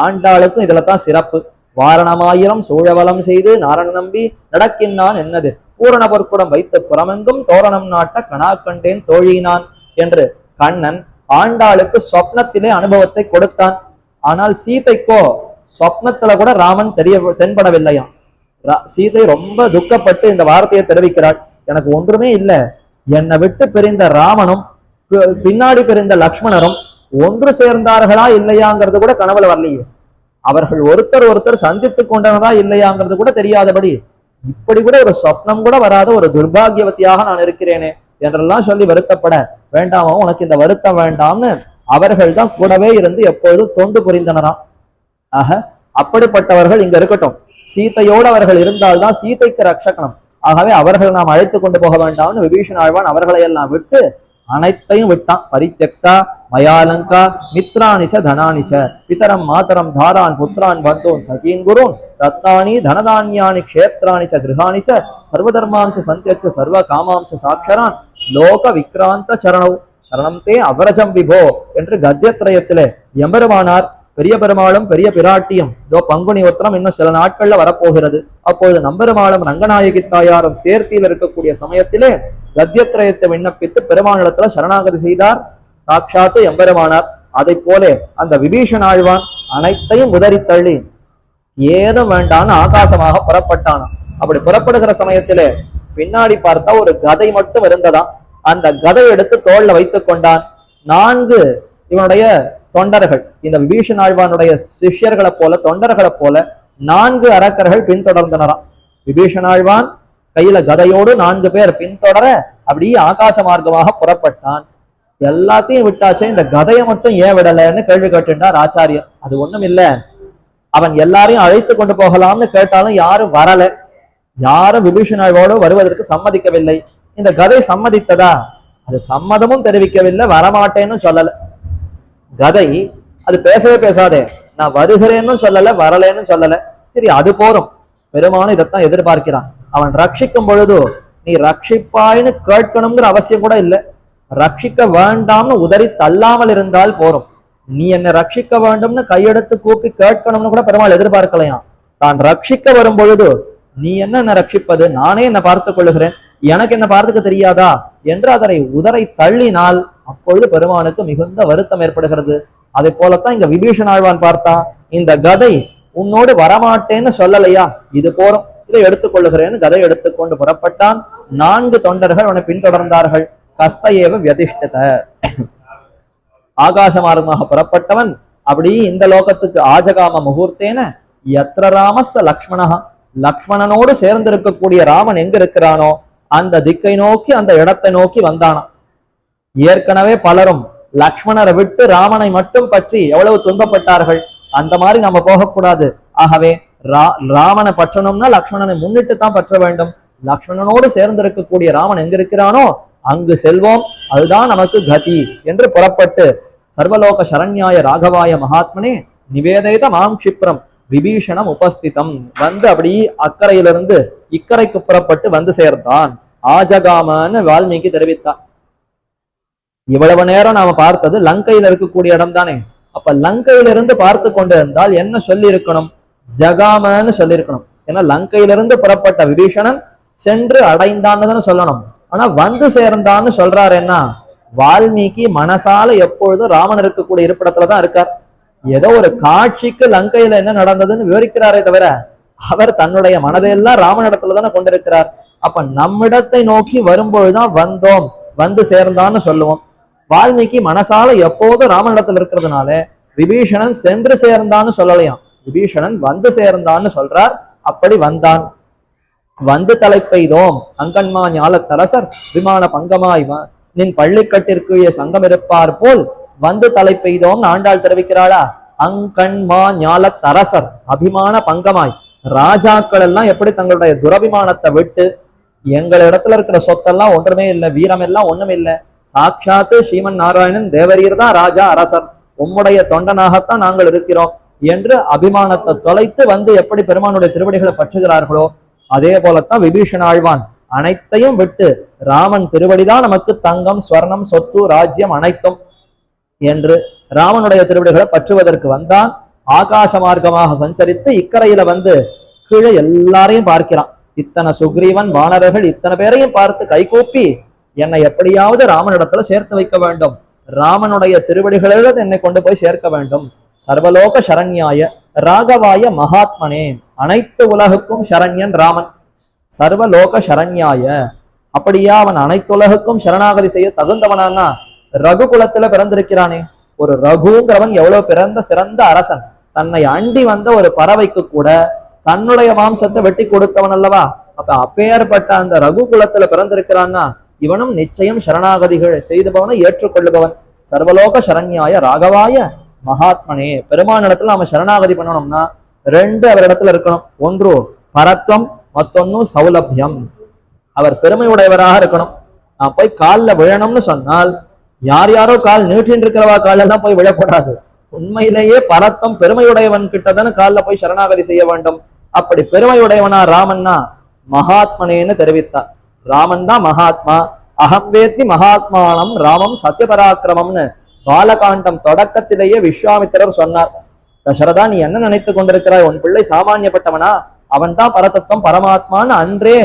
S1: ஆண்டாளுக்கும் இதுல தான் சிறப்பு. வாரணமாயிரம் சூழவலம் செய்து நாரண நம்பி நடக்கின்றான் என்னது, பூரண பொற்குடம் வைத்து புறமெங்கும் தோரணம் நாட்ட கணா கண்டேன் தோழினான் என்று கண்ணன் ஆண்டாளுக்கு சொப்னத்திலே அனுபவத்தை கொடுத்தான். ஆனால் சீதைக்கோ சொப்னத்துல கூட ராமன் தென்படவில்லையாம். சீதை ரொம்ப துக்கப்பட்டு இந்த வார்த்தையை தெரிவிக்கிறாள், எனக்கு ஒன்றுமே இல்லை, என்னை விட்டு பிரிந்த ராமனும் பின்னாடி பிரிந்த லக்ஷ்மணரும் ஒன்று சேர்ந்தார்களா இல்லையாங்கிறது கூட கனவுல வரலையே, அவர்கள் ஒருத்தர் சந்தித்துக் கொண்டனரா இல்லையாங்கிறது கூட தெரியாதபடி இப்படி கூட ஒரு சொப்னம் கூட வராத ஒரு துர்பாகியவதியாக நான் இருக்கிறேனே என்றெல்லாம் சொல்லி வருத்தப்பட, வேண்டாமோ உனக்கு இந்த வருத்தம் வேண்டாம்னு அவர்கள் தான் கூடவே இருந்து எப்பொழுதும் தொண்டு புரிந்தனராம். ஆக அப்படிப்பட்டவர்கள் இங்க இருக்கட்டும். சீதையோடு அவர்கள் இருந்தால்தான் சீதைக்கு ரட்சகணம். ஆகவே அவர்கள் நாம் அழைத்து கொண்டு போக வேண்டாம்னு விபீஷண ஆழ்வான் அவர்களை எல்லாம் விட்டு அனைத்தையும் விட்டான். பரித்யக்தா மயாலங்கா மித்ராணிச்ச தனானிச்ச பிதரம் மாதரம் தாரான் புத்திரான் பந்தோன் சகீன் குருன் ரத்னானி தனதான்யானி க்ஷேத்ராணிச்ச கிருஹாணிச்ச சர்வதர்மாம்ச சந்தியச்ச சர்வ காமாம்ச சாட்சரான் லோக விக்ராந்த சரணவ் சரணம் தே அவரஜம் விபோ என்று கத்தியத்திரயத்திலே எம்பெருமானார் பெரிய பெருமாளும் பெரிய பிராட்டியும் இதோ பங்குனி உத்திரம் இன்னும் சில நாட்கள்ல வரப்போகிறது. அப்பொழுது நம்பெருமாளும் ரங்கநாயகி தாயாரும் சேர்த்தியில் இருக்கக்கூடிய சமயத்திலே கத்தியத்திரயத்தை விண்ணப்பித்து பெருமானிடத்துல சரணாகதி செய்தார் சாட்சாத்து எம்பெருமானார். அதை போல அந்த விபீஷண ஆழ்வான் அனைத்தையும் உதறி தள்ளி ஏதும் வேண்டான்னு ஆகாசமாக புறப்பட்டான். அப்படி புறப்படுகிற சமயத்திலே பின்னாடி பார்த்தா ஒரு கதை மட்டும் இருந்ததா. அந்த கதை எடுத்து தோல்ல வைத்துக் கொண்டான். 4 இவனுடைய தொண்டர்கள், இந்த விபீஷண ஆழ்வானுடைய சிஷ்யர்களை போல தொண்டர்களை போல 4 அரக்கர்கள் பின்தொடர்ந்தனராம். விபீஷண ஆழ்வான் கையில கதையோடு 4 பேர் பின்தொடர அப்படியே ஆகாச மார்க்கமாக புறப்பட்டான். எல்லாத்தையும் விட்டாச்சே, இந்த கதையை மட்டும் ஏன் விடலைன்னு கேள்வி கேட்டுட்டார் ஆச்சாரியர். அது ஒண்ணும் இல்ல, அவன் எல்லாரையும் அழைத்து கொண்டு போகலாம்னு கேட்டாலும் யாரும் வரல, யாரும் விபீஷண ஆழ்வானோடு வருவதற்கு சம்மதிக்கவில்லை. இந்த கதை சம்மதித்ததா? அது சம்மதமும் தெரிவிக்கவில்லை, வரமாட்டேன்னு சொல்லல. கதை அது பேசவே பேசாதே, நான் வருகிறேன்னு சொல்லல, வரலேன்னு சொல்லல. சரி, அது போறோம். பெருமானும் இதைத்தான் எதிர்பார்க்கிறான். அவன் ரட்சிக்கும் பொழுது நீ ரட்சிப்பாயின்னு கேட்கணுங்கிற அவசியம் கூட இல்லை, ரட்சிக்க வேண்டாம்னு உதறி தள்ளாமல் இருந்தால் போறோம். நீ என்னை ரட்சிக்க வேண்டும்னு கையெடுத்து கூப்பி கேட்கணும்னு கூட பெருமாள் எதிர்பார்க்கலையாம். தான் ரட்சிக்க வரும் பொழுது நீ என்ன ரட்சிப்பது, நானே என்ன பார்த்துக் கொள்ளுகிறேன், எனக்கு என்ன பார்த்துக்க தெரியாதா என்று அதனை உதரை தள்ளினால் அப்பொழுது பெருமானுக்கு மிகுந்த வருத்தம் ஏற்படுகிறது. அதை போலத்தான் இங்க விபீஷண ஆழ்வான் பார்த்தான், இந்த கதை உன்னோடு வரமாட்டேன்னு சொல்லலையா, இது போறோம், இதை எடுத்துக்கொள்ளுகிறேன்னு கதை எடுத்துக்கொண்டு புறப்பட்டான். 4 தொண்டர்கள் அவனை பின்தொடர்ந்தார்கள். கஸ்தயேவ வியதிஷ்டத, ஆகாச மார்க்கமாக புறப்பட்டவன் அப்படி இந்த லோகத்துக்கு ஆஜகாம முகூர்த்தேன யத்ர ராமஸ்ஸ லக்ஷ்மணஹ, லக்ஷ்மணனோடு சேர்ந்திருக்கக்கூடிய ராமன் எங்க இருக்கிறானோ அந்த திக்கை நோக்கி அந்த இடத்தை நோக்கி வந்தானாம். ஏற்கனவே பலரும் லக்ஷ்மணரை விட்டு ராமனை மட்டும் பற்றி எவ்வளவு துன்பப்பட்டார்கள். அந்த மாதிரி நம்ம போகக்கூடாது. ஆகவே ராமனை பற்றணும்னா லக்ஷ்மணனை முன்னிட்டு தான் பற்ற வேண்டும். லக்ஷ்மணனோடு சேர்ந்திருக்கக்கூடிய ராமன் எங்க இருக்கிறானோ அங்கு செல்வோம், அதுதான் நமக்கு கதி என்று புறப்பட்டு சர்வலோக சரண்யாய ராகவாய மகாத்மனே நிவேதித மாம் க்ஷிப்ரம் விபீஷணம் உபஸ்திதம் வந்து அப்படி அக்கறையிலிருந்து இக்கரைக்கு புறப்பட்டு வந்து சேர்ந்தான். ஆஜகாமன்னு வால்மீகி தெரிவித்தான். இவ்வளவு நேரம் நாம பார்த்தது லங்கையில இருக்கக்கூடிய இடம் தானே. அப்ப லங்கையிலிருந்து பார்த்து கொண்டு இருந்தால் என்ன சொல்லி இருக்கணும், ஜகாமன்னு சொல்லி இருக்கணும். ஏன்னா லங்கையிலிருந்து புறப்பட்ட விபீஷணன் சென்று அடைந்தான்னு சொல்லணும். ஆனா வந்து சேர்ந்தான்னு சொல்றாரு. என்ன வால்மீகி மனசால எப்பொழுதும் ராமன் இருக்கக்கூடிய இருப்பிடத்துலதான் இருக்கார். ஏதோ ஒரு காட்சிக்கு லங்கையில என்ன நடந்ததுன்னு விவரிக்கிறாரே தவிர அவர் தன்னுடைய மனதையெல்லாம் ராமனிடத்துல தானே கொண்டிருக்கிறார். அப்ப நம்மிடத்தை நோக்கி வரும்பொழுதுதான் வந்தோம், வந்து சேர்ந்தான்னு சொல்லுவோம். வால்மீகி மனசால எப்போதும் ராமனிடத்துல இருக்கிறதுனால விபீஷணன் சென்று சேர்ந்தான்னு சொல்லலையாம், விபீஷணன் வந்து சேர்ந்தான்னு சொல்றார். அப்படி வந்தான். வந்து தலை பெய்தோம் அங்கன்மா ஞாலத்தரசர் விமான பங்கமாய் நின் பள்ளிக்கட்டிற்கு சங்கம் இருப்பார் போல் வந்து தலை பெய்தோம் ஆண்டாள் தெரிவிக்கிறாளா. அங்கன்மா ஞாலத்தரசர் அபிமான பங்கமாய், ராஜாக்கள் எல்லாம் எப்படி தங்களுடைய துரபிமானத்தை விட்டு எங்களிடத்துல இருக்கிற சொத்தெல்லாம் ஒன்றுமே இல்லை, வீரம் எல்லாம் ஒண்ணும் இல்லை, சாட்சாத்து ஸ்ரீமன் நாராயணன் தேவரீர் தான் ராஜா அரசர், உம்முடைய தொண்டனாகத்தான் நாங்கள் இருக்கிறோம் என்று அபிமானத்தை தொலைத்து வந்து எப்படி பெருமானுடைய திருவடிகளை பற்றுகிறார்களோ அதே போலத்தான் விபீஷண ஆழ்வான் அனைத்தையும் விட்டு ராமன் திருவடிதான் நமக்கு தங்கம் ஸ்வர்ணம் சொத்து ராஜ்யம் அனைத்தும் என்று ராமனுடைய திருவடிகளை பற்றுவதற்கு வந்தான். ஆகாச மார்க்கமாக சஞ்சரித்து இக்கரையில வந்து கீழே எல்லாரையும் பார்க்கிறான். இத்தனை சுக்ரீவன் வானரர்கள் இத்தனை பேரையும் பார்த்து கைகூப்பி என்னை எப்படியாவது ராமனிடத்துல சேர்த்து வைக்க வேண்டும், ராமனுடைய திருவடிகளில் என்னை கொண்டு போய் சேர்க்க வேண்டும். சர்வலோக சரண்யாய ராகவாய மகாத்மனே, அனைத்து உலகுக்கும் சரண்யன் ராமன். சர்வலோக சரண்யாய, அப்படியா அவன் அனைத்து உலகுக்கும் சரணாகதி செய்ய தகுந்தவனானா ரகுகுலத்துல பிறந்திருக்கிறானே. ஒரு ரகுங்கிறவன் எவ்வளவு பிறந்த சிறந்த அரசன், தன்னை அண்டி வந்த ஒரு பறவைக்கு கூட தன்னுடைய மாம்சத்தை வெட்டி கொடுத்தவன் அல்லவா. அப்ப அப்பேற்பட்ட அந்த ரகுகுலத்துல பிறந்திருக்கிறான்னா இவனும் நிச்சயம் சரணாகதிகள் செய்தவனை ஏற்றுக்கொள்ளுபவன். சர்வலோக சரண்யாய ராகவாய மகாத்மனே, பெருமானிடத்துல நாம சரணாகதி பண்ணணும்னா 2 அவரிடத்துல இருக்கணும். ஒன்று பரத்வம், மத்தொன்னு சௌலபியம். அவர் பெருமையுடையவராக இருக்கணும். நான் போய் காலில் விழணும்னு சொன்னால் யார் யாரோ கால் நீட்டின்னு இருக்கிறவா காலெல்லாம் போய் விழக்கூடாது. உண்மையிலேயே பரத்தம் பெருமையுடையவன் கிட்டதானே காலில் போய் சரணாகதி செய்ய வேண்டும். அப்படி பெருமையுடையவனா ராமன்னா மகாத்மனேன்னு தெரிவித்தார். ராமன் தான் மகாத்மா. அகம் வேத்தி மகாத்மானம் ராமம் சத்யபராக்கிரமம்னு பாலகாண்டம் தொடக்கத்திலேயே விஸ்வாமித்திரர் சொன்னார். தசரதா, நீ என்ன நினைத்து கொண்டிருக்கிறாய்? உன் பிள்ளை சாமானியப்பட்டவனா? அவன் தான் பரதத்துவம் பரமாத்மான்னு அன்றே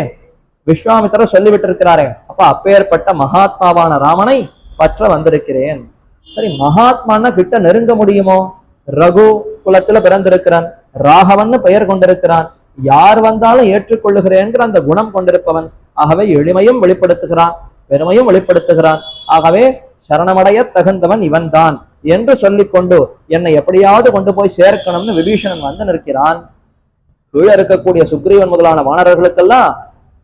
S1: விஸ்வாமித்திரர் சொல்லிவிட்டு இருக்கிறாரே. அப்ப அப்பேற்பட்ட மகாத்மாவான ராமனை பற்ற வந்திருக்கிறேன். சரி, மகாத்மானா கிட்ட நெருங்க முடியுமோ? ரகு குலத்துல பிறந்திருக்கிறான், ராகவன் பெயர் கொண்டிருக்கிறான், யார் வந்தாலும் ஏற்றுக்கொள்ளுகிறேன் அந்த குணம் கொண்டிருப்பவன். ஆகவே எளிமையும் வெளிப்படுத்துகிறான், பெருமையும் வெளிப்படுத்துகிறான். ஆகவே சரணமடைய தகுந்தவன் இவன் தான் என்று சொல்லிக்கொண்டு என்னை எப்படியாவது கொண்டு போய் சேர்க்கணும்னு விபீஷணன் வந்து நிற்கிறான். கீழே இருக்கக்கூடிய சுக்ரீவன் முதலான வானரர்களுக்கெல்லாம்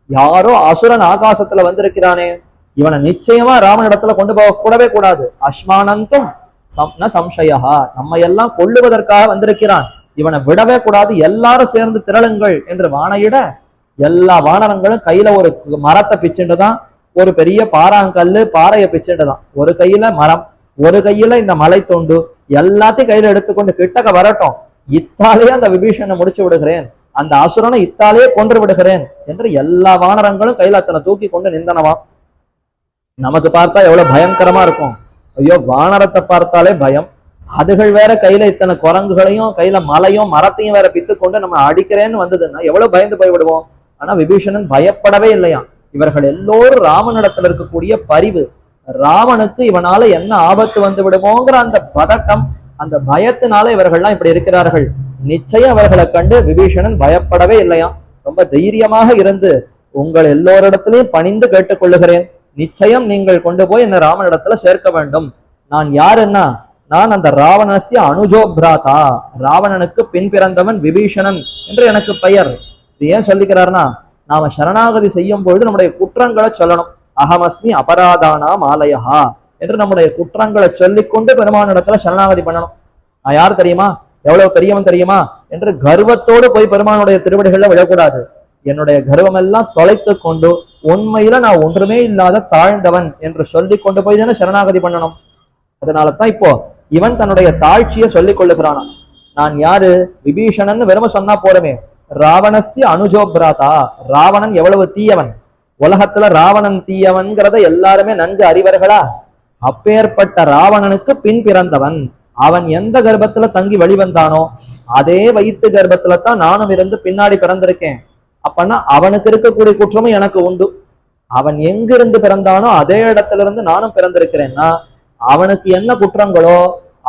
S1: யாரோ அசுரன் ஆகாசத்துல வந்திருக்கிறானே, இவனை நிச்சயமா ராமனிடத்துல கொண்டு போக கூடவே கூடாது. அஸ்மானந்தும் சம்சயா, நம்ம எல்லாம் கொல்லுவதற்காக வந்திருக்கிறான், இவனை விடவே கூடாது, எல்லாரும் சேர்ந்து திரளுங்கள் என்று வானையிட எல்லா வானரங்களும் கையில ஒரு மரத்தை பிச்சுட்டுதான், ஒரு பெரிய பாறாங்கல்லு பாறையை பிச்சுட்டுதான். ஒரு கையில மரம், ஒரு கையில இந்த மலை தொண்டு, எல்லாத்தையும் கையில எடுத்துக்கொண்டு கிட்டக்க வரட்டும், இத்தாலேயே அந்த விபீஷணனை முடிச்சு விடுகிறேன், அந்த அசுரனை இத்தாலேயே கொன்று விடுகிறேன் என்று எல்லா வானரங்களும் கையில அத்தனை தூக்கி கொண்டு நின்றனவாம். நமக்கு பார்த்தா எவ்வளவு பயங்கரமா இருக்கும். ஐயோ, வானரத்தை பார்த்தாலே பயம். அதுகள் வேற கையில இத்தனை குரங்குகளையும் கையில மலையும் மரத்தையும் வேற பித்து கொண்டு நம்ம அடிக்கிறேன்னு வந்ததுன்னா எவ்வளவு பயந்து போய்விடுவோம். ஆனா விபீஷணன் பயப்படவே இல்லையா. இவர்கள் எல்லோரும் ராமனிடத்துல இருக்கக்கூடிய பரிவு, ராவனுக்கு இவனால என்ன ஆபத்து வந்து விடுமோங்கிற அந்த பதட்டம், அந்த பயத்தினால இவர்கள்லாம் இப்படி இருக்கிறார்கள். நிச்சயம் அவர்களை கண்டு விபீஷணன் பயப்படவே இல்லையா. ரொம்ப தைரியமாக இருந்து உங்கள் எல்லோரிடத்திலையும் பணிந்து கேட்டுக்கொள்ளுகிறேன், நிச்சயம் நீங்கள் கொண்டு போய் என்ன ராமனிடத்துல சேர்க்க வேண்டும். நான் யாருன்னா, நான் அந்த ராவணஸ்ய அனுஜோ பிராதா, ராவணனுக்கு பின் பிறந்தவன் விபீஷணன் என்று எனக்கு பெயர். இது ஏன் சொல்லிக்கிறார்னா, நாம சரணாகதி செய்யும் பொழுது நம்முடைய குற்றங்களை சொல்லணும். அகமஸ்மி அபராதானா மாலயா என்று நம்முடைய குற்றங்களை சொல்லிக்கொண்டு பெருமானிடத்துல சரணாகதி பண்ணணும். நான் யார் தெரியுமா, எவ்வளவு பெரியவன் தெரியுமா என்று கர்வத்தோடு போய் பெருமானுடைய திருவடிகள்ல விழக்கூடாது. என்னுடைய கர்வம் எல்லாம் தொலைத்து கொண்டு உண்மையில நான் ஒன்றுமே இல்லாத தாழ்ந்தவன் என்று சொல்லி கொண்டு போய் தானே சரணாகதி பண்ணணும். அதனாலதான் இப்போ இவன் தன்னுடைய தாழ்ச்சியை சொல்லிக் கொள்ளுகிறானா. நான் யாரு, விபீஷணன் வெறும சொன்னா போறமே, ராவணஸ்ய அனுஜோ பிராதா, ராவணன் எவ்வளவு தீயவன், உலகத்துல ராவணன் தீயவன்கிறத எல்லாருமே நன்கு அறிவர்களா. அப்பேற்பட்ட ராவணனுக்கு பின் பிறந்தவன், அவன் எந்த கர்ப்பத்துல தங்கி வெளிவந்தானோ அதே வயிற்று கர்ப்பத்துல தான் நானும் இருந்து பின்னாடி பிறந்திருக்கேன். அப்பன்னா அவனுக்கு இருக்கக்கூடிய குற்றமும் எனக்கு உண்டு. அவன் எங்கிருந்து பிறந்தானோ அதே இடத்துல இருந்து நானும் பிறந்திருக்கிறேன்னா அவனுக்கு என்ன குற்றங்களோ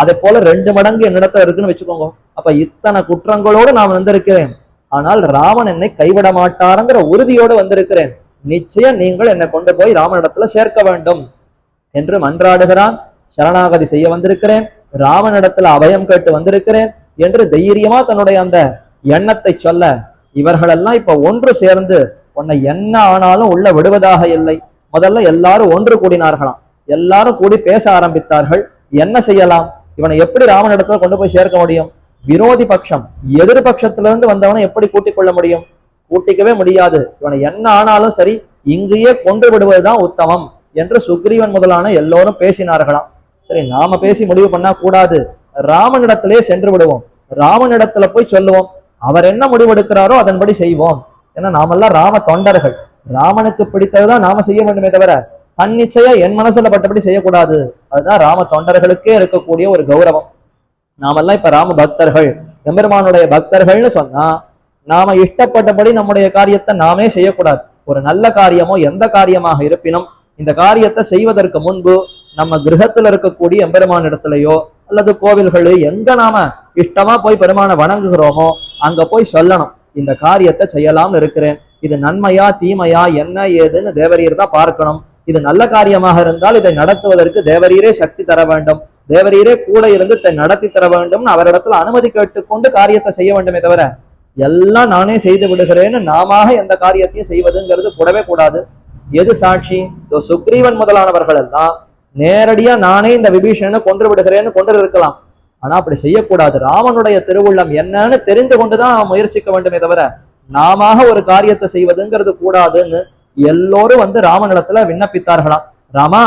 S1: அதை போல 2 மடங்கு என்னிடத்துல இருக்குன்னு வச்சுக்கோங்க. அப்ப இத்தனை குற்றங்களோடு நான் வந்திருக்கிறேன், ஆனால் ராமன் என்னை கைவிட மாட்டாருங்கிற உறுதியோடு வந்திருக்கிறேன். நிச்சயம் நீங்கள் என்னை கொண்டு போய் ராமனிடத்துல சேர்க்க வேண்டும் என்று மன்றாடுகிறான். சரணாகதி செய்ய வந்திருக்கிறேன், ராமனிடத்துல அபயம் கேட்டு வந்திருக்கிறேன் என்று தைரியமா தன்னுடைய அந்த எண்ணத்தை சொல்ல, இவர்களெல்லாம் இப்ப ஒன்று சேர்ந்து உன்னை என்ன ஆனாலும் உள்ள விடுவதாக இல்லை. முதல்ல எல்லாரும் ஒன்று கூடினார்களாம். எல்லாரும் கூடி பேச ஆரம்பித்தார்கள். என்ன செய்யலாம், இவனை எப்படி ராமனிடத்துல கொண்டு போய் சேர்க்க முடியும்? விரோதி பட்சம், எதிர்பட்சத்திலிருந்து வந்தவனை எப்படி கூட்டிக் கொள்ள முடியும்? கூட்டிக்கவே முடியாது. இவனை என்ன ஆனாலும் சரி, இங்கேயே கொண்டு விடுவதுதான் உத்தமம் என்று சுக்ரீவன் முதலான எல்லோரும் பேசினார்களாம். சரி, நாம பேசி முடிவு பண்ணா கூடாது, ராமனிடத்திலே சென்று விடுவோம், ராமனிடத்துல போய் சொல்லுவோம், அவர் என்ன முடிவெடுக்கிறாரோ அதன்படி செய்வோம். ஏன்னா நாமெல்லாம் ராம தொண்டர்கள், ராமனுக்கு பிடித்ததுதான் நாம செய்ய வேண்டுமே தவிர தன்னிச்சையா என் மனசுல பட்டபடி செய்யக்கூடாது. அதுதான் ராம தொண்டர்களுக்கே இருக்கக்கூடிய ஒரு கௌரவம். நாமெல்லாம் இப்ப ராம பக்தர்கள், எம்பெருமானுடைய பக்தர்கள்னு சொன்னா நாம இஷ்டப்பட்டபடி நம்முடைய காரியத்தை நாமே செய்யக்கூடாது. ஒரு நல்ல காரியமோ எந்த காரியமாக இருப்பினும் இந்த காரியத்தை செய்வதற்கு முன்பு நம்ம கிரகத்துல இருக்கக்கூடிய எம்பெருமான் இடத்துலயோ அல்லது கோவில்களோ எங்க நாம இஷ்டமா போய் பெருமானை வணங்குகிறோமோ அங்க போய் சொல்லணும், இந்த காரியத்தை செய்யலாம்னு இருக்கிறேன், இது நன்மையா தீமையா என்ன ஏதுன்னு தேவரீர் தான் பார்க்கணும். இது நல்ல காரியமாக இருந்தால் இதை நடத்துவதற்கு தேவரீரே சக்தி தர வேண்டும், தேவரீரே கூட இருந்து இதை நடத்தி தர வேண்டும், அவரிடத்துல அனுமதி கேட்டுக்கொண்டு காரியத்தை செய்ய வேண்டுமே தவிர எல்லாம் நானே செய்து விடுகிறேன்னு நாம எந்த காரியத்தையும் செய்வதுங்கிறது கூடவே கூடாது. எது சாட்சி, சுக்ரீவன் முதலானவர்கள் எல்லாம் நேரடியா நானே இந்த விபீஷணனை கொன்று விடுகிறேன்னு கொன்று இருக்கலாம். ஆனா அப்படி செய்யக்கூடாது. ராமனுடைய திருவுள்ளம் என்னன்னு தெரிந்து கொண்டுதான் முயற்சிக்க வேண்டுமே தவிர நாம ஒரு காரியத்தை செய்வதுங்கிறது கூடாதுன்னு எல்லோரும் வந்து ராமனிடத்துல விண்ணப்பித்தார்களாம். ராமா,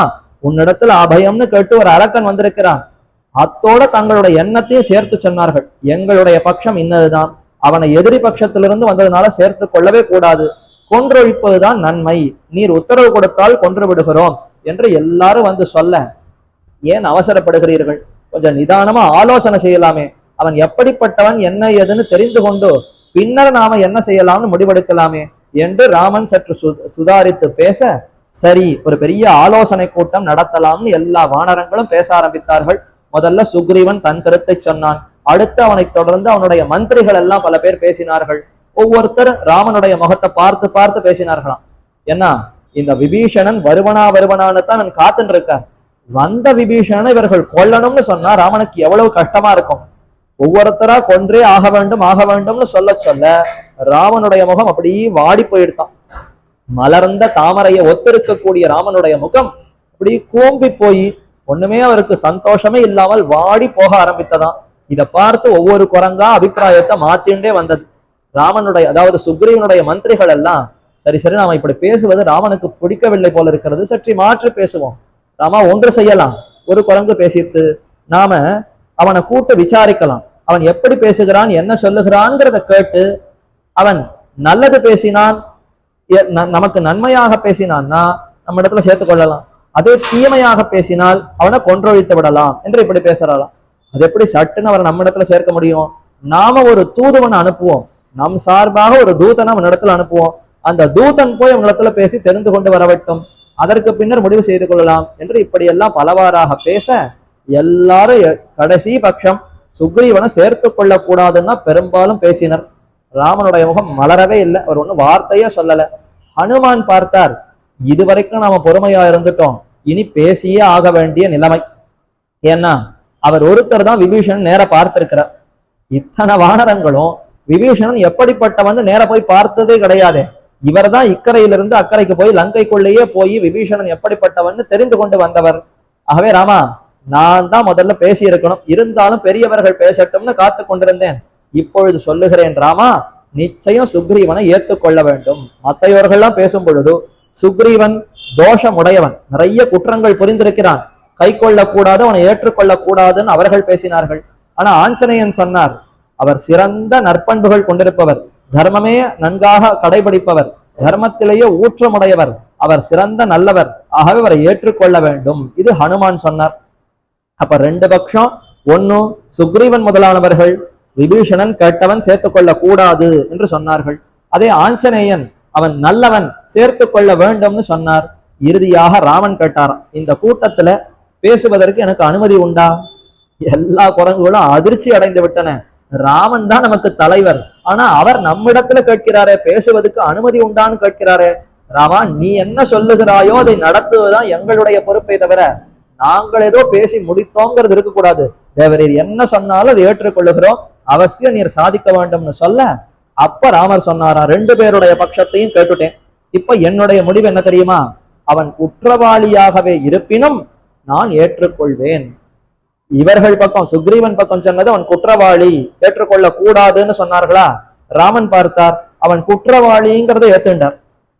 S1: உன்னிடத்துல அபயம்னு கேட்டு ஒரு அரக்கன் வந்திருக்கிறான். அத்தோட தங்களுடைய எண்ணத்தையும் சேர்த்து சொன்னார்கள். எங்களுடைய பட்சம் இன்னதுதான், அவனை எதிரி பட்சத்திலிருந்து வந்ததுனால சேர்த்து கொள்ளவே கூடாது, கொன்றொழிப்பதுதான் நன்மை, நீர் உத்தரவு கொடுத்தால் கொன்று விடுகிறோம் என்று எல்லாரும் வந்து சொல்ல, ஏன் அவசரப்படுகிறீர்கள், கொஞ்சம் நிதானமா ஆலோசனை செய்யலாமே, அவன் எப்படிப்பட்டவன் என்ன ஏதுன்னு தெரிந்து கொண்டு பின்னர் நாம என்ன செய்யலாம்னு முடிவெடுக்கலாமே என்று ராமன் சற்று சுதாரித்து பேச, சரி ஒரு பெரிய ஆலோசனை கூட்டம் நடத்தலாம்னு எல்லா வானரங்களும் பேச ஆரம்பித்தார்கள். முதல்ல சுக்ரீவன் தன் கருத்தை சொன்னான். அடுத்து அவனை தொடர்ந்து அவனுடைய மந்திரிகள் எல்லாம் பல பேர் பேசினார்கள். ஒவ்வொருத்தர் ராமனுடைய முகத்தை பார்த்து பார்த்து பேசினார்களாம். ஏன்னா இந்த விபீஷணன் வருவனான்னு தான் அவன் காத்துன்னு இருக்க. வந்த விபீஷணனை இவர்கள் கொல்லணும்னு சொன்னா ராமனுக்கு எவ்வளவு கஷ்டமா இருக்கும். ஒவ்வொருத்தரா கொன்றே ஆக வேண்டும்னு சொல்ல சொல்ல ராமனுடைய முகம் அப்படியே வாடி போயிடுதான். மலர்ந்த தாமரையை ஒத்திருக்கக்கூடிய ராமனுடைய முகம் அப்படி கூம்பி போய் ஒண்ணுமே அவருக்கு சந்தோஷமே இல்லாமல் வாடி போக ஆரம்பித்ததாம். இதை பார்த்து ஒவ்வொரு குரங்கா அபிப்பிராயத்தை மாத்திண்டே வந்தது. ராமனுடைய அதாவது சுக்ரீவனுடைய மந்திரிகள் எல்லாம் சரி நாம இப்படி பேசுவது ராமனுக்கு பிடிக்கவில்லை போல இருக்கிறது, சற்று மாற்றி பேசுவோம். ராமா, ஒன்று செய்யலாம், ஒரு குரங்கு பேசிட்டு நாம அவனை கூட்டு விசாரிக்கலாம். அவன் எப்படி பேசுகிறான், என்ன சொல்லுகிறான்ங்கிறத கேட்டு அவன் நல்லது பேசினான், நமக்கு நன்மையாக பேசினான்னா நம்ம இடத்துல சேர்த்துக் கொள்ளலாம். அதே தீமையாக பேசினால் அவனை கொன்றொழித்து விடலாம் என்று இப்படி பேசுறாளாம். அது எப்படி சட்டுன்னு அவரை நம்ம இடத்துல சேர்க்க முடியும்? நாம ஒரு தூதுவனை அனுப்புவோம், நம் சார்பாக ஒரு தூதனை அவன் இடத்துல அனுப்புவோம். அந்த தூதன் போய் அவன் இடத்துல பேசி தெரிந்து கொண்டு வரவட்டும், அதற்கு பின்னர் முடிவு செய்து கொள்ளலாம் என்று இப்படியெல்லாம் பலவாறாக பேச எல்லாரும் கடைசி பட்சம் சுக்ரீவனை சேர்த்து கொள்ள கூடாதுன்னா பெரும்பாலும் பேசினர். ராமனுடைய முகம் மலரவே இல்லை, அவர் ஒன்னும் வார்த்தையே சொல்லல. ஹனுமான் பார்த்தார், இதுவரைக்கும் நாம பொறுமையா இருந்துட்டோம், இனி பேசியே ஆக வேண்டிய நிலைமை. ஏன்னா அவர் ஒருத்தர் தான் விபீஷணன் நேர பார்த்திருக்கிறார். இத்தனை வானரங்களும் விபீஷணன் எப்படிப்பட்டவன் நேர போய் பார்த்ததே கிடையாது. இவர் தான் இக்கரையிலிருந்து அக்கறைக்கு போய் லங்கைக்குள்ளேயே போய் விபீஷணன் எப்படிப்பட்டவன் தெரிந்து கொண்டு வந்தவர். ஆகவே ராமா, நான் தான் முதல்ல பேசி இருக்கணும், இருந்தாலும் பெரியவர்கள் பேசட்டும்னு காத்து கொண்டிருந்தேன். இப்பொழுது சொல்லுகிறேன் ராமா, நிச்சயம் சுக்ரீவனை ஏற்றுக்கொள்ள வேண்டும். மத்தையோர்கள்லாம் பேசும் பொழுது சுக்ரீவன் தோஷமுடையவன், நிறைய குற்றங்கள் புரிந்திருக்கிறான், கை கொள்ளக்கூடாது, அவனை ஏற்றுக்கொள்ளக் கூடாதுன்னு அவர்கள் பேசினார்கள். ஆனா ஆஞ்சநேயன் சொன்னார், அவர் சிறந்த நற்பண்புகள் கொண்டிருப்பவர், தர்மமே நன்காக கடைபிடிப்பவர், தர்மத்திலேயே ஊற்றமுடையவர், அவர் சிறந்த நல்லவர், ஆகவே அவரை ஏற்றுக்கொள்ள வேண்டும். இது ஹனுமான் சொன்னார். அப்ப ரெண்டு பட்சம், ஒன்னு சுக்ரீவன் முதலானவர்கள் விபீஷணன் கேட்டவன் சேர்த்து கொள்ள கூடாது என்று சொன்னார்கள். அதே ஆஞ்சநேயன் அவன் நல்லவன் சேர்த்து கொள்ள வேண்டும்னு சொன்னார். இறுதியாக ராமன் கேட்டாராம், இந்த கூட்டத்துல பேசுவதற்கு எனக்கு அனுமதி உண்டா? எல்லா குரங்குகளும் அதிர்ச்சி அடைந்து விட்டன. ராமன் தான் நமக்கு தலைவர், ஆனா அவர் நம்மிடத்துல கேட்கிறாரே, பேசுவதற்கு அனுமதி உண்டான்னு கேட்கிறாரே. ராமா, நீ என்ன சொல்லுகிறாயோ அதை நடத்துவதுதான் எங்களுடைய பொறுப்பை தவிர நாங்கள் ஏதோ பேசி முடித்தோங்கிறது இருக்கக்கூடாது. தேவரீர் என்ன சொன்னாலும் அதை ஏற்றுக்கொள்ளுகிறோம், அவசியம் நீர் சாதிக்க வேண்டும்னு சொல்ல, அப்ப ராமர் சொன்னாரா, ரெண்டு பேருடைய பட்சத்தையும் கேட்டுட்டேன், இப்ப என்னுடைய முடிவு என்ன தெரியுமா? அவன் குற்றவாளியாகவே இருப்பினும் நான் ஏற்றுக்கொள்வேன். இவர்கள் பக்கம் சுக்ரீவன் பக்கம் சொன்னது அவன் குற்றவாளி, ஏற்றுக்கொள்ள கூடாதுன்னு சொன்னார்களா? ராமன் பார்த்தார், அவன் குற்றவாளிங்கிறத ஏத்துண்டார்,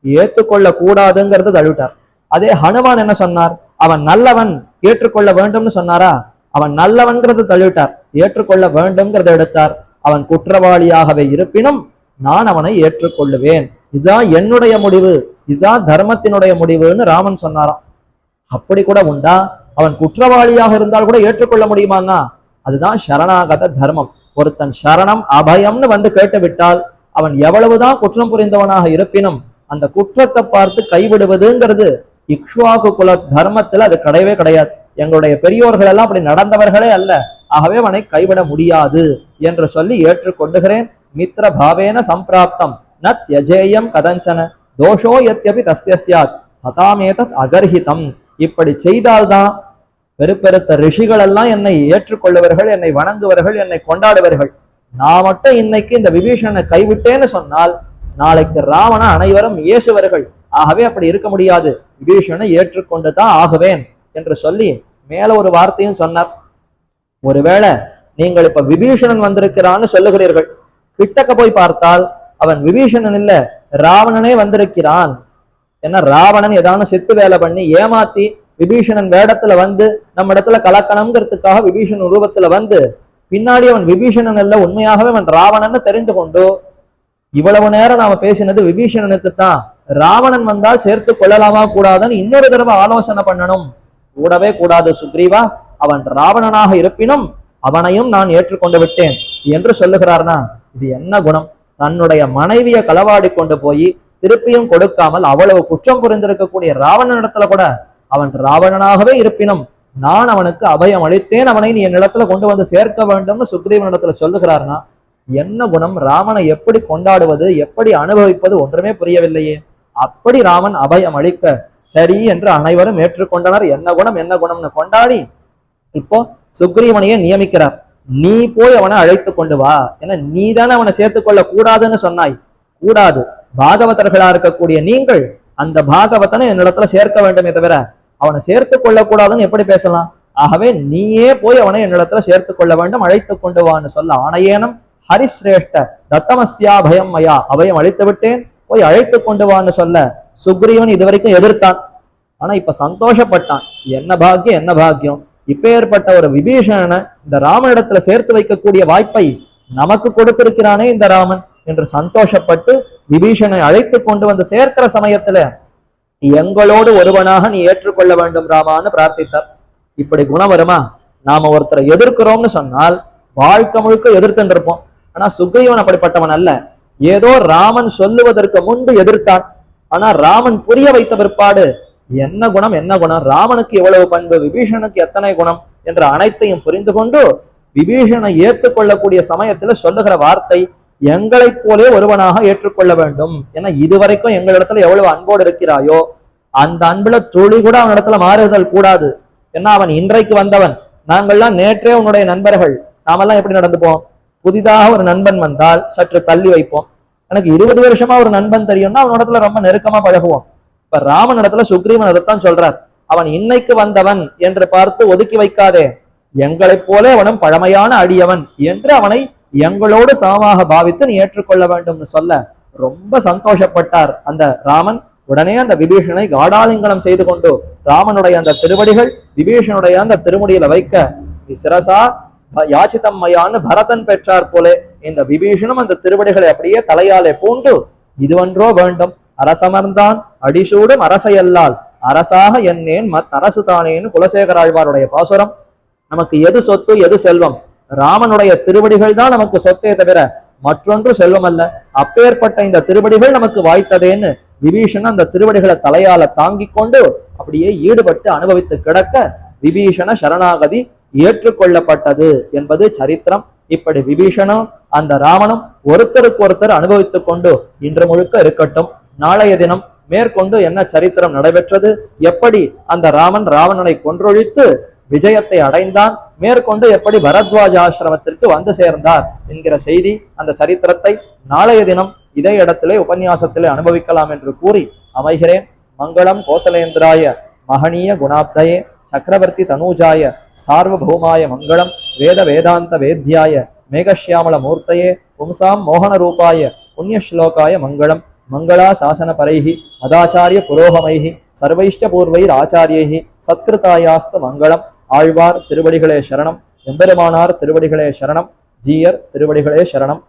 S1: ஏற்றுக்கொள்ள கூடாதுங்கிறத தழுவிட்டார். அதே ஹனுமான் என்ன சொன்னார்? அவன் நல்லவன், ஏற்றுக்கொள்ள வேண்டும்னு சொன்னாரா? அவன் நல்லவன்கிறத தழுவிட்டார், ஏற்றுக்கொள்ள வேண்டும்ங்கிறத எடுத்தார். அவன் குற்றவாளியாகவே இருப்பினும் நான் அவனை ஏற்றுக்கொள்ளுவேன், இதுதான் என்னுடைய முடிவு, இதுதான் தர்மத்தினுடைய முடிவுன்னு ராமன் சொன்னாராம். அப்படி கூட உண்டா? அவன் குற்றவாளியாக இருந்தால் கூட ஏற்றுக்கொள்ள முடியுமான்னா அதுதான் சரணாகத தர்மம். ஒருத்தன் சரணம் அபயம்னு வந்து கேட்டு விட்டால் அவன் எவ்வளவுதான் குற்றம் புரிந்தவனாக இருப்பினும் அந்த குற்றத்தை பார்த்து கைவிடுவதுங்கிறது இக்ஷ்வாகு குல தர்மத்துல அது கிடையவே கிடையாது. எங்களுடைய பெரியோர்கள் எல்லாம் அப்படி நடந்தவர்களே அல்ல, ஆகவே அவனை கைவிட முடியாது என்று சொல்லி ஏற்றுக்கொண்டுகிறேன். மித்ர பாவேன சம்பிராப்தம் ந த்யஜேயம் கதஞ்சன தோஷோ யத்யபி தஸ்ய ஸ்யாத் சதாமேதத் அகர்ஹிதம். இப்படி செய்தால்தான் பெருப்பெருத்த ரிஷிகள் எல்லாம் என்னை ஏற்றுக்கொள்ளுவர்கள், என்னை வணங்குவர்கள், என்னை கொண்டாடுவார்கள். நான் மட்டும் இன்னைக்கு இந்த விபீஷணனை கைவிட்டேன்னு சொன்னால் நாளைக்கு ராவண அனைவரும் ஏசுவர்கள். ஆகவே அப்படி இருக்க முடியாது, விபீஷணனை ஏற்றுக்கொண்டு தான் ஆகுவேன் என்று சொல்லி மேல ஒரு வார்த்தையும் சொன்னார். ஒருவேளை நீங்கள் இப்ப விபீஷணன் வந்திருக்கிறான்னு சொல்லுகிறீர்கள், கிட்டக்க போய் பார்த்தால் அவன் விபீஷணன் இல்ல ராவணனே வந்திருக்கிறான் ஏன்னா ராவணன் ஏதான சித்து வேலை பண்ணி ஏமாத்தி விபீஷணன் வேடத்துல வந்து நம்ம இடத்துல கலக்கணுங்கிறதுக்காக விபீஷணன் உருவத்துல வந்து பின்னாடி அவன் விபீஷணன் அல்ல, உண்மையாகவே அவன் ராவணன்னு தெரிந்து கொண்டு இவ்வளவு நேரம் நாம பேசினது விபீஷணனுக்கு தான். ராவணன் வந்தால் சேர்த்து கொள்ளலாமா கூடாதுன்னு இன்னொரு தடவை ஆலோசனை பண்ணணும். கூடவே கூடாது சுக்ரீவா, அவன் ராவணனாக இருப்பினும் அவனையும் நான் ஏற்றுக்கொண்டு விட்டேன் என்று சொல்லுகிறார்னா இது என்ன குணம்? தன்னுடைய மனைவியை களவாடி கொண்டு போய் திருப்பியும் கொடுக்காமல் அவ்வளவு குற்றம் புரிந்திருக்கக்கூடிய ராவணனிடத்துல கூட அவன் ராவணனாகவே இருப்பினும் நான் அவனுக்கு அபயம் அளித்தேன், அவனை நீ என் இடத்துல கொண்டு வந்து சேர்க்க வேண்டும்னு சுக்ரீவனிடத்துல சொல்லுகிறார்னா என்ன குணம்? ராமனை எப்படி கொண்டாடுவது, எப்படி அனுபவிப்பது ஒன்றுமே புரியவில்லையே. அப்படி ராமன் அபயம் அளிக்க சரி என்று அனைவரும் ஏற்றுக்கொண்டனர். என்ன குணம் என்ன குணம்னு கொண்டாடி இப்போ சுக்ரீவனையே நியமிக்கிறார். நீ போய் அவனை அழைத்து கொண்டு வா, ஏன்னா நீ தானே அவனை சேர்த்து கொள்ள கூடாதுன்னு சொன்னாய். கூடாது, பாகவதர்களா இருக்கக்கூடிய நீங்கள் அந்த பாகவதனை என்னிடத்துல சேர்க்க வேண்டுமே தவிர அவனை சேர்த்து கொள்ளக்கூடாதுன்னு எப்படி பேசலாம்? ஆகவே நீயே போய் அவனை என்னிடத்துல சேர்த்து கொள்ள வேண்டும், அழைத்து கொண்டு வான்னு சொல்ல ஆணையேனம் ஹரிஸ்ரேஷ்ட தத்தமஸ்யா பயம் மயா, அபயம் அழித்து விட்டேன், போய் அழைத்து கொண்டு வான்னு சொல்ல சுக்ரீவன் இதுவரைக்கும் எதிர்த்தான். ஆனா இப்ப சந்தோஷப்பட்டான். என்ன பாக்கியம் என்ன பாக்கியம், இப்ப ஏற்பட்ட ஒரு விபீஷணனை இந்த ராமனிடத்துல சேர்த்து வைக்கக்கூடிய வாய்ப்பை நமக்கு கொடுத்திருக்கிறானே இந்த ராமன் என்று சந்தோஷப்பட்டு விபீஷணனை அழைத்து கொண்டு வந்து சேர்க்கிற சமயத்துல எங்களோடு ஒருவனாக நீ ஏற்றுக்கொள்ள வேண்டும் ராமான்னு பிரார்த்தித்தார். இப்படி குணம் வருமா? நாம ஒருத்தரை எதிர்க்கிறோம்னு சொன்னால் வாழ்க்கை முழுக்க எதிர்த்துட்டு இருப்போம். ஆனா சுக்ரீவன் அப்படிப்பட்டவன் அல்ல. ஏதோ ராமன் சொல்லுவதற்கு முன்பு எதிர்த்தான். ஆனா ராமன் புரிய வைத்த பிற்பாடு என்ன குணம் என்ன குணம், ராமனுக்கு எவ்வளவு பண்பு, விபீஷணனுக்கு எத்தனை குணம் என்ற அனைத்தையும் புரிந்து கொண்டு விபீஷணனை ஏற்றுக்கொள்ளக்கூடிய சமயத்துல சொல்லுகிற வார்த்தை எங்களைப் போலே ஒருவனாக ஏற்றுக்கொள்ள வேண்டும். ஏன்னா இதுவரைக்கும் எங்களிடத்துல எவ்வளவு அன்போடு இருக்கிறாயோ அந்த அன்புல துளி கூட அவனிடத்துல மாறுதல் கூடாது. ஏன்னா அவன் இன்றைக்கு வந்தவன், நாங்கள்லாம் நேற்றே உன்னுடைய நண்பர்கள். நாமெல்லாம் எப்படி நடந்துப்போம்? புதிதாக ஒரு நண்பன் வந்தால் சற்று தள்ளி வைப்போம். எனக்கு 20 வருஷமா ஒரு நண்பன் தெரியும்னா அவனிடத்துல ரொம்ப நெருக்கமா பழகுவோம். இப்ப ராமன் இடத்துல சுக்ரீவன் அதைத்தான் சொல்றார். அவன் இன்னைக்கு வந்தவன் என்று பார்த்து ஒதுக்கி வைக்காதே, எங்களைப் போல அவனும் பழமையான அடியவன் என்று அவனை எங்களோடு சமமாக பாவித்து நீ ஏற்றுக்கொள்ள வேண்டும் சொல்ல ரொம்ப சந்தோஷப்பட்டார் அந்த ராமன். உடனே அந்த விபீஷணனை காடாலிங்கனம் செய்து கொண்டு ராமனுடைய அந்த திருவடிகள் விபீஷனுடைய அந்த திருமுடியில வைக்க சிரசா யாச்சிதம் மையான்னு பரதன் பெற்றார் போலே இந்த விபீஷனும் அந்த திருவடிகளை அப்படியே தலையாலே பூண்டு இதுவன்றோ வேண்டும், அரசமர்ந்தான் அடிசூடும் அரசையல்லால் அரசாக என்னேன் மத் அரசு தானேன்னு குலசேகராழ்வாருடைய பாசுரம். நமக்கு எது சொத்து எது செல்வம்? ராமனுடைய திருவடிகள் தான் நமக்கு சொத்தே தவிர மற்றொன்று செல்வம் அல்ல. அப்பேற்பட்ட இந்த திருவடிகள் நமக்கு வாய்த்ததேன்னு விபீஷணன் அந்த திருவடிகளை தலையால தாங்கி கொண்டு அப்படியே ஈடுபட்டு அனுபவித்து கிடக்க விபீஷண சரணாகதி ஏற்றுக்கொள்ளப்பட்டது என்பது சரித்திரம். இப்படி விபீஷணும் அந்த ராமனும் ஒருத்தருக்கு ஒருத்தர் அனுபவித்துக் கொண்டு இன்று முழுக்க இருக்கட்டும். நாளைய தினம் மேற்கொண்டு என்ன சரித்திரம் நடைபெற்றது, எப்படி அந்த ராமன் ராவணனை கொன்றொழித்து விஜயத்தை அடைந்தான், மேற்கொண்டு எப்படி பரத்வாஜ ஆசிரமத்திற்கு வந்து சேர்ந்தார் என்கிற செய்தி, அந்த சரித்திரத்தை நாளைய தினம் இதே இடத்திலே உபன்யாசத்திலே அனுபவிக்கலாம் என்று கூறி அமைகிறேன். மங்களம் கோசலேந்திராய மகனீய குணாப்தயே சக்கரவர்த்தி தனூஜாய சார்வபௌமாய மங்களம் வேத வேதாந்த வேத்யாய மேகஷ்யாமல மூர்த்தயே பும்சாம் மோகன ரூபாய புண்ணியஸ்லோகாய மங்களம். மங்களா சாசன பரைஹி மதாச்சாரிய புரோகமைஹி சர்வைஷ்ட பூர்வைர் ஆச்சாரியைஹி சத்கிருதாயாஸ்து மங்களம். ஆழ்வார் திருவடிகளே சரணம், எம்பெருமானார் திருவடிகளே சரணம், ஜீயர் திருவடிகளே சரணம்.